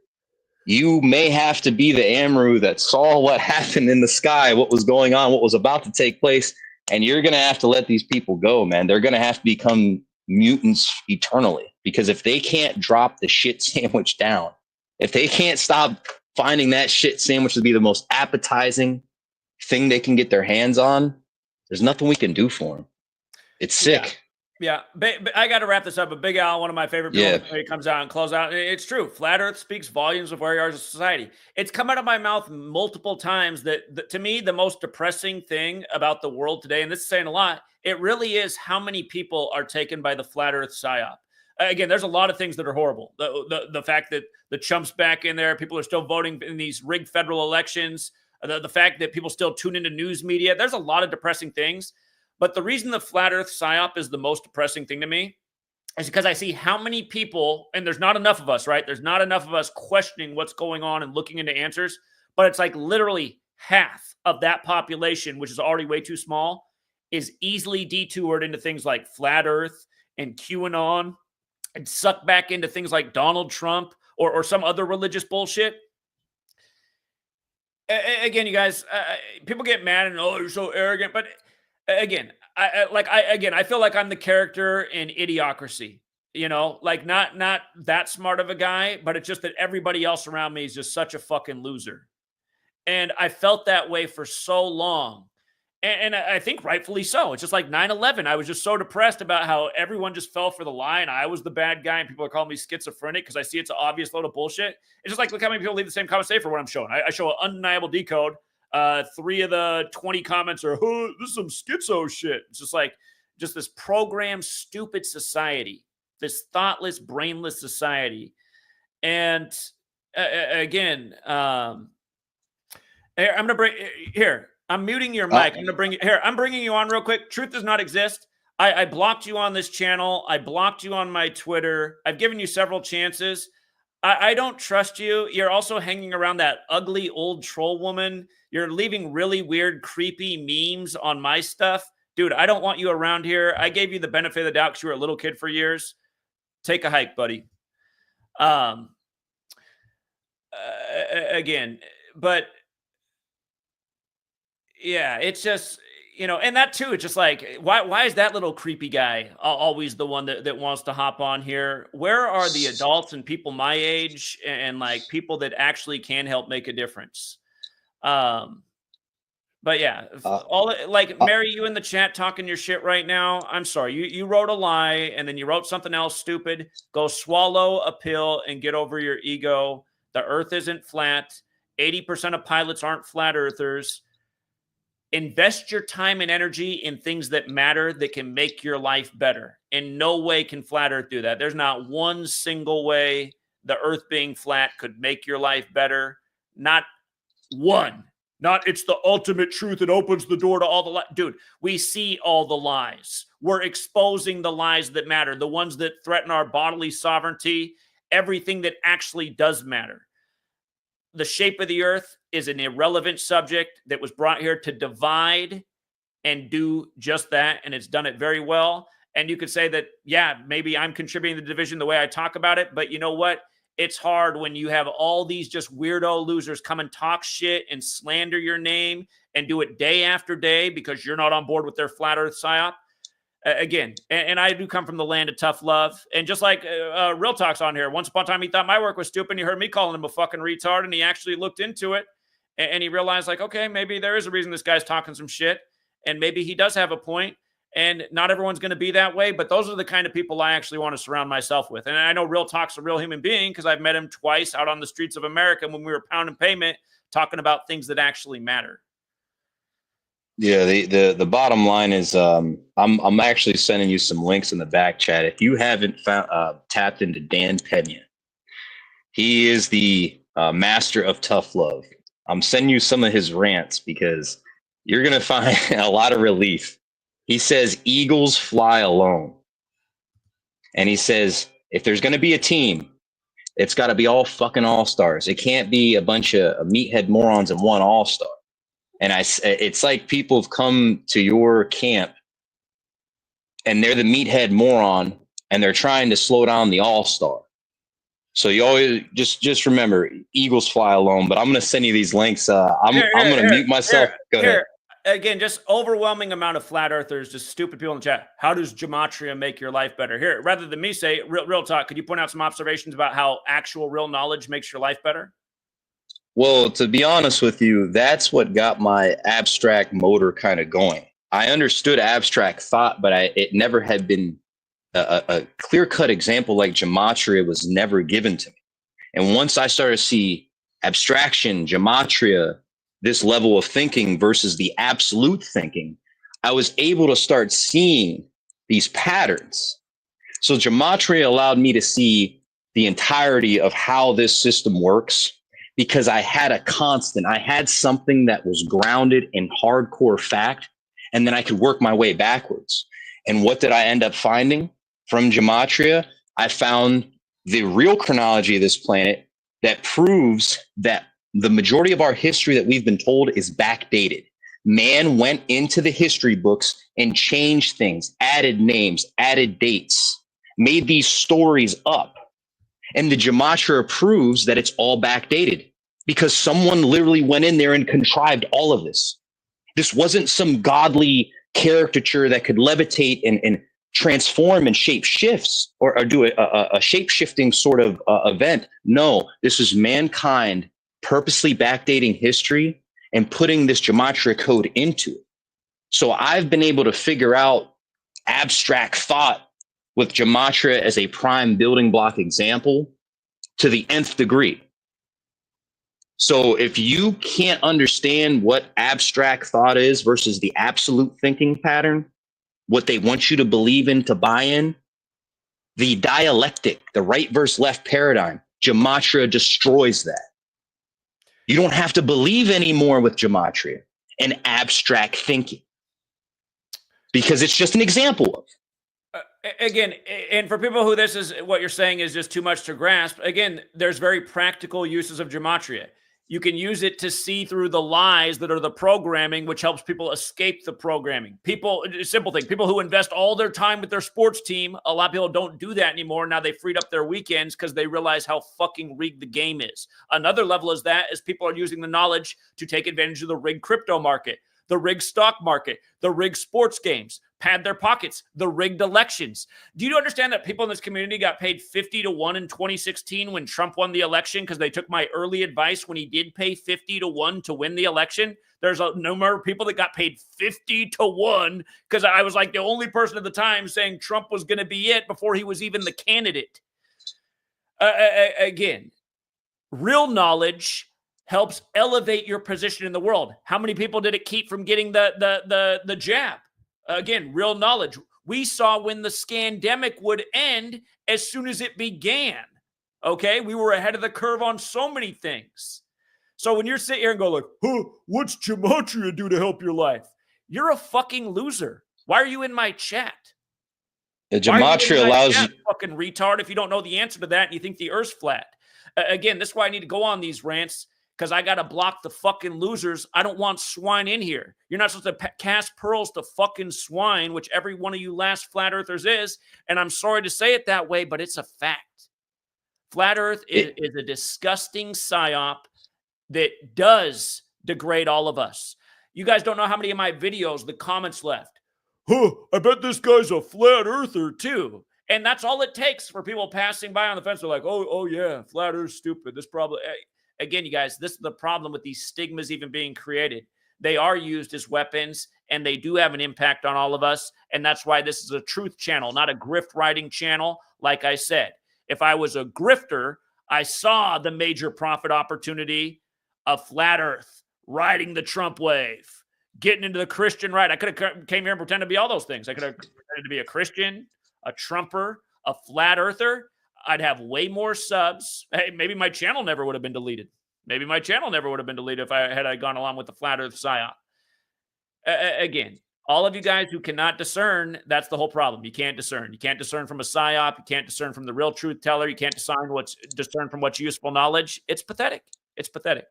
S3: you may have to be the Amaru that saw what happened in the sky, what was going on, what was about to take place, And you're going to have to let these people go, man. They're going to have to become mutants eternally, because if they can't drop the shit sandwich down, if they can't stop finding that shit sandwich to be the most appetizing thing they can get their hands on, there's nothing we can do for them. It's sick.
S6: Yeah. I got to wrap this up. But Big Al, one of my favorite people,
S3: Yeah.
S6: it comes out and close out. It's true. Flat Earth speaks volumes of where you are as a society. It's come out of my mouth multiple times that to me, the most depressing thing about the world today, and this is saying a lot, it really is how many people are taken by the Flat Earth psyop. Again, there's a lot of things that are horrible. The fact that the Trump's back in there, people are still voting in these rigged federal elections, the fact that people still tune into news media. There's a lot of depressing things. But the reason the Flat Earth psyop is the most depressing thing to me is because I see how many people, and there's not enough of us, right? There's not enough of us questioning what's going on and looking into answers. But it's like literally half of that population, which is already way too small, is easily detoured into things like Flat Earth and QAnon and sucked back into things like Donald Trump or some other religious bullshit. Again, you guys, people get mad and, oh, you're so arrogant. But again, I feel like I'm the character in Idiocracy, like not that smart of a guy, but it's just that everybody else around me is just such a fucking loser. And I felt that way for so long. And I think rightfully so. It's just like 9/11. I was just so depressed about how everyone just fell for the lie and I was the bad guy and people are calling me schizophrenic because I see it's an obvious load of bullshit. It's just like, look how many people leave the same comment say for what I'm showing. I show an undeniable decode. 3 of the 20 comments are, oh, this is some schizo shit. It's just like, just this programmed, stupid society, this thoughtless, brainless society. And again, I'm going to bring here. I'm muting your mic. I'm going to bring you here. I'm bringing you on real quick. Truth does not exist. I blocked you on this channel. I blocked you on my Twitter. I've given you several chances. I don't trust you. You're also hanging around that ugly old troll woman. You're leaving really weird, creepy memes on my stuff. Dude, I don't want you around here. I gave you the benefit of the doubt because you were a little kid for years. Take a hike, buddy. Again, but yeah, it's just, and that too, it's just like, why is that little creepy guy always the one that wants to hop on here? Where are the adults and people my age and like people that actually can help make a difference? But yeah, Mary, you in the chat talking your shit right now. I'm sorry. You wrote a lie and then you wrote something else stupid. Go swallow a pill and get over your ego. The earth isn't flat. 80% of pilots aren't flat earthers. Invest your time and energy in things that matter, that can make your life better. In no way can flat earth do that. There's not one single way the earth being flat could make your life better. Not one. Not it's the ultimate truth. It opens the door to all the lies. Dude, we see all the lies. We're exposing the lies that matter, the ones that threaten our bodily sovereignty, everything that actually does matter. The shape of the earth is an irrelevant subject that was brought here to divide and do just that. And it's done it very well. And you could say that, yeah, maybe I'm contributing to the division the way I talk about it. But you know what? It's hard when you have all these just weirdo losers come and talk shit and slander your name and do it day after day because you're not on board with their flat earth psyop. Again, and I do come from the land of tough love. And just like Real Talk's on here, once upon a time, he thought my work was stupid. And he heard me calling him a fucking retard. And he actually looked into it. And he realized, like, okay, maybe there is a reason this guy's talking some shit. And maybe he does have a point. And not everyone's going to be that way. But those are the kind of people I actually want to surround myself with. And I know Real Talk's a real human being because I've met him twice out on the streets of America when we were pounding pavement, talking about things that actually matter.
S3: Yeah, the bottom line is I'm actually sending you some links in the back chat. If you haven't tapped into Dan Pena, he is the master of tough love. I'm sending you some of his rants because you're gonna find a lot of relief. He says eagles fly alone, and he says if there's gonna be a team, it's got to be all fucking all-stars. It can't be a bunch of meathead morons and one all-star. And it's like people have come to your camp and they're the meathead moron and they're trying to slow down the all-star. So you always just remember, eagles fly alone. But I'm going to send you these links. I'm going to mute myself. Go ahead.
S6: again, just overwhelming amount of flat earthers, just stupid people in the chat. How does Gematria make your life better? Here, rather than me say, real talk, could you point out some observations about how actual real knowledge makes your life better?
S3: Well, to be honest with you, that's what got my abstract motor kind of going. I understood abstract thought, but it never had been a clear-cut example like Gematria was never given to me. And once I started to see abstraction, Gematria, this level of thinking versus the absolute thinking, I was able to start seeing these patterns. So Gematria allowed me to see the entirety of how this system works, because I had a constant, I had something that was grounded in hardcore fact, and then I could work my way backwards. And what did I end up finding from Gematria? I found the real chronology of this planet that proves that the majority of our history that we've been told is backdated. Man went into the history books and changed things, added names, added dates, made these stories up. And the Gematria proves that it's all backdated because someone literally went in there and contrived all of this. This wasn't some godly caricature that could levitate and transform and shape shifts or do a shape shifting sort of event. No, this is mankind purposely backdating history and putting this Gematria code into it. So I've been able to figure out abstract thought with Gematria as a prime building block example to the nth degree. So if you can't understand what abstract thought is versus the absolute thinking pattern, what they want you to believe in to buy in, the dialectic, the right versus left paradigm, Gematria destroys that. You don't have to believe anymore with Gematria and abstract thinking because it's just an example of.
S6: Again, and for people who this is what you're saying is just too much to grasp, again, there's very practical uses of Gematria. You can use it to see through the lies that are the programming, which helps people escape the programming. People, simple thing, people who invest all their time with their sports team, a lot of people don't do that anymore. Now they freed up their weekends because they realize how fucking rigged the game is. Another level is that is people are using the knowledge to take advantage of the rigged crypto market, the rigged stock market, the rigged sports games, pad their pockets, the rigged elections. Do you understand that people in this community got paid 50 to 1 in 2016 when Trump won the election because they took my early advice when he did pay 50 to 1 to win the election? There's a number of people that got paid 50 to 1 because I was like the only person at the time saying Trump was going to be it before he was even the candidate. Again, real knowledge helps elevate your position in the world. How many people did it keep from getting the jab? Again, real knowledge. We saw when the scandemic would end as soon as it began. Okay, we were ahead of the curve on so many things. So when you're sitting here and go like, huh, what's Gematria do to help your life? You're a fucking loser. Why are you in my chat?
S3: The Gematria allows you,
S6: fucking retard, if you don't know the answer to that and you think the Earth's flat. Again, this is why I need to go on these rants, because I got to block the fucking losers. I don't want swine in here. You're not supposed to cast pearls to fucking swine, which every one of you last flat earthers is. And I'm sorry to say it that way, but it's a fact. Flat Earth is a disgusting psyop that does degrade all of us. You guys don't know how many of my videos, the comments left. Huh, I bet this guy's a flat earther too. And that's all it takes for people passing by on the fence. They're like, oh yeah, flat earth's stupid. This probably... Again, you guys, this is the problem with these stigmas even being created. They are used as weapons, and they do have an impact on all of us. And that's why this is a truth channel, not a grift writing channel. Like I said, if I was a grifter, I saw the major profit opportunity of flat earth, riding the Trump wave, getting into the Christian right. I could have came here and pretended to be all those things. I could have pretended to be a Christian, a Trumper, a flat earther. I'd have way more subs. Hey, maybe my channel never would have been deleted. Maybe my channel never would have been deleted if I had gone along with the flat earth psyop. Again, all of you guys who cannot discern, that's the whole problem. You can't discern. You can't discern from a psyop. You can't discern from the real truth teller. You can't discern from what's useful knowledge. It's pathetic. It's pathetic.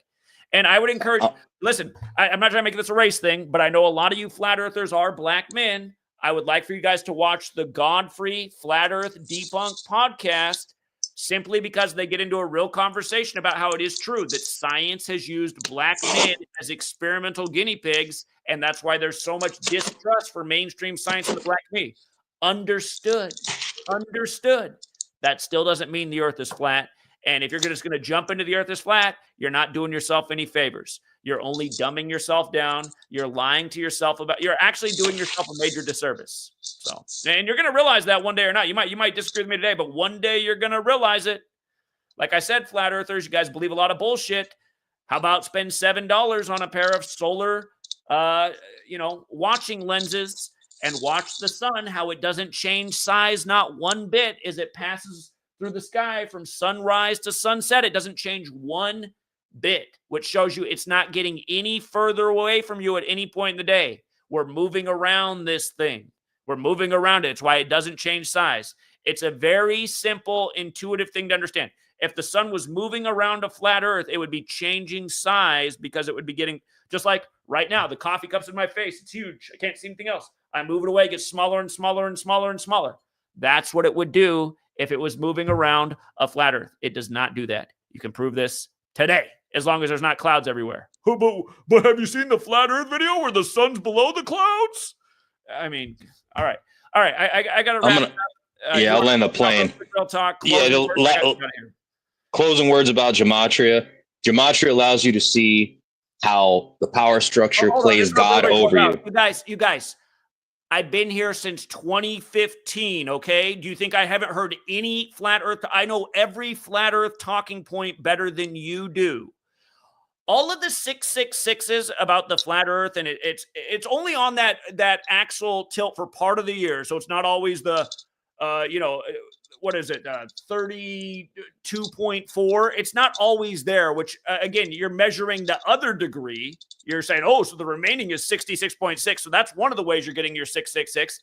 S6: And I would encourage, listen, I'm not trying to make this a race thing, but I know a lot of you flat earthers are black men. I would like for you guys to watch the Godfrey Flat Earth Debunk podcast simply because they get into a real conversation about how it is true that science has used black men as experimental guinea pigs, and that's why there's so much distrust for mainstream science and the black me. Understood. That still doesn't mean the earth is flat. And if you're just going to jump into the earth is flat, you're not doing yourself any favors. You're only dumbing yourself down. You're lying to yourself you're actually doing yourself a major disservice. So, and you're going to realize that one day or not. You might disagree with me today, but one day you're going to realize it. Like I said, flat earthers, you guys believe a lot of bullshit. How about spend $7 on a pair of solar, watching lenses and watch the sun, how it doesn't change size not one bit as it passes through the sky from sunrise to sunset. It doesn't change one bit, which shows you it's not getting any further away from you at any point in the day. We're moving around this thing. We're moving around it. It's why it doesn't change size. It's a very simple, intuitive thing to understand. If the sun was moving around a flat earth, it would be changing size because it would be getting, just like right now, the coffee cup's in my face. It's huge. I can't see anything else. I move it away, it gets smaller and smaller and smaller and smaller. That's what it would do if it was moving around a flat earth. It does not do that. You can prove this today, as long as there's not clouds everywhere. But have you seen the flat earth video where the sun's below the clouds? I mean, all right. I got to wrap it up.
S3: I'll land the plane.
S6: Real talk.
S3: Closing words about Gematria. Gematria allows you to see how the power structure plays God over you.
S6: You guys, I've been here since 2015, okay? Do you think I haven't heard any flat earth? I know every flat earth talking point better than you do. All of the 666s about the flat earth, and it's only on that axle tilt for part of the year, so it's not always the, what is it, 32.4? It's not always there, which, again, you're measuring the other degree. You're saying, oh, so the remaining is 66.6. So that's one of the ways you're getting your 666.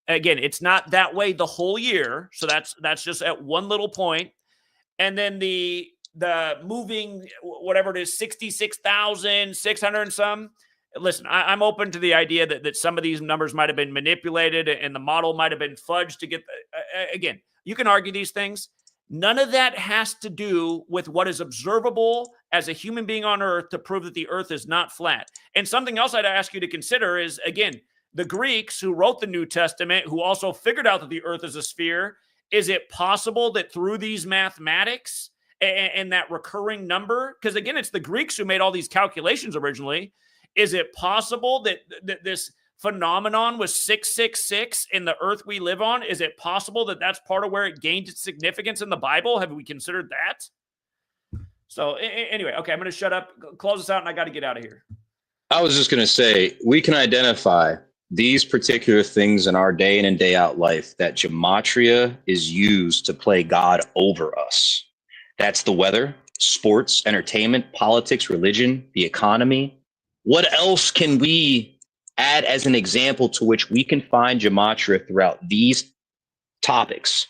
S6: Again, it's not that way the whole year. So that's just at one little point. And then the moving, whatever it is, 66,600 and some. Listen, I'm open to the idea that some of these numbers might have been manipulated and the model might have been fudged to get. Again, you can argue these things. None of that has to do with what is observable as a human being on Earth to prove that the Earth is not flat. And something else I'd ask you to consider is, again, the Greeks who wrote the New Testament, who also figured out that the Earth is a sphere. Is it possible that through these mathematics and that recurring number, because again, it's the Greeks who made all these calculations originally. Is it possible that this phenomenon was 666 in the earth we live on? Is it possible that that's part of where it gained its significance in the Bible? Have we considered that? So anyway, okay, I'm going to shut up, close this out, and I got to get out of here.
S3: I was just going to say, we can identify these particular things in our day in and day out life that Gematria is used to play God over us. That's the weather, sports, entertainment, politics, religion, the economy. What else can we add as an example to which we can find Gematria throughout these topics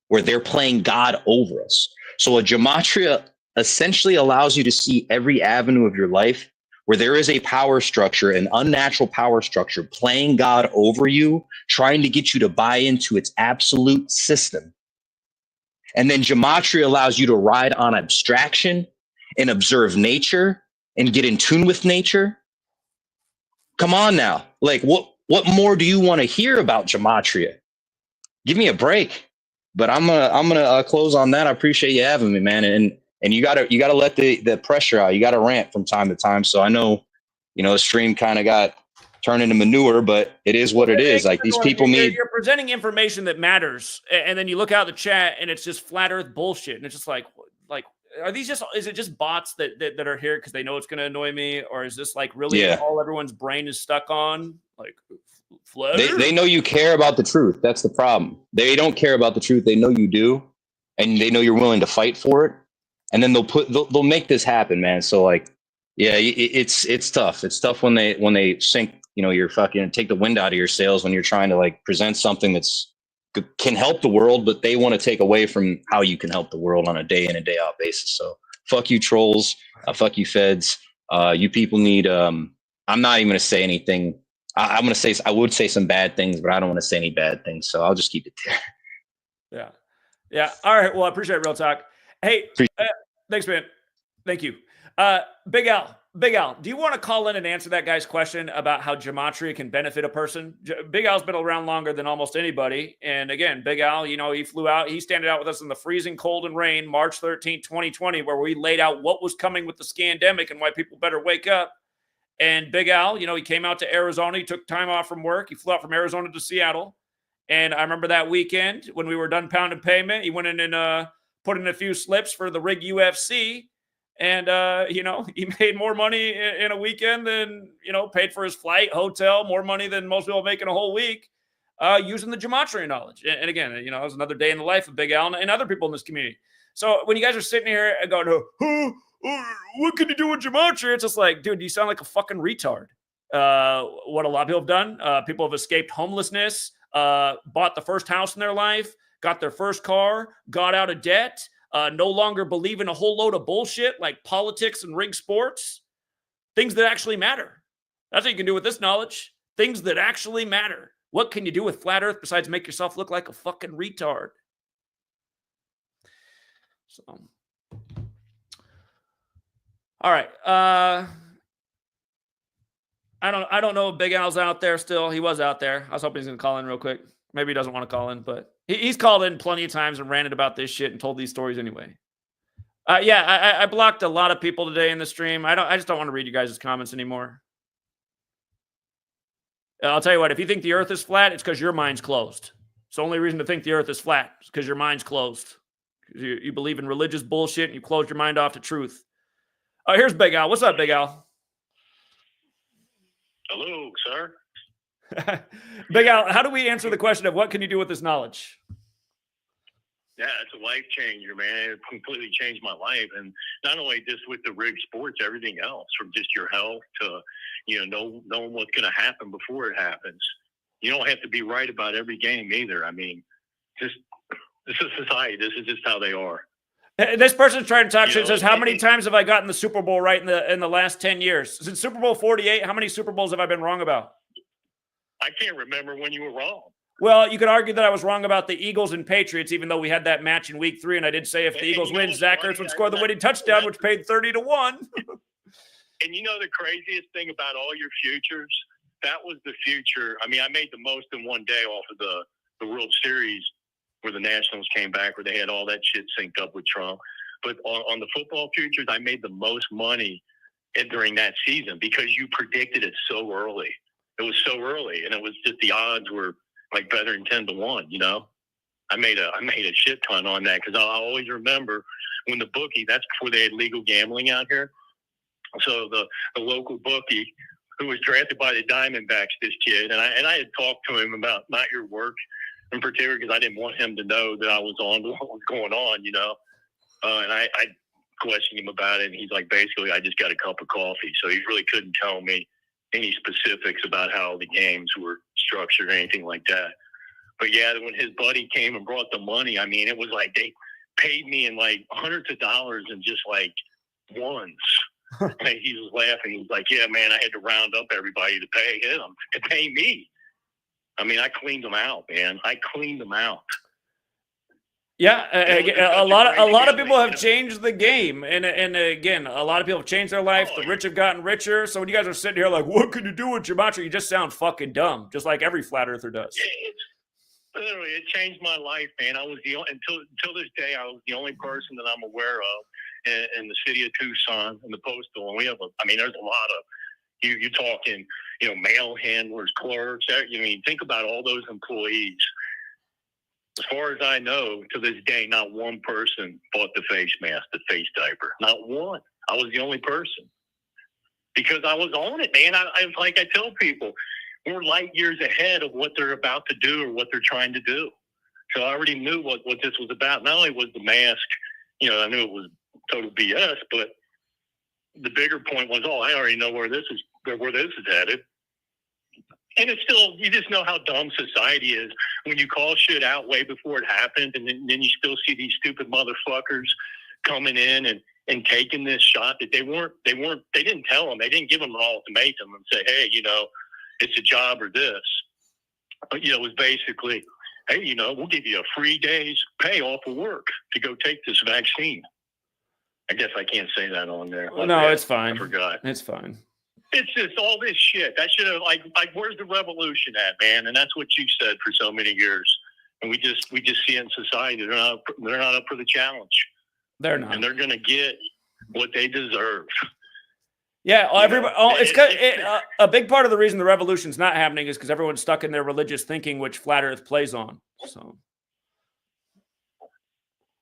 S3: where they're playing God over us? So a Gematria essentially allows you to see every avenue of your life where there is a power structure, an unnatural power structure playing God over you, trying to get you to buy into its absolute system. And then Gematria allows you to ride on abstraction and observe nature and get in tune with nature. Come on now. Like, what more do you want to hear about Gematria? Give me a break. But I'm gonna close on that. I appreciate you having me, man. And you gotta let the pressure out. You gotta rant from time to time. So I know, the stream kind of got turned into manure, but it is what it is. Like, these people need.
S6: You're presenting information that matters, and then you look out the chat and it's just flat Earth bullshit, and it's just like. Is it just bots that are here because they know it's going to annoy me, or is this like really all everyone's brain is stuck on? Like,
S3: they know you care about the truth. That's the problem. They don't care about the truth. They know you do, and they know you're willing to fight for it. And then they'll make this happen, man. So like, yeah, it's tough. It's tough when they sink, you're fucking take the wind out of your sails when you're trying to like present something that's can help the world, but they want to take away from how you can help the world on a day in and day out basis. So fuck you trolls, fuck you feds. You people need, I'm not even going to say anything. I would say some bad things, but I don't want to say any bad things. So I'll just keep it there.
S6: Yeah. All right. Well, I appreciate it, Real Talk. Hey, thanks, man. Thank you. Big Al, do you want to call in and answer that guy's question about how Gematria can benefit a person? Big Al's been around longer than almost anybody. And again, Big Al, you know, he flew out. He standed out with us in the freezing cold and rain, March 13th, 2020, where we laid out what was coming with the scandemic and why people better wake up. And Big Al, you know, he came out to Arizona. He took time off from work. He flew out from Arizona to Seattle. And I remember that weekend when we were done pounding payment, he went in and put in a few slips for the Rig UFC. And, you know, he made more money in a weekend than, you know, paid for his flight, hotel, more money than most people make in a whole week using the Gematria knowledge. And again, you know, it was another day in the life of Big Al and other people in this community. So when you guys are sitting here and going, oh, what can you do with Gematria? It's just like, dude, you sound like a fucking retard. What a lot of people have done. People have escaped homelessness, bought the first house in their life, got their first car, got out of debt, no longer believe in a whole load of bullshit like politics and rigged sports. Things that actually matter. That's what you can do with this knowledge. Things that actually matter. What can you do with flat earth besides make yourself look like a fucking retard? So, all right. I don't know if Big Al's out there still. He was out there. I was hoping he's going to call in real quick. Maybe he doesn't want to call in, but he's called in plenty of times and ranted about this shit and told these stories anyway. Yeah, I blocked a lot of people today in the stream. I just don't want to read you guys' comments anymore. I'll tell you what, if you think the earth is flat, it's because your mind's closed. It's the only reason to think the earth is flat. It's because your mind's closed. You believe in religious bullshit and you close your mind off to truth. Here's Big Al. What's up, Big Al?
S7: Hello, sir.
S6: Big Al, how do we answer the question of what can you do with this knowledge?
S7: Yeah, it's a life changer, man. It completely changed my life. And not only just with the rig sports, everything else, from just your health to, you know, knowing what's going to happen before it happens. You don't have to be right about every game either. I mean, this is society. This is just how they are.
S6: This person's trying to talk shit.
S7: know,
S6: Says, how many times have I gotten the Super Bowl right in the last 10 years? Since Super Bowl 48, how many Super Bowls have I been wrong about?
S7: I can't remember when you were wrong.
S6: Well, you could argue that I was wrong about the Eagles and Patriots, even though we had that match in week 3, and I did say if the Eagles win, Zach Ertz would score the winning touchdown, which paid 30-1.
S7: And you know the craziest thing about all your futures? That was the future. I mean, I made the most in one day off of the World Series where the Nationals came back, where they had all that shit synced up with Trump. But on the football futures, I made the most money during that season because you predicted it so early. It was so early, and it was just the odds were like better than 10-1. You know, I made a shit ton on that because I always remember when the bookie. That's before they had legal gambling out here. So the local bookie who was drafted by the Diamondbacks, this kid, and I had talked to him about not your work in particular because I didn't want him to know that I was on what was going on. You know, and I questioned him about it, and he's like, basically, I just got a cup of coffee, so he really couldn't tell me any specifics about how the games were structured or anything like that. But yeah, when his buddy came and brought the money, I mean, it was like they paid me in like hundreds of dollars in just like ones. And he was laughing. He was like, yeah, man, I had to round up everybody to pay him, to pay me. I mean, I cleaned them out, man. I cleaned them out.
S6: Yeah, a lot of people have changed the game, and again, a lot of people have changed their life. The rich have gotten richer. So when you guys are sitting here like, "What can you do with Gematria?" You just sound fucking dumb, just like every flat earther does.
S7: Literally, it changed my life, man. I was until this day, I was the only person that I'm aware of in the city of Tucson in the postal, and we have there's a lot of you talking, you know, mail handlers, clerks. You mean, think about all those employees. As far as I know, to this day, not one person bought the face mask, the face diaper. Not one. I was the only person. Because I was on it, man. Like I tell people, we're light years ahead of what they're about to do or what they're trying to do. So I already knew what this was about. Not only was the mask, you know, I knew it was total BS, but the bigger point was, I already know where this is headed. And it's still, you just know how dumb society is when you call shit out way before it happened, and then you still see these stupid motherfuckers coming in and taking this shot that they didn't tell them. They didn't give them an ultimatum and say, hey, you know, it's a job or this. But, you know, it was basically, hey, you know, we'll give you a free day's pay off of work to go take this vaccine. I guess I can't say that on there.
S6: No, it's fine.
S7: I forgot.
S6: It's fine.
S7: It's just all this shit. That should have like where's the revolution at, man? And that's what you said for so many years. And we just see it in society. They're not up for the challenge.
S6: They're not.
S7: And they're gonna get what they deserve.
S6: Yeah, everybody. A big part of the reason the revolution's not happening is because everyone's stuck in their religious thinking, which Flat Earth plays on. So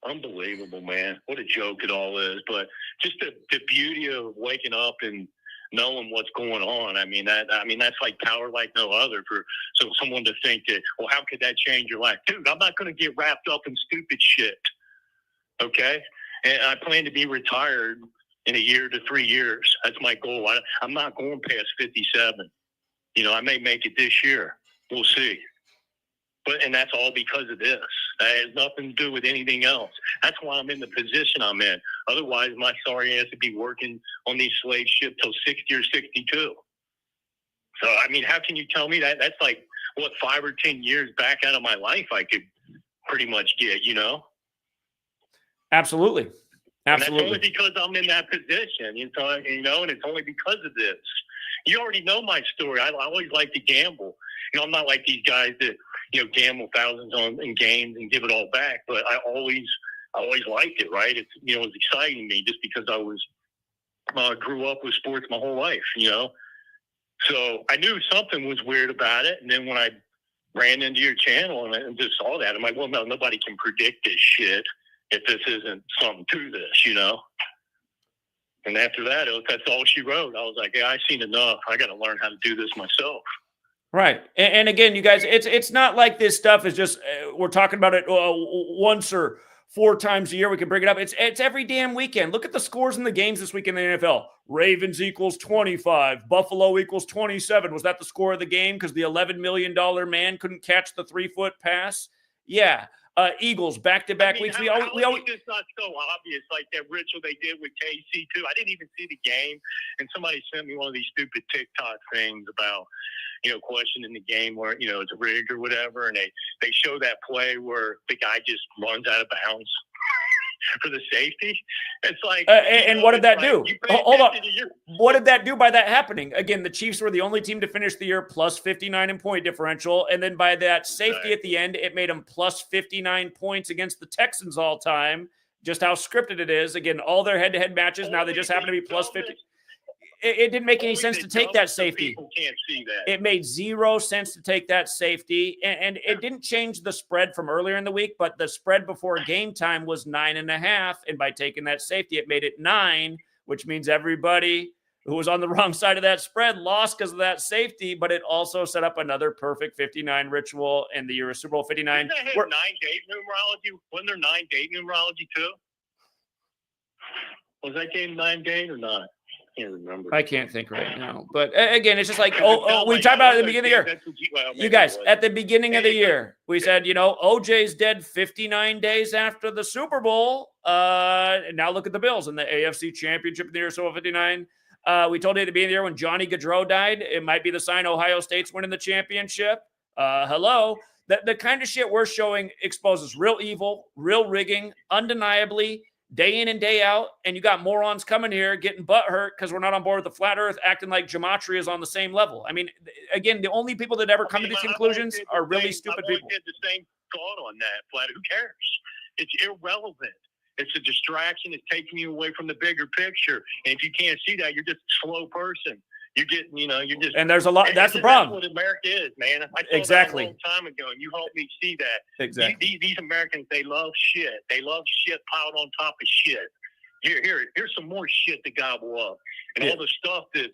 S7: unbelievable, man! What a joke it all is. But just the beauty of waking up and knowing what's going on. I mean that's like power like no other. For someone to think that, well, how could that change your life, dude? I'm not going to get wrapped up in stupid shit. Okay, and I plan to be retired in a year to 3 years. That's my goal. I'm not going past 57. You know, I may make it this year. We'll see. And that's all because of this. That has nothing to do with anything else. That's why I'm in the position I'm in. Otherwise, my sorry ass would be working on these slave ships till 60 or 62. So, I mean, how can you tell me that? That's like, what, 5 or 10 years back out of my life I could pretty much get, you know?
S6: Absolutely.
S7: And that's only because I'm in that position, you know, and it's only because of this. You already know my story. I always like to gamble. You know, I'm not like these guys that, you know, gamble thousands in games and give it all back. But I always liked it, right? It's, you know, it was exciting to me just because I grew up with sports my whole life, you know. So I knew something was weird about it. And then when I ran into your channel and I just saw that, I'm like, well, no, nobody can predict this shit if this isn't something to this, you know? And after that, that's all she wrote. I was like, yeah, I've seen enough. I got to learn how to do this myself.
S6: Right. And again, you guys, it's not like this stuff is just, we're talking about it once or 4 times a year. We can bring it up. It's every damn weekend. Look at the scores in the games this week in the NFL. Ravens equals 25. Buffalo equals 27. Was that the score of the game because the $11 million man couldn't catch the 3-foot pass? Yeah. Eagles back-to-back weeks.
S7: We always it's not so obvious like that ritual they did with KC too. I didn't even see the game, and somebody sent me one of these stupid TikTok things about, you know, questioning the game where, you know, it's rigged or whatever, and they show that play where the guy just runs out of bounds for the safety. It's like,
S6: and what did that do? Hold on. What did that do by that happening? Again, the Chiefs were the only team to finish the year plus 59 in point differential. And then by that safety at the end, it made them plus 59 points against the Texans all time. Just how scripted it is. Again, all their head-to-head matches, now they just happen to be plus 50. It didn't make any sense to take that safety.
S7: People can't see that.
S6: It made 0 sense to take that safety. And it didn't change the spread from earlier in the week, but the spread before game time was 9.5. And by taking that safety, it made it 9, which means everybody who was on the wrong side of that spread lost because of that safety. But it also set up another perfect 59 ritual in the year of Super Bowl 59.
S7: Didn't they have 9-date numerology? Wasn't there 9-date numerology too? Was that game 9-date or not? I can't remember.
S6: I can't think right now. But again, it's just like, we talked about it at the beginning of the year. You guys, at the beginning of the year, we said, you know, OJ's dead 59 days after the Super Bowl. And now look at the Bills in the AFC Championship in the year Super Bowl 59. We told you at the beginning of the year when Johnny Gaudreau died, it might be the sign Ohio State's winning the championship. Hello. The kind of shit we're showing exposes real evil, real rigging, undeniably, day in and day out, and you got morons coming here getting butthurt because we're not on board with the flat earth, acting like Gematria is on the same level. I mean, again, the only people that ever come to these conclusions are really stupid people.
S7: I did the same thought on that, flat. Who cares? It's irrelevant. It's a distraction. It's taking you away from the bigger picture. And if you can't see that, you're just a slow person. You're getting, you know, you're just.
S6: And there's a lot. That's the problem.
S7: That's what America is, man. I saw
S6: exactly.
S7: that a long time ago, and you helped me see that.
S6: Exactly.
S7: These Americans, they love shit. They love shit piled on top of shit. Here's some more shit to gobble up. And all the stuff that's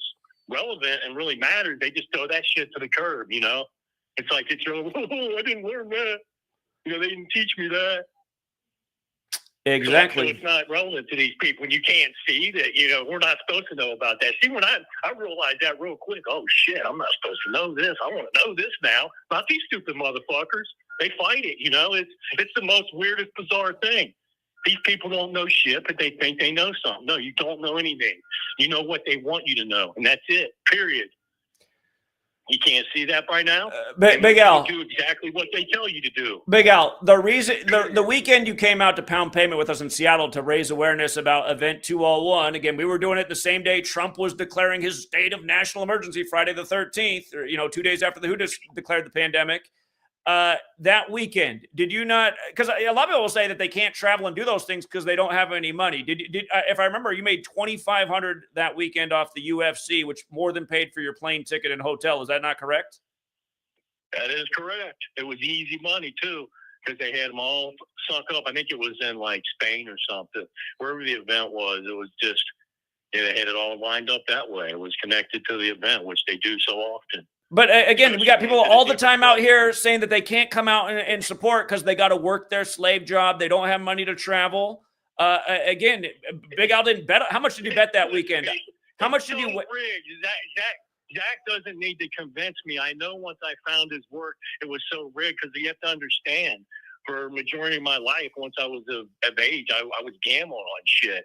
S7: relevant and really matters, they just throw that shit to the curb, you know? It's like, I didn't learn that. You know, they didn't teach me that.
S6: Exactly.
S7: So it's not relevant to these people when you can't see that, you know, we're not supposed to know about that. See, when I realized that real quick, oh, shit, I'm not supposed to know this. I want to know this now. Not these stupid motherfuckers. They fight it, you know. It's the most weirdest, bizarre thing. These people don't know shit, but they think they know something. No, you don't know anything. You know what they want you to know, and that's it, period. You can't see that by now?
S6: Big Al.
S7: Do exactly what they tell you to do.
S6: Big Al, the reason the weekend you came out to Pound Payment with us in Seattle to raise awareness about Event 201, again, we were doing it the same day Trump was declaring his state of national emergency, Friday the 13th, or 2 days after the WHO declared the pandemic. That weekend, did you not? Because a lot of people will say that they can't travel and do those things because they don't have any money. Did if I remember, you made $2,500 that weekend off the UFC, which more than paid for your plane ticket and hotel. Is that not correct?
S7: That is correct. It was easy money too, because they had them all sunk up. I think it was in like Spain or something, wherever the event was. It was just they had it all lined up that way. It was connected to the event, which they do so often.
S6: But again, we got people all the time out here saying that they can't come out and support because they got to work their slave job. They don't have money to travel. Again, Big Al didn't bet. How much did you bet that weekend? How much did you win?
S7: Zach doesn't need to convince me. I know once I found his work, it was so rigged because you have to understand, for a majority of my life, once I was of age, I was gambling on shit.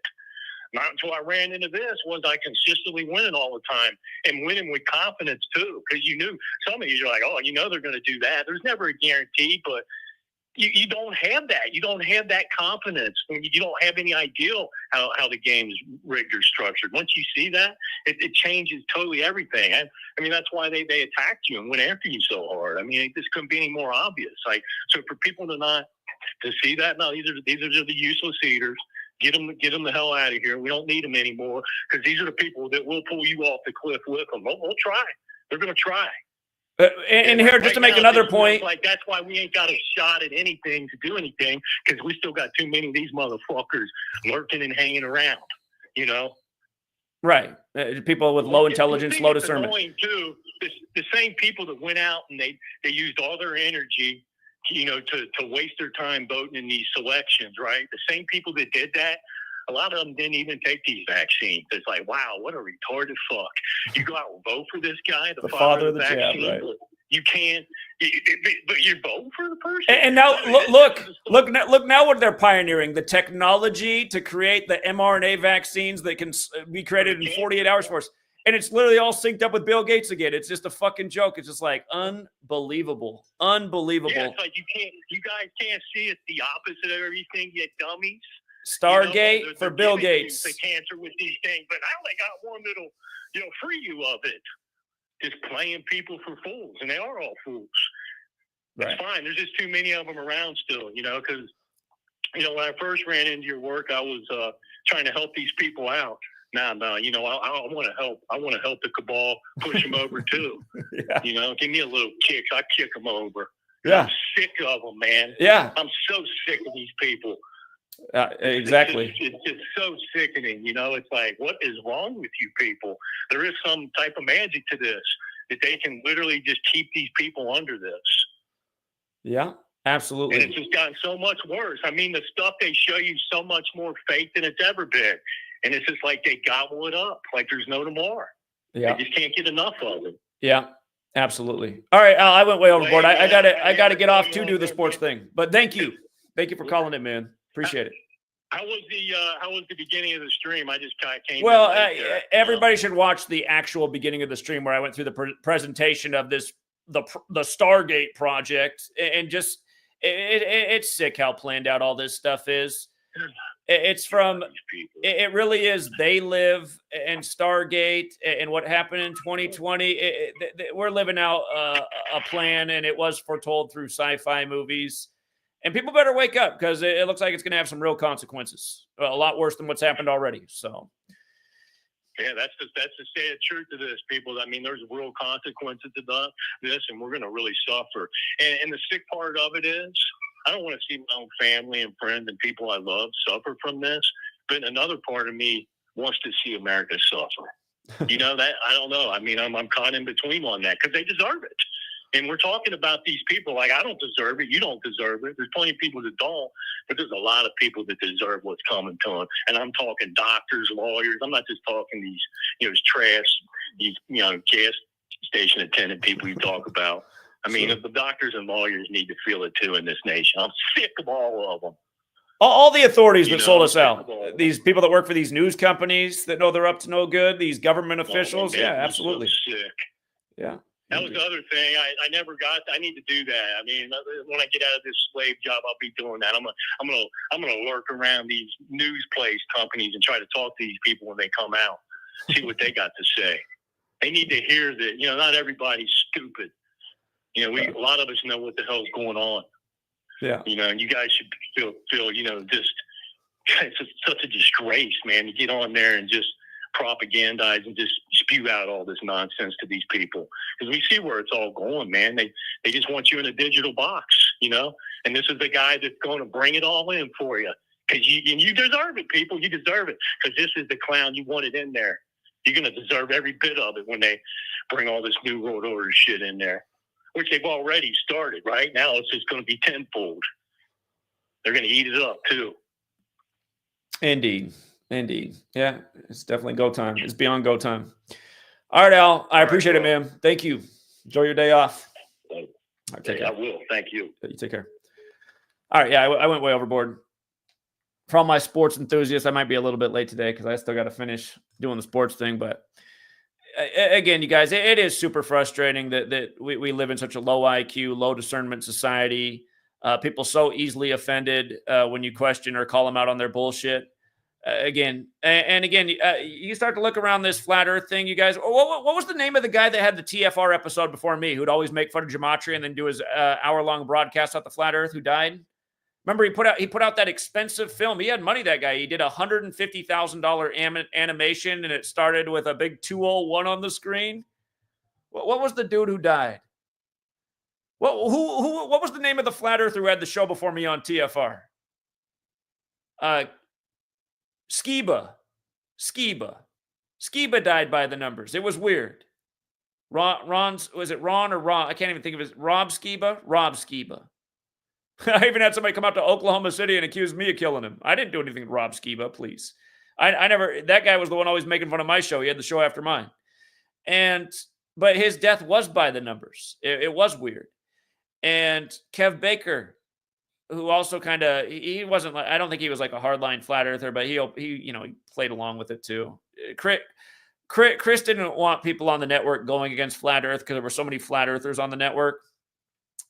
S7: Not until I ran into this was I consistently winning all the time and winning with confidence too. Because you knew some of you are like, oh, they're going to do that. There's never a guarantee, but you don't have that. You don't have that confidence. You don't have any idea how the game is rigged or structured. Once you see that, it changes totally everything. I mean, that's why they attacked you and went after you so hard. I mean, this couldn't be any more obvious. Like, so for people to see that, no, these are the useless eaters. Get them the hell out of here. We don't need them anymore because these are the people that will pull you off the cliff with them. We'll try. They're going to try.
S6: And here, just to make another point,
S7: like that's why we ain't got a shot at anything to do anything because we still got too many of these motherfuckers lurking and hanging around.
S6: Right? People with low intelligence, low discernment.
S7: Too, the same people that went out and they used all their energy, to waste their time voting in these selections, right? The same people that did that, a lot of them didn't even take these vaccines. It's like, wow, what a retarded fuck. You go out and vote for this guy, the father of the vaccine. Jab, right? You can't, but you vote for the person.
S6: And now look now what they're pioneering, the technology to create the mRNA vaccines that can be created in 48 hours for us. And it's literally all synced up with Bill Gates again. It's just a fucking joke. It's just like unbelievable.
S7: Yeah, it's like you guys can't see it's the opposite of everything, you dummies.
S6: Stargate for Bill Gates.
S7: The cancer with these things, but I only got one that'll free you of it. Just playing people for fools, and they are all fools. That's fine. There's just too many of them around still, because when I first ran into your work, I was trying to help these people out. No, I want to help. I want to help the cabal push them over too. Yeah. Give me a little kick. I kick them over. Yeah. I'm sick of them, man.
S6: Yeah.
S7: I'm so sick of these people.
S6: Exactly.
S7: It's just so sickening. It's like, what is wrong with you people? There is some type of magic to this that they can literally just keep these people under this.
S6: Yeah, absolutely.
S7: And it's just gotten so much worse. I mean, the stuff they show you is so much more fake than it's ever been. And it's just like they gobble it up like there's no tomorrow. Yeah. They just can't get enough of it.
S6: Yeah, absolutely. All right, Al, I went way overboard. I gotta get off to do the sports thing. But thank you for calling in, man. Appreciate it.
S7: How was the beginning of the stream? I just kind of came.
S6: Well, everybody should watch the actual beginning of the stream where I went through the presentation of the Stargate project, and just it's sick how planned out all this stuff is. It's from it really is. They live and Stargate and what happened in 2020. We're living out a plan, and it was foretold through sci-fi movies. And people better wake up because it looks like it's going to have some real consequences, a lot worse than what's happened already. So,
S7: yeah, that's the sad truth of this, people. I mean, there's real consequences to this, and we're going to really suffer. And the sick part of it is, I don't want to see my own family and friends and people I love suffer from this. But another part of me wants to see America suffer. That I don't know. I mean, I'm caught in between on that because they deserve it. And we're talking about these people like I don't deserve it. You don't deserve it. There's plenty of people that don't, but there's a lot of people that deserve what's coming to them. And I'm talking doctors, lawyers. I'm not just talking these, trash, these, gas station attendant people you talk about. I mean, the doctors and lawyers need to feel it too in this nation. I'm sick of all of them.
S6: All the authorities that sold us out. These people that work for these news companies that know they're up to no good. These government officials. Yeah, absolutely.
S7: So sick.
S6: Yeah.
S7: That was the other thing. I never got. I need to do that. I mean, when I get out of this slave job, I'll be doing that. I'm gonna lurk around these news place companies and try to talk to these people when they come out, see what they got to say. They need to hear that. You know, not everybody's stupid. You know, a lot of us know what the hell's going on.
S6: Yeah.
S7: You know, and you guys should feel. You know, just it's such a disgrace, man, to get on there and just propagandize and just spew out all this nonsense to these people, because we see where it's all going, man. They just want you in a digital box, you know, and this is the guy that's going to bring it all in for you, because you deserve it, people. You deserve it, because this is the clown you wanted in there. You're going to deserve every bit of it when they bring all this new world order shit in there, which they've already started. Right now it's just going to be tenfold. They're going to eat it up too.
S6: Indeed. Yeah, it's definitely go time. It's beyond go time. All right, Al. I appreciate it, man. Thank you. Enjoy your day off.
S7: All right, take care. I will. Thank you.
S6: You take care. All right. Yeah, I went way overboard. For all my sports enthusiasts, I might be a little bit late today because I still got to finish doing the sports thing. But again, you guys, it is super frustrating that we live in such a low IQ, low discernment society. People so easily offended when you question or call them out on their bullshit. Again, you start to look around this flat Earth thing, you guys. What was the name of the guy that had the TFR episode before me, who'd always make fun of Gematria and then do his hour-long broadcast about the flat Earth? Who died? Remember, he put out that expensive film. He had money. That guy. He did $150,000 animation, and it started with a big 201 on the screen. What was the dude who died? What was the name of the flat Earther who had the show before me on TFR? Skiba died by the numbers. It was weird. Was it Ron or Rob? I can't even think of his. Rob Skiba. I even had somebody come out to Oklahoma City and accuse me of killing him. I didn't do anything to Rob Skiba, please. I never. That guy was the one always making fun of my show. He had the show after mine, but his death was by the numbers. It was weird. And Kev Baker, who also kind of, he wasn't like, I don't think he was like a hardline flat earther, but he played along with it too. Chris didn't want people on the network going against flat earth because there were so many flat earthers on the network,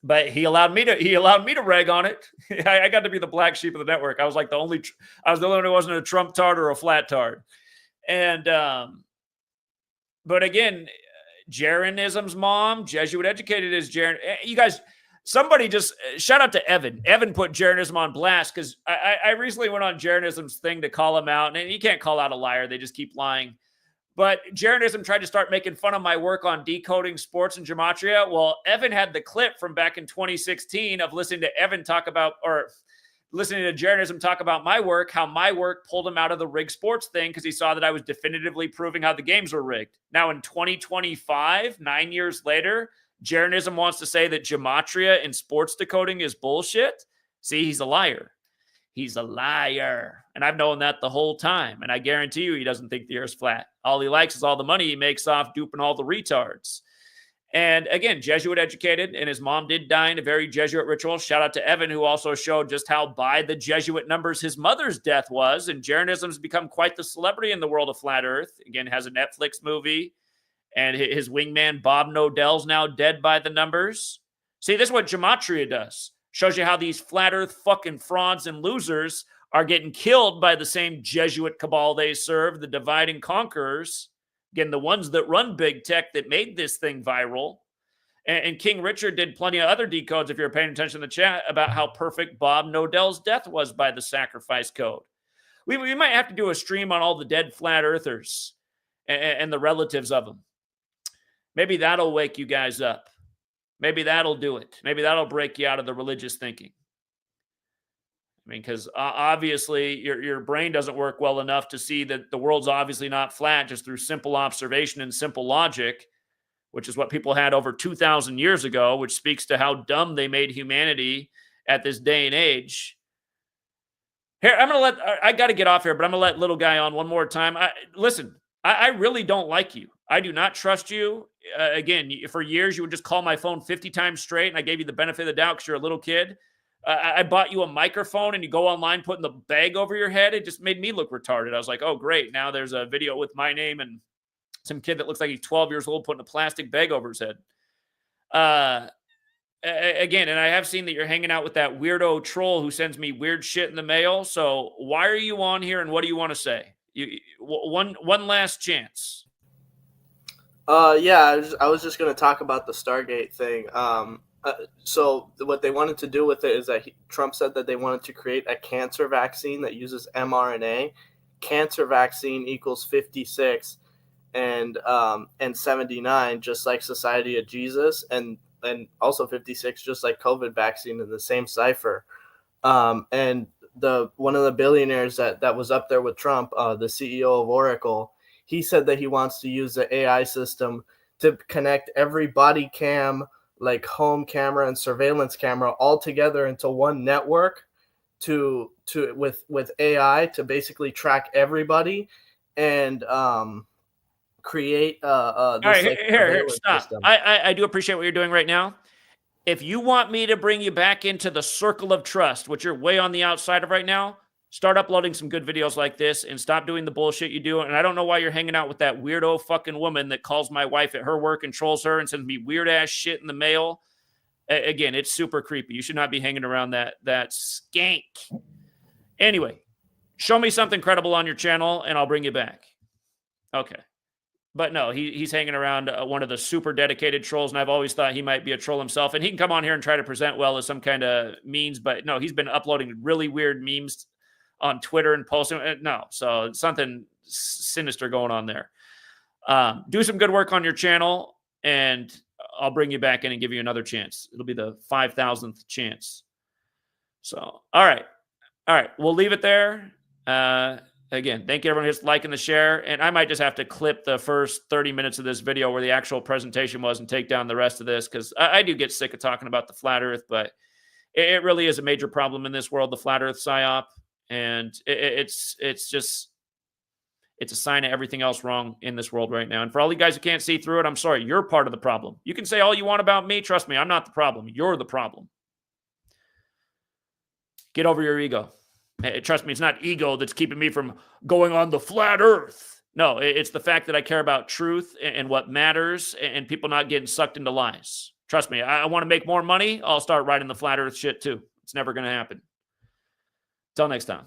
S6: but he allowed me to rag on it. I got to be the black sheep of the network. I was like the only one who wasn't a Trump tard or a flat tard. And, but again, Jeranism's mom, Jesuit educated as Jaron. You guys, somebody just shout out to Evan. Evan put Jeranism on blast because I recently went on Jeranism's thing to call him out, and you can't call out a liar. They just keep lying. But Jeranism tried to start making fun of my work on decoding sports and gematria. Well, Evan had the clip from back in 2016 of listening to Jeranism talk about my work, how my work pulled him out of the rigged sports thing because he saw that I was definitively proving how the games were rigged. Now in 2025, 9 years later, Jeranism wants to say that gematria and sports decoding is bullshit. See, he's a liar. He's a liar. And I've known that the whole time. And I guarantee you he doesn't think the Earth's flat. All he likes is all the money he makes off duping all the retards. And again, Jesuit educated, and his mom did die in a very Jesuit ritual. Shout out to Evan, who also showed just how by the Jesuit numbers his mother's death was. And Jeranism's become quite the celebrity in the world of flat Earth. Again, has a Netflix movie. And his wingman, Bob Nodell's now dead by the numbers. See, this is what Gematria does. Shows you how these flat Earth fucking frauds and losers are getting killed by the same Jesuit cabal they serve, the divide and conquerors. Again, the ones that run big tech that made this thing viral. And King Richard did plenty of other decodes, if you're paying attention in the chat, about how perfect Bob Nodell's death was by the sacrifice code. We might have to do a stream on all the dead flat earthers and the relatives of them. Maybe that'll wake you guys up. Maybe that'll do it. Maybe that'll break you out of the religious thinking. I mean, because obviously your brain doesn't work well enough to see that the world's obviously not flat just through simple observation and simple logic, which is what people had over 2,000 years ago, which speaks to how dumb they made humanity at this day and age. Here, I got to get off here, but I'm going to let little guy on one more time. Listen, I really don't like you. I do not trust you. Again, for years, you would just call my phone 50 times straight, and I gave you the benefit of the doubt because you're a little kid. I bought you a microphone, and you go online putting the bag over your head. It just made me look retarded. I was like, oh, great. Now there's a video with my name and some kid that looks like he's 12 years old putting a plastic bag over his head. Again, and I have seen that you're hanging out with that weirdo troll who sends me weird shit in the mail. So why are you on here, and what do you want to say? One last chance.
S8: Yeah, I was just going to talk about the Stargate thing. So what they wanted to do with it is that Trump said that they wanted to create a cancer vaccine that uses mRNA. Cancer vaccine equals 56 and 79, just like Society of Jesus, and also 56, just like COVID vaccine, in the same cipher. And one of the billionaires that was up there with Trump, the CEO of Oracle, he said that he wants to use the AI system to connect every body cam, like home camera and surveillance camera, all together into one network with AI to basically track everybody and create this
S6: all right,
S8: like
S6: here, stop.
S8: system.
S6: I do appreciate what you're doing right now. If you want me to bring you back into the circle of trust, which you're way on the outside of right now, start uploading some good videos like this and stop doing the bullshit you do. And I don't know why you're hanging out with that weirdo fucking woman that calls my wife at her work and trolls her and sends me weird ass shit in the mail. Again, it's super creepy. You should not be hanging around that skank. Anyway, show me something credible on your channel and I'll bring you back. Okay. But no, he's hanging around one of the super dedicated trolls, and I've always thought he might be a troll himself. And he can come on here and try to present well as some kind of memes, but no, he's been uploading really weird memes on Twitter and posting. No, so something sinister going on there. Do some good work on your channel, and I'll bring you back in and give you another chance. It'll be the 5,000th chance. So, all right. We'll leave it there. Again, thank you everyone who's liking the share. And I might just have to clip the first 30 minutes of this video where the actual presentation was and take down the rest of this, because I do get sick of talking about the flat earth, but it really is a major problem in this world, the flat earth psyop. And it's a sign of everything else wrong in this world right now. And for all you guys who can't see through it, I'm sorry, you're part of the problem. You can say all you want about me. Trust me, I'm not the problem. You're the problem. Get over your ego. Trust me, it's not ego that's keeping me from going on the flat earth. No, it's the fact that I care about truth and what matters and people not getting sucked into lies. Trust me, I want to make more money. I'll start writing the flat earth shit too. It's never going to happen. Till next time.